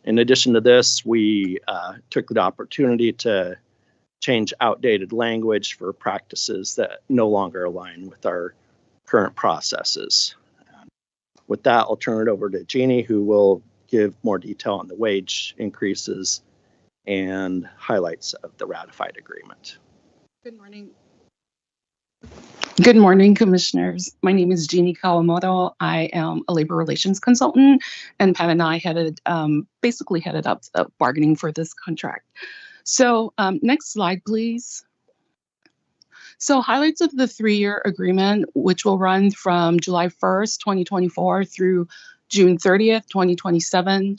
In addition to this, we took the opportunity to change outdated language for practices that no longer align with our current processes. With that, I'll turn it over to Jeannie, who will give more detail on the wage increases and highlights of the ratified agreement. Good morning. Good morning, commissioners. My name is Jeannie Kawamoto. I am a labor relations consultant, and Pat and I basically headed up bargaining for this contract. So next slide, please. So highlights of the 3-year agreement, which will run from July 1st, 2024 through June 30th, 2027.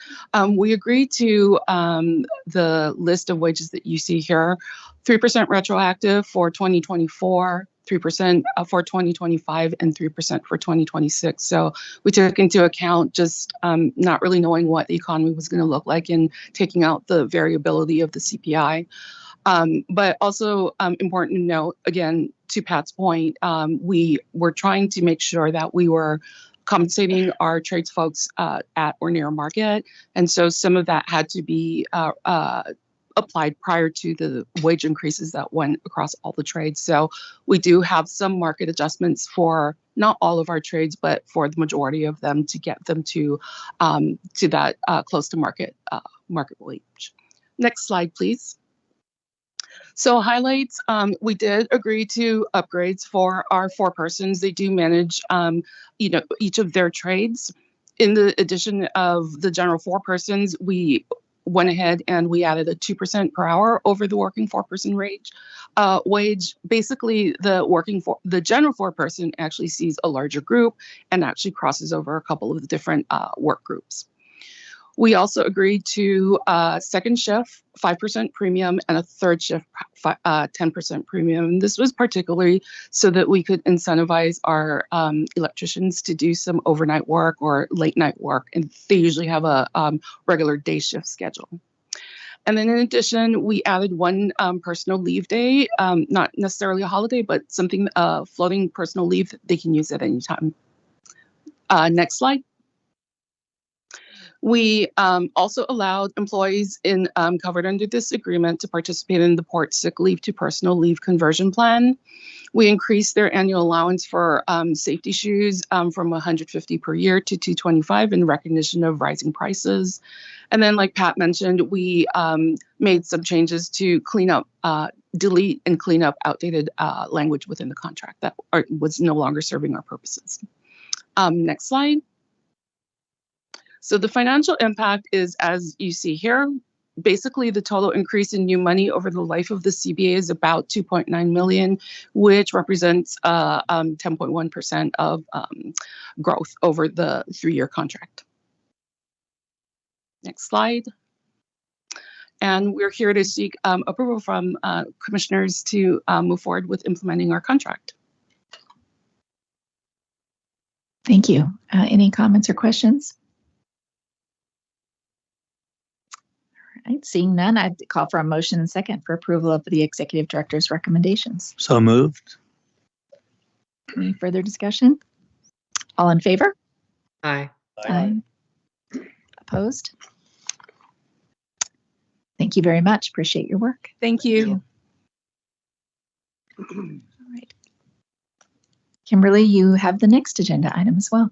We agreed to the list of wages that you see here, 3% retroactive for 2024, 3% for 2025, and 3% for 2026. So we took into account just not really knowing what the economy was going to look like and taking out the variability of the CPI. But also important to note, again, to Pat's point, we were trying to make sure that we were compensating our trades folks at or near market. And so some of that had to be applied prior to the wage increases that went across all the trades. So we do have some market adjustments for not all of our trades, but for the majority of them to get them to that close to market wage. Next slide, please. So highlights, we did agree to upgrades for our 4 persons. They do manage, each of their trades. In the addition of the general 4 persons, we went ahead and we added a 2% per hour over the working 4-person wage. Basically, the general 4-person actually sees a larger group and actually crosses over a couple of the different work groups. We also agreed to second shift 5% premium and a third shift 10% premium. This was particularly so that we could incentivize our electricians to do some overnight work or late night work, and they usually have a regular day shift schedule. And then in addition, we added 1 personal leave day, not necessarily a holiday, but something floating personal leave that they can use at any time. Next slide. We also allowed employees covered under this agreement to participate in the Port Sick Leave to Personal Leave Conversion Plan. We increased their annual allowance for safety shoes from $150 per year to $225 in recognition of rising prices. And then, like Pat mentioned, we made some changes to clean up, delete and clean up outdated language within the contract that was no longer serving our purposes. Next slide. So the financial impact is, as you see here, basically the total increase in new money over the life of the CBA is about $2.9 million, which represents 10.1% of growth over the 3-year contract. Next slide. And we're here to seek approval from commissioners to move forward with implementing our contract. Thank you. Any comments or questions? All right, seeing none, I'd call for a motion and second for approval of the executive director's recommendations. So moved. Any further discussion? All in favor? Aye. Aye. Opposed? Thank you very much. Appreciate your work. Thank you. All right. Kimberly, you have the next agenda item as well.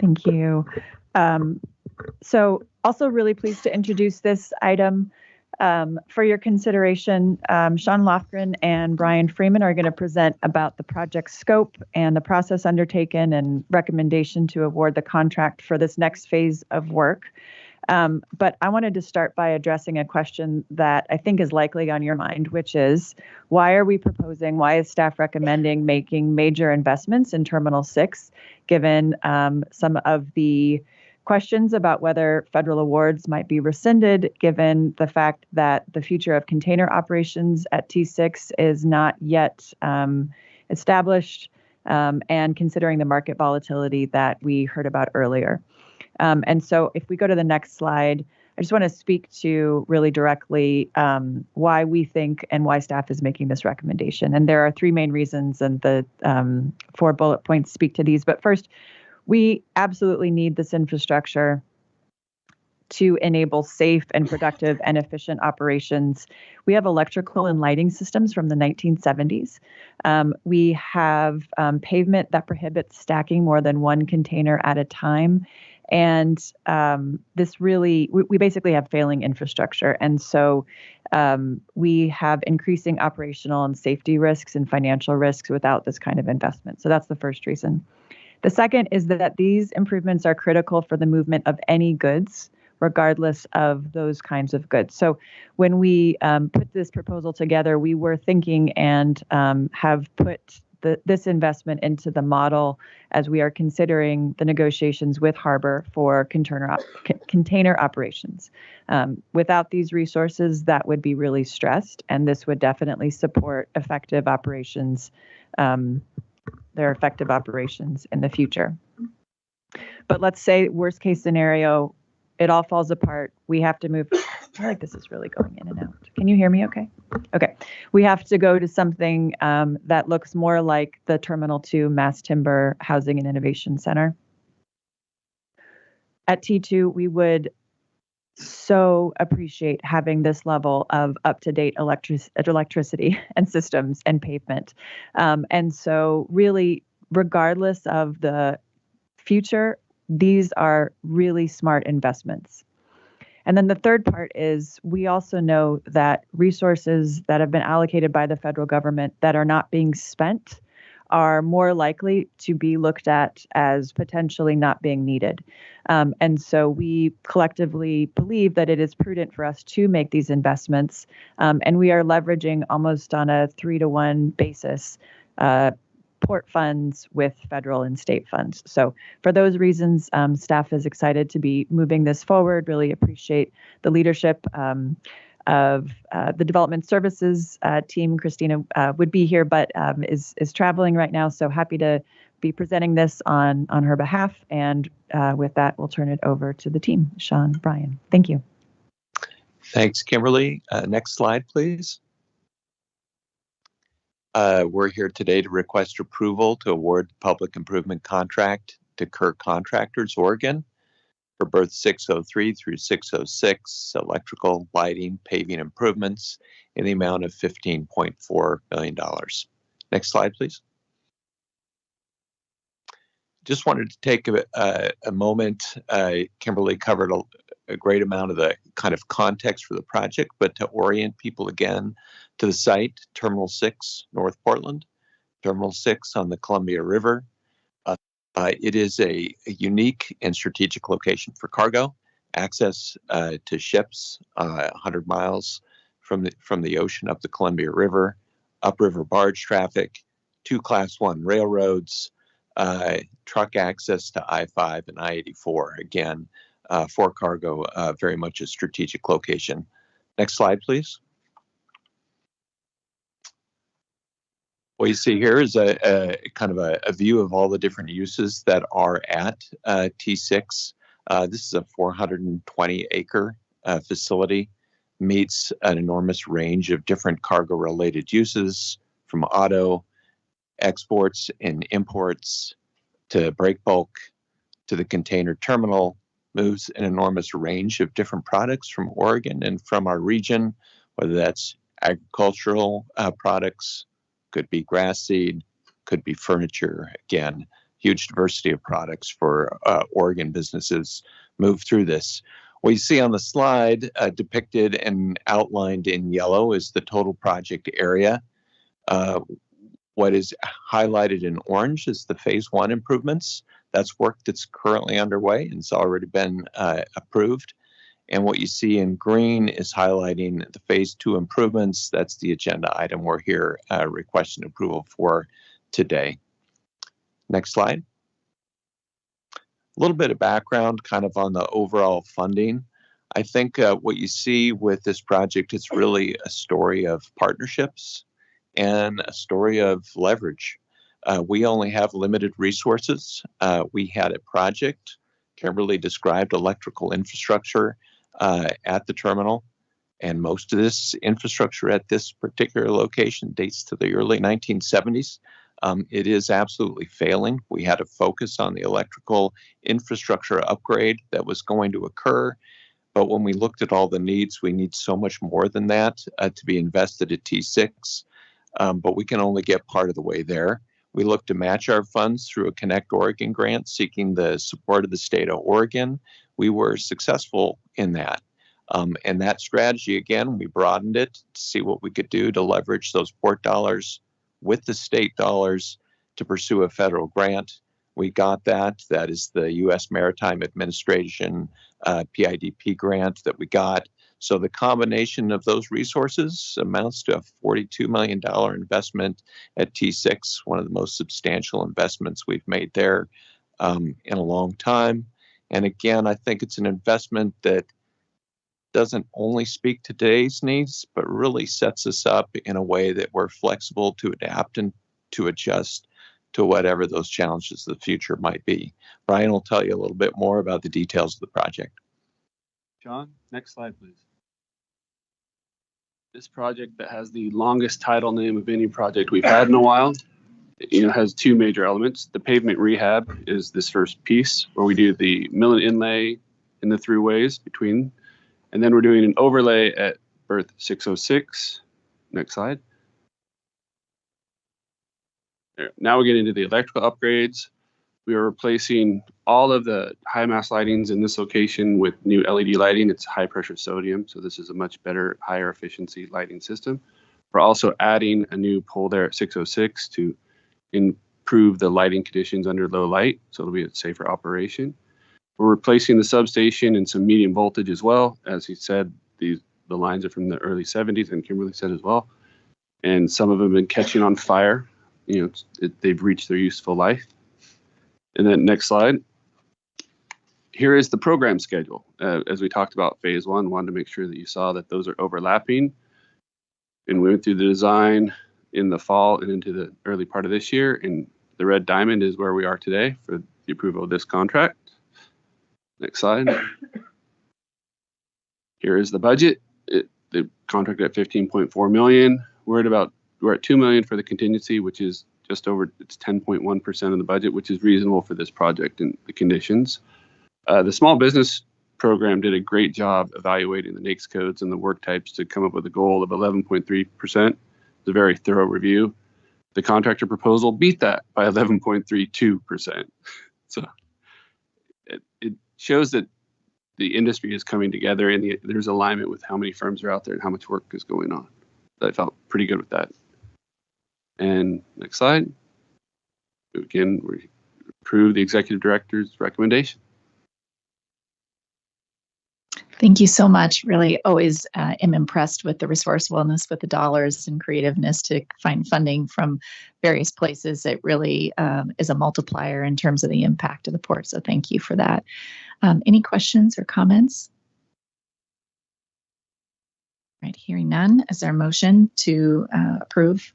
Thank you. So also really pleased to introduce this item for your consideration. Sean Lofgren and Brian Freeman are going to present about the project scope and the process undertaken and recommendation to award the contract for this next phase of work. But I wanted to start by addressing a question that I think is likely on your mind, which is, why is staff recommending making major investments in Terminal 6, given some of the questions about whether federal awards might be rescinded, given the fact that the future of container operations at T6 is not yet established, and considering the market volatility that we heard about earlier. And so if we go to the next slide, I just want to speak to really directly why we think and why staff is making this recommendation. And there are three main reasons, and the 4 bullet points speak to these. But first, we absolutely need this infrastructure to enable safe and productive and efficient operations. We have electrical and lighting systems from the 1970s. We have pavement that prohibits stacking more than one container at a time. And this really, we basically have failing infrastructure. And so we have increasing operational and safety risks and financial risks without this kind of investment. So that's the first reason. The second is that these improvements are critical for the movement of any goods, regardless of those kinds of goods. So when we put this proposal together, we were thinking and have put this investment into the model as we are considering the negotiations with Harbor for container operations. Without these resources, that would be really stressed, and this would definitely support effective operations, their effective operations in the future. But let's say worst case scenario, it all falls apart. We have to move. I feel like this is really going in and out. Can you hear me okay? Okay. We have to go to something that looks more like the Terminal 2 Mass Timber Housing and Innovation Center. At T2, we would so appreciate having this level of up-to-date electricity and systems and pavement. And so really, regardless of the future, these are really smart investments. And then the third part is we also know that resources that have been allocated by the federal government that are not being spent are more likely to be looked at as potentially not being needed. And so we collectively believe that it is prudent for us to make these investments. And we are leveraging almost on a 3-to-1 basis port funds with federal and state funds. So for those reasons, staff is excited to be moving this forward. Really appreciate the leadership of the development services team. Christina would be here, but is traveling right now. So happy to be presenting this on her behalf. And with that, we'll turn it over to the team. Sean, Brian, thank you. Thanks, Kimberly. Next slide, please. We're here today to request approval to award the public improvement contract to Kerr Contractors, Oregon, for berth 603 through 606 electrical, lighting, paving improvements in the amount of $15.4 million. Next slide, please. Just wanted to take a moment. Kimberly covered a great amount of the kind of context for the project, but to orient people again to the site, Terminal 6, North Portland, Terminal 6 on the Columbia River. It is a unique and strategic location for cargo, access to ships 100 miles from the ocean up the Columbia River, upriver barge traffic, 2 Class 1 railroads, truck access to I-5 and I-84. Again, for cargo, very much a strategic location. Next slide, please. What you see here is a kind of a view of all the different uses that are at T6. This is a 420-acre facility, meets an enormous range of different cargo-related uses, from auto, exports and imports, to break bulk, to the container terminal, moves an enormous range of different products from Oregon and from our region, whether that's agricultural products, could be grass seed, could be furniture. Again, huge diversity of products for Oregon businesses move through this. What you see on the slide depicted and outlined in yellow is the total project area. What is highlighted in orange is the phase 1 improvements. That's work that's currently underway and it's already been approved. And what you see in green is highlighting the phase 2 improvements. That's the agenda item we're here requesting approval for today. Next slide. A little bit of background kind of on the overall funding. I think what you see with this project is really a story of partnerships and a story of leverage. We only have limited resources. We had a project. Kimberly described electrical infrastructure at the terminal, and most of this infrastructure at this particular location dates to the early 1970s. It is absolutely failing. We had a focus on the electrical infrastructure upgrade that was going to occur. But when we looked at all the needs, we need so much more than that to be invested at T6. But we can only get part of the way there. We looked to match our funds through a Connect Oregon grant seeking the support of the state of Oregon. We were successful in that. And that strategy, again, we broadened it to see what we could do to leverage those port dollars with the state dollars to pursue a federal grant. We got that. That is the U.S. Maritime Administration PIDP grant that we got. So the combination of those resources amounts to a $42 million investment at T6, one of the most substantial investments we've made there in a long time. And again, I think it's an investment that doesn't only speak to today's needs, but really sets us up in a way that we're flexible to adapt and to adjust to whatever those challenges of the future might be. Brian will tell you a little bit more about the details of the project. John, next slide, please. This project that has the longest title name of any project we've had in a while, has two major elements. The pavement rehab is this first piece where we do the mill and inlay in the throughways between. And then we're doing an overlay at berth 606. Next slide. There. Now we get into the electrical upgrades. We are replacing all of the high mass lightings in this location with new LED lighting. It's high pressure sodium, so this is a much better, higher efficiency lighting system. We're also adding a new pole there at 606 to improve the lighting conditions under low light, so it'll be a safer operation. We're replacing the substation and some medium voltage as well. As he said, the lines are from the early 70s, and Kimberly said as well. And some of them have been catching on fire. They've reached their useful life. And then next slide. Here is the program schedule. As we talked about phase one, wanted to make sure that you saw that those are overlapping. And we went through the design in the fall and into the early part of this year. And the red diamond is where we are today for the approval of this contract. Next slide. Here is the budget. The contract at 15.4 million. We're at 2 million for the contingency, which is just over, it's 10.1% of the budget, which is reasonable for this project and the conditions. The small business program did a great job evaluating the NAICS codes and the work types to come up with a goal of 11.3%. It's a very thorough review. The contractor proposal beat that by 11.32%. So it shows that the industry is coming together and there's alignment with how many firms are out there and how much work is going on. I felt pretty good with that. And next slide. Again, we approve the executive director's recommendation. Thank you so much. Really always am impressed with the resourcefulness with the dollars and creativeness to find funding from various places. It really is a multiplier in terms of the impact of the port. So thank you for that. Any questions or comments? Right, hearing none, is there a motion to approve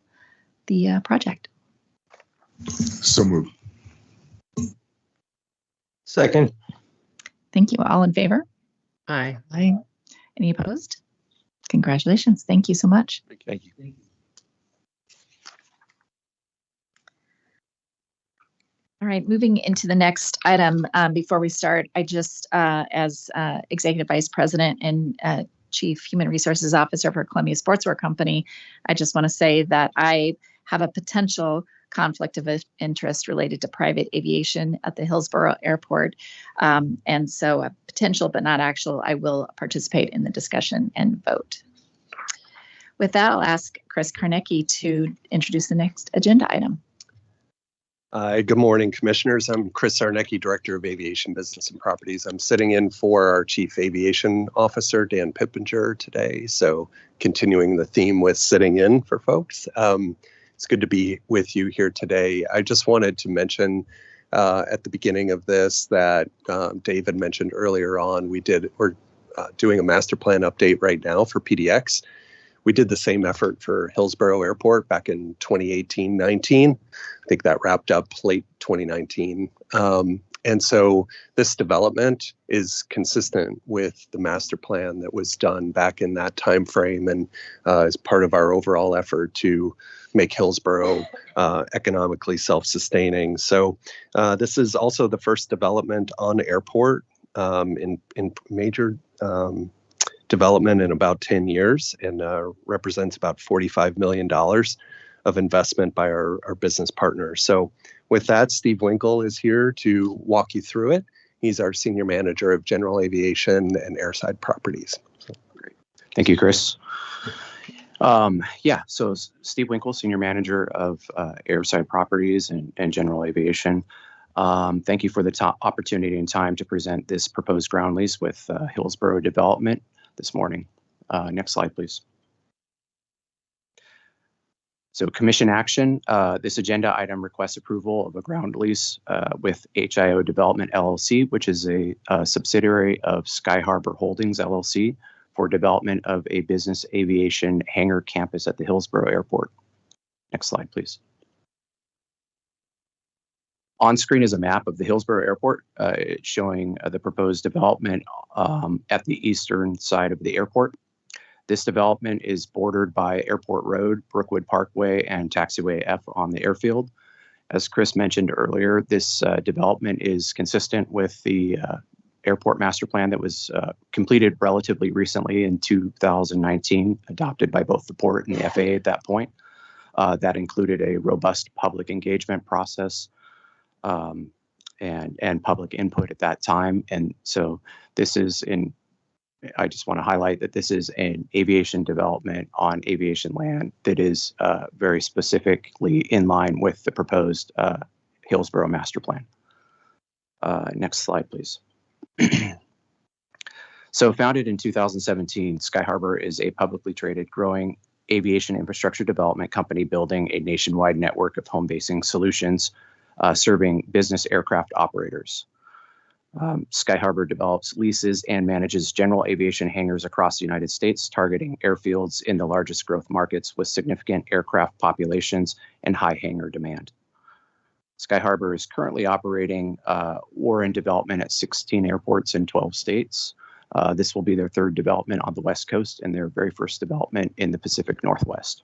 the project? So moved. Second. Thank you. All in favor? Aye. Aye. Any opposed? Congratulations. Thank you so much. Thank you. All right, moving into the next item. Before we start, I just, as Executive Vice President and Chief Human Resources Officer for Columbia Sportswear Company, I just want to say that I have a potential conflict of interest related to private aviation at the Hillsborough Airport. And so a potential, but not actual, I will participate in the discussion and vote. With that, I'll ask Chris Karnecki to introduce the next agenda item. Good morning, Commissioners. I'm Chris Sarnecki, Director of Aviation Business and Properties. I'm sitting in for our Chief Aviation Officer, Dan Pippinger, today. So continuing the theme with sitting in for folks. It's good to be with you here today. I just wanted to mention at the beginning of this that David mentioned earlier on, we're doing a master plan update right now for PDX. We did the same effort for Hillsborough Airport back in 2018-19. I think that wrapped up late 2019. And so this development is consistent with the master plan that was done back in that time frame, and is part of our overall effort to make Hillsborough economically self-sustaining. So this is also the first development on airport in major development in about 10 years, and represents about $45 million of investment by our business partners. So with that, Steve Winkle is here to walk you through it. He's our Senior Manager of General Aviation and Airside Properties. Great. Thank you, Chris. So Steve Winkle, Senior Manager of Airside Properties and General Aviation. Thank you for the opportunity and time to present this proposed ground lease with Hillsborough Development this morning. Next slide, please. So commission action, this agenda item requests approval of a ground lease with HIO Development LLC, which is a subsidiary of Sky Harbor Holdings LLC, for development of a business aviation hangar campus at the Hillsborough Airport. Next slide, please. On screen is a map of the Hillsborough Airport showing the proposed development at the eastern side of the airport. This development is bordered by Airport Road, Brookwood Parkway, and Taxiway F on the airfield. As Chris mentioned earlier, this development is consistent with the airport master plan that was completed relatively recently in 2019, adopted by both the port and the FAA at that point. That included a robust public engagement process and public input at that time. And so this is I just want to highlight that this is an aviation development on aviation land that is very specifically in line with the proposed Hillsborough master plan. Next slide, please. So founded in 2017, Sky Harbor is a publicly traded, growing aviation infrastructure development company building a nationwide network of home basing solutions serving business aircraft operators. Sky Harbor develops, leases, and manages general aviation hangars across the United States, targeting airfields in the largest growth markets with significant aircraft populations and high hangar demand. Sky Harbor is currently operating or in development at 16 airports in 12 states. This will be their third development on the West Coast and their very first development in the Pacific Northwest.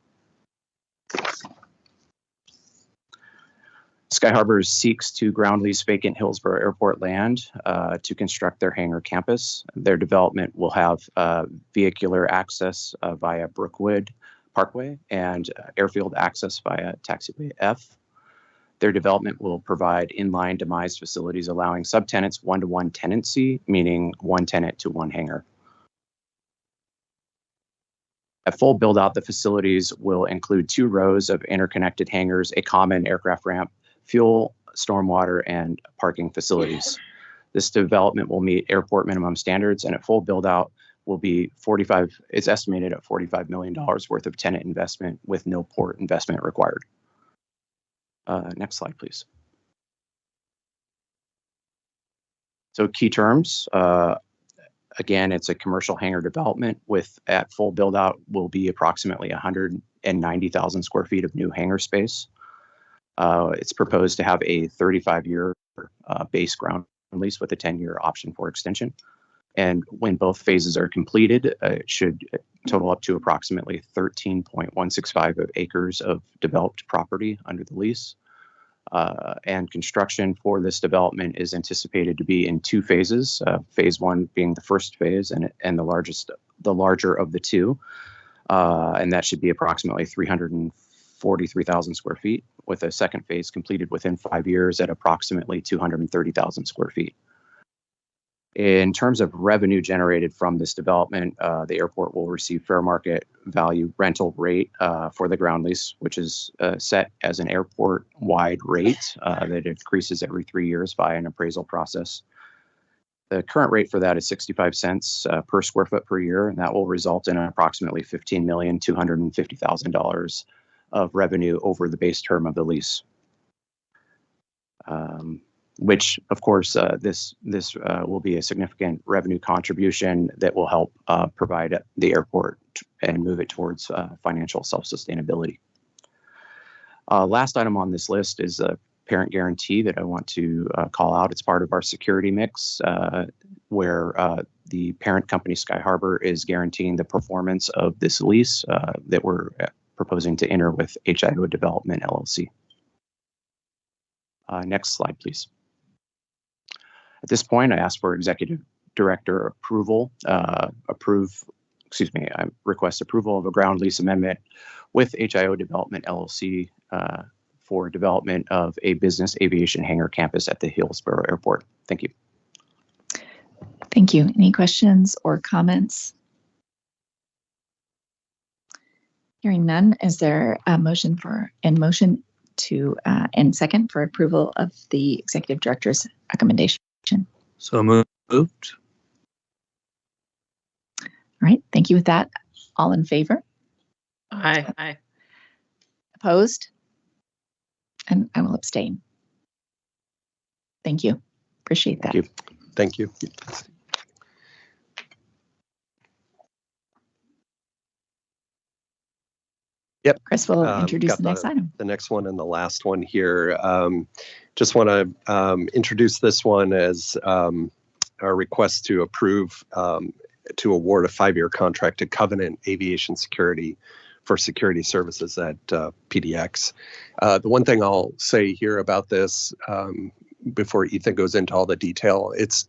Sky Harbor seeks to ground lease vacant Hillsborough Airport land to construct their hangar campus. Their development will have vehicular access via Brookwood Parkway and airfield access via Taxiway F. Their development will provide inline demised facilities allowing subtenants one-to-one tenancy, meaning one tenant to one hangar. At full build-out, the facilities will include 2 rows of interconnected hangars, a common aircraft ramp, fuel, stormwater, and parking facilities. This development will meet airport minimum standards, and at full build-out will be it's estimated at $45 million worth of tenant investment with no port investment required. Next slide, please. So key terms, again, it's a commercial hangar development with, at full build-out, will be approximately 190,000 square feet of new hangar space. It's proposed to have a 35-year base ground lease with a 10-year option for extension. And when both phases are completed, it should total up to approximately 13.165 acres of developed property under the lease. And construction for this development is anticipated to be in 2 phases, phase 1 being the first phase and the larger of the 2. And that should be approximately 343,000 square feet, with a second phase completed within 5 years at approximately 230,000 square feet. In terms of revenue generated from this development, the airport will receive fair market value rental rate for the ground lease, which is set as an airport-wide rate that increases every 3 years by an appraisal process. The current rate for that is 65 cents per square foot per year, and that will result in approximately $15,250,000 of revenue over the base term of the lease. Which, of course, this will be a significant revenue contribution that will help provide the airport and move it towards financial self-sustainability. Last item on this list is a parent guarantee that I want to call out. It's part of our security mix where the parent company, Sky Harbor, is guaranteeing the performance of this lease that we're proposing to enter with HIO Development, LLC. Next slide, please. At this point, I ask for Executive Director approval, I request approval of a ground lease amendment with HIO Development, LLC for development of a business aviation hangar campus at the Hillsborough Airport. Thank you. Thank you. Any questions or comments? Hearing none, is there a motion to and second for approval of the Executive Director's recommendation? So moved. All right, thank you. With that, all in favor? Aye. Aye. Opposed? And I will abstain. Thank you. Appreciate that. Thank you. Yep. Chris will introduce the next item. The next one and the last one here. Just want to introduce this one as our request to approve to award a 5-year contract to Covenant Aviation Security for security services at PDX. The one thing I'll say here about this before Ethan goes into all the detail, it's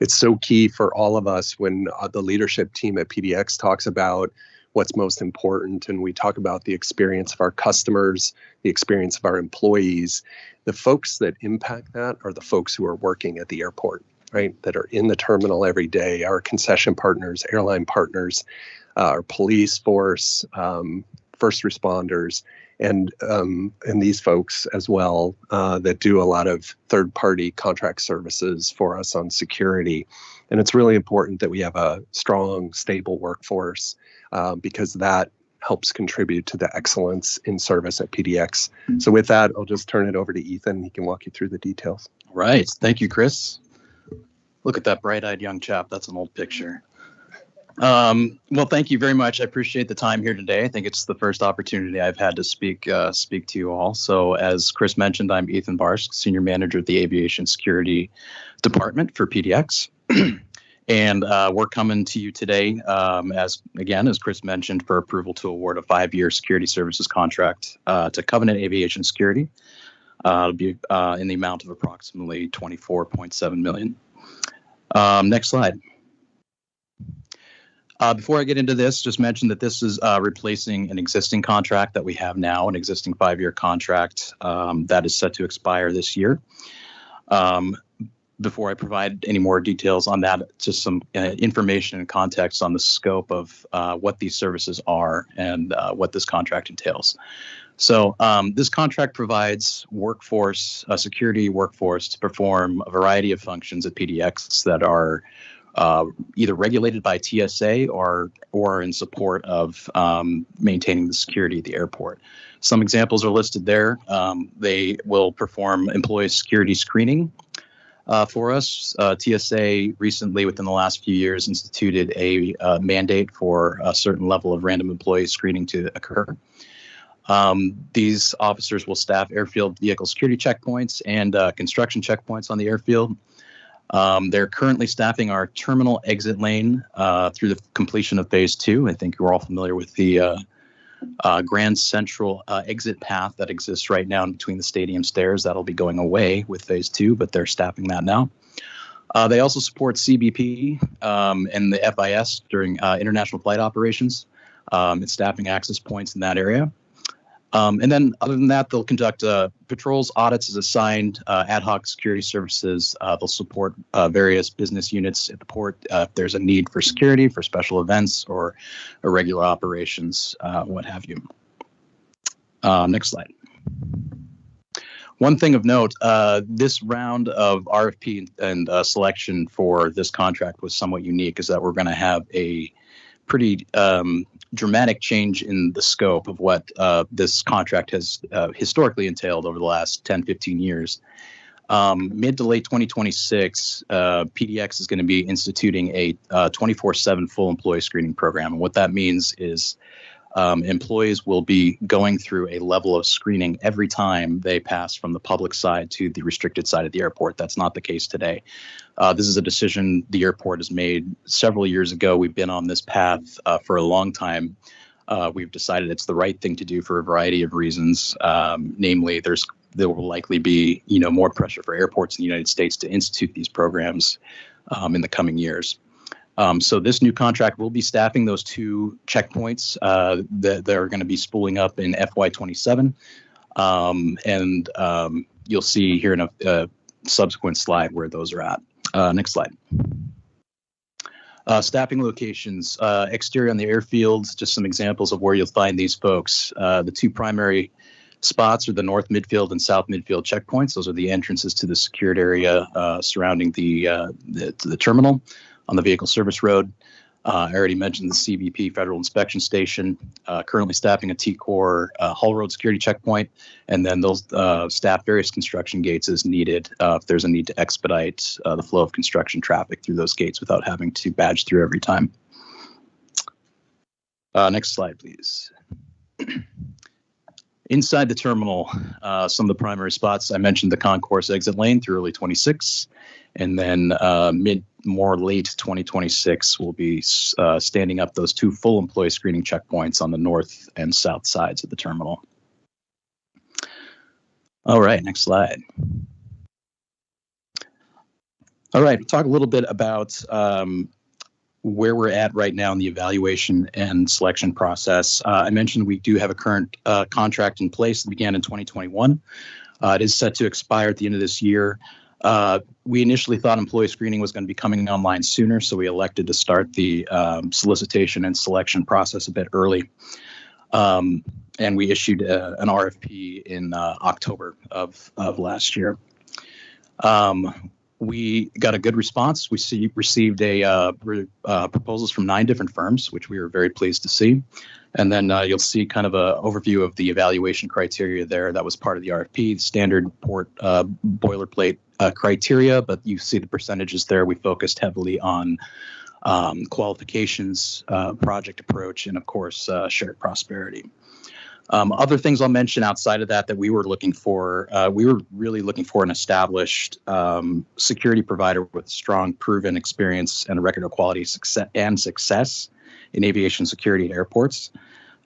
so key for all of us when the leadership team at PDX talks about what's most important, and we talk about the experience of our customers, the experience of our employees. The folks that impact that are the folks who are working at the airport, right? That are in the terminal every day, our concession partners, airline partners, our police force, first responders, and these folks as well that do a lot of third-party contract services for us on security. And it's really important that we have a strong, stable workforce because that helps contribute to the excellence in service at PDX. So with that, I'll just turn it over to Ethan. He can walk you through the details. Right. Thank you, Chris. Look at that bright-eyed young chap. That's an old picture. Well, thank you very much. I appreciate the time here today. I think it's the first opportunity I've had to speak to you all. So as Chris mentioned, I'm Ethan Barsk, Senior Manager of the Aviation Security Department for PDX. And we're coming to you today, as Chris mentioned, for approval to award a 5-year security services contract to Covenant Aviation Security. It'll be in the amount of approximately $24.7 million. Next slide. Before I get into this, just mention that this is replacing an existing contract that we have now, an existing 5-year contract that is set to expire this year. Before I provide any more details on that, just some information and context on the scope of what these services are and what this contract entails. So this contract provides workforce, a security workforce, to perform a variety of functions at PDX that are either regulated by TSA or in support of maintaining the security at the airport. Some examples are listed there. They will perform employee security screening for us. TSA recently, within the last few years, instituted a mandate for a certain level of random employee screening to occur. These officers will staff airfield vehicle security checkpoints and construction checkpoints on the airfield. They're currently staffing our terminal exit lane through the completion of phase 2. I think you're all familiar with the Grand Central exit path that exists right now in between the stadium stairs. That'll be going away with phase 2, but they're staffing that now. They also support CBP and the FIS during international flight operations and staffing access points in that area. And then other than that, they'll conduct patrols, audits as assigned, ad hoc security services. They'll support various business units at the port if there's a need for security, for special events or irregular operations, what have you. Next slide. One thing of note, this round of RFP and selection for this contract was somewhat unique, is that we're going to have a pretty dramatic change in the scope of what this contract has historically entailed over the last 10, 15 years. Mid to late 2026, PDX is going to be instituting a 24/7 full employee screening program. And what that means is employees will be going through a level of screening every time they pass from the public side to the restricted side of the airport. That's not the case today. This is a decision the airport has made several years ago. We've been on this path for a long time. We've decided it's the right thing to do for a variety of reasons. Namely, there will likely be more pressure for airports in the United States to institute these programs in the coming years. So this new contract will be staffing those 2 checkpoints that are going to be spooling up in FY27. And you'll see here in a subsequent slide where those are at. Next slide. Staffing locations, exterior on the airfields, just some examples of where you'll find these folks. The 2 primary spots are the North Midfield and South Midfield checkpoints. Those are the entrances to the secured area surrounding the terminal on the Vehicle Service Road. I already mentioned the CBP Federal Inspection Station, currently staffing a T-Core Hull Road security checkpoint, and then they'll staff various construction gates as needed if there's a need to expedite the flow of construction traffic through those gates without having to badge through every time. Next slide, please. Inside the terminal, some of the primary spots, I mentioned the concourse exit lane through early 26, and then late 2026, we'll be standing up those 2 full employee screening checkpoints on the north and south sides of the terminal. All right, next slide. All right, we'll talk a little bit about where we're at right now in the evaluation and selection process. I mentioned we do have a current contract in place that began in 2021. It is set to expire at the end of this year. We initially thought employee screening was going to be coming online sooner, so we elected to start the solicitation and selection process a bit early. And we issued an RFP in October of last year. We got a good response. We received proposals from 9 different firms, which we were very pleased to see. And then you'll see kind of an overview of the evaluation criteria there. That was part of the RFP, standard port boilerplate criteria, but you see the percentages there. We focused heavily on qualifications, project approach, and of course, shared prosperity. Other things I'll mention outside of that we were looking for, we were really looking for an established security provider with strong proven experience and a record of quality success in aviation security at airports.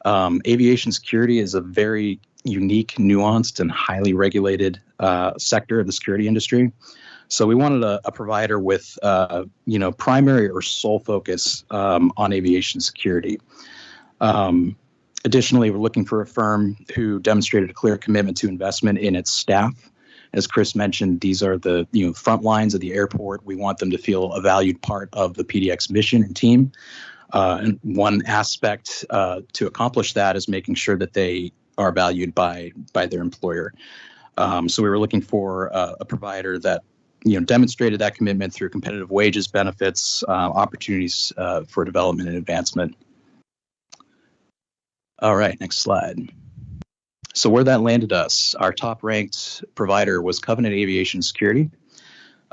Aviation security is a very unique, nuanced, and highly regulated sector of the security industry. So we wanted a provider with, primary or sole focus on aviation security. Additionally, we're looking for a firm who demonstrated a clear commitment to investment in its staff. As Chris mentioned, these are the front lines of the airport. We want them to feel a valued part of the PDX mission and team. And one aspect to accomplish that is making sure that they are valued by their employer. So we were looking for a provider that demonstrated that commitment through competitive wages, benefits, opportunities for development and advancement. All right, next slide. So where that landed us, our top ranked provider was Covenant Aviation Security.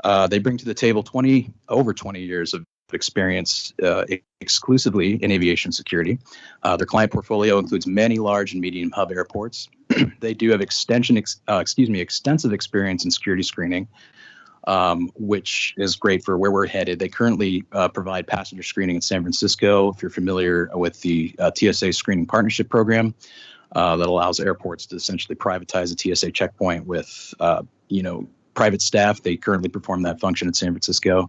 They bring to the table over 20 years of experience exclusively in aviation security. Their client portfolio includes many large and medium hub airports. They do have extensive experience in security screening, which is great for where we're headed. They currently provide passenger screening in San Francisco. If you're familiar with the TSA Screening Partnership Program, that allows airports to essentially privatize a TSA checkpoint with, private staff. They currently perform that function in San Francisco.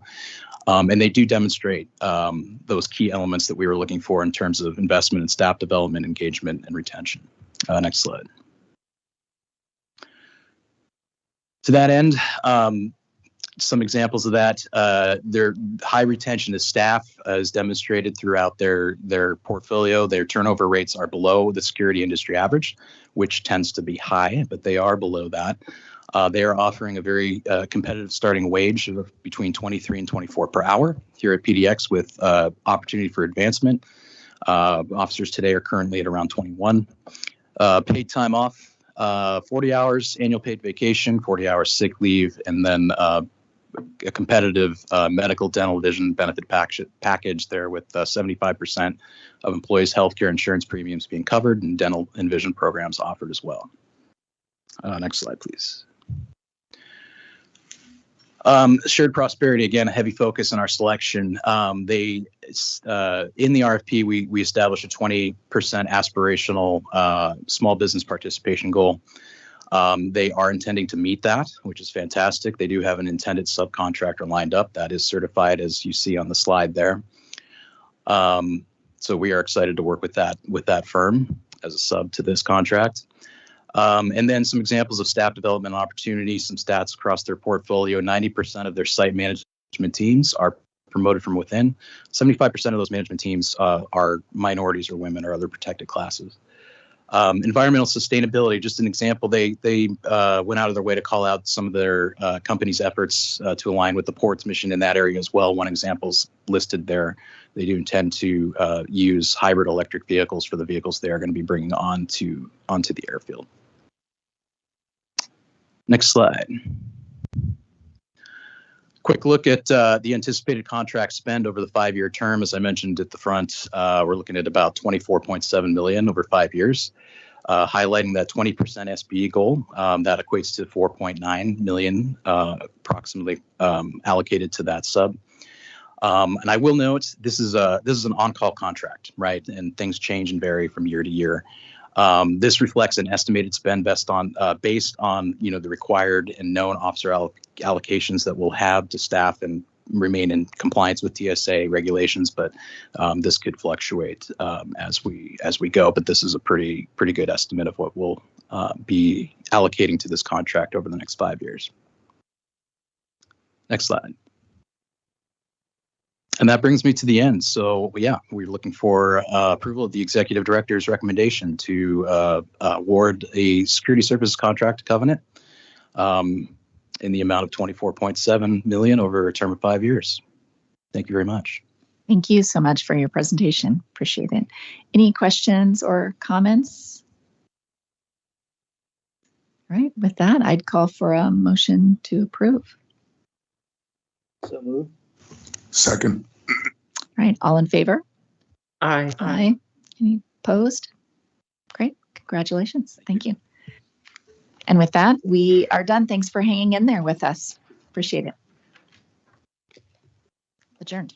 And they do demonstrate those key elements that we were looking for in terms of investment in staff development, engagement, and retention. Next slide. To that end, some examples of that, their high retention of staff is demonstrated throughout their portfolio. Their turnover rates are below the security industry average, which tends to be high, but they are below that. They are offering a very competitive starting wage of between $23 and $24 per hour here at PDX with opportunity for advancement. Officers today are currently at around 21. Paid time off 40 hours annual paid vacation, 40 hours sick leave, and then a competitive medical, dental, vision benefit package there with 75% of employees' healthcare insurance premiums being covered and dental and vision programs offered as well. Next slide, please. Shared prosperity, again, a heavy focus on our selection. In the RFP, we established a 20% aspirational small business participation goal. They are intending to meet that, which is fantastic. They do have an intended subcontractor lined up that is certified, as you see on the slide there. So we are excited to work with that firm as a sub to this contract. And then some examples of staff development opportunities, some stats across their portfolio. 90% of their site management teams are promoted from within. 75% of those management teams are minorities or women or other protected classes. Environmental sustainability, just an example, they went out of their way to call out some of their company's efforts to align with the port's mission in that area as well. One example's listed there. They do intend to use hybrid electric vehicles for the vehicles they are going to be bringing onto the airfield. Next slide. Quick look at the anticipated contract spend over the 5-year term. As I mentioned at the front, we're looking at about $24.7 million over 5 years, highlighting that 20% SBE goal. That equates to $4.9 million approximately allocated to that sub. And I will note this is an on-call contract, right? And things change and vary from year to year. This reflects an estimated spend based on the required and known officer allocations that we'll have to staff and remain in compliance with TSA regulations. But this could fluctuate as we go. But this is a pretty good estimate of what we'll be allocating to this contract over the next 5 years. Next slide. And that brings me to the end. So yeah, we're looking for approval of the executive director's recommendation to award a security services contract to Covenant in the amount of $24.7 million over a term of 5 years. Thank you very much. Thank you so much for your presentation. Appreciate it. Any questions or comments? All right, with that, I'd call for a motion to approve. So moved. Second. All right, all in favor? Aye. Aye. Any opposed? Great, congratulations. thank you. And with that, we are done. Thanks for hanging in there with us. Appreciate it. Adjourned.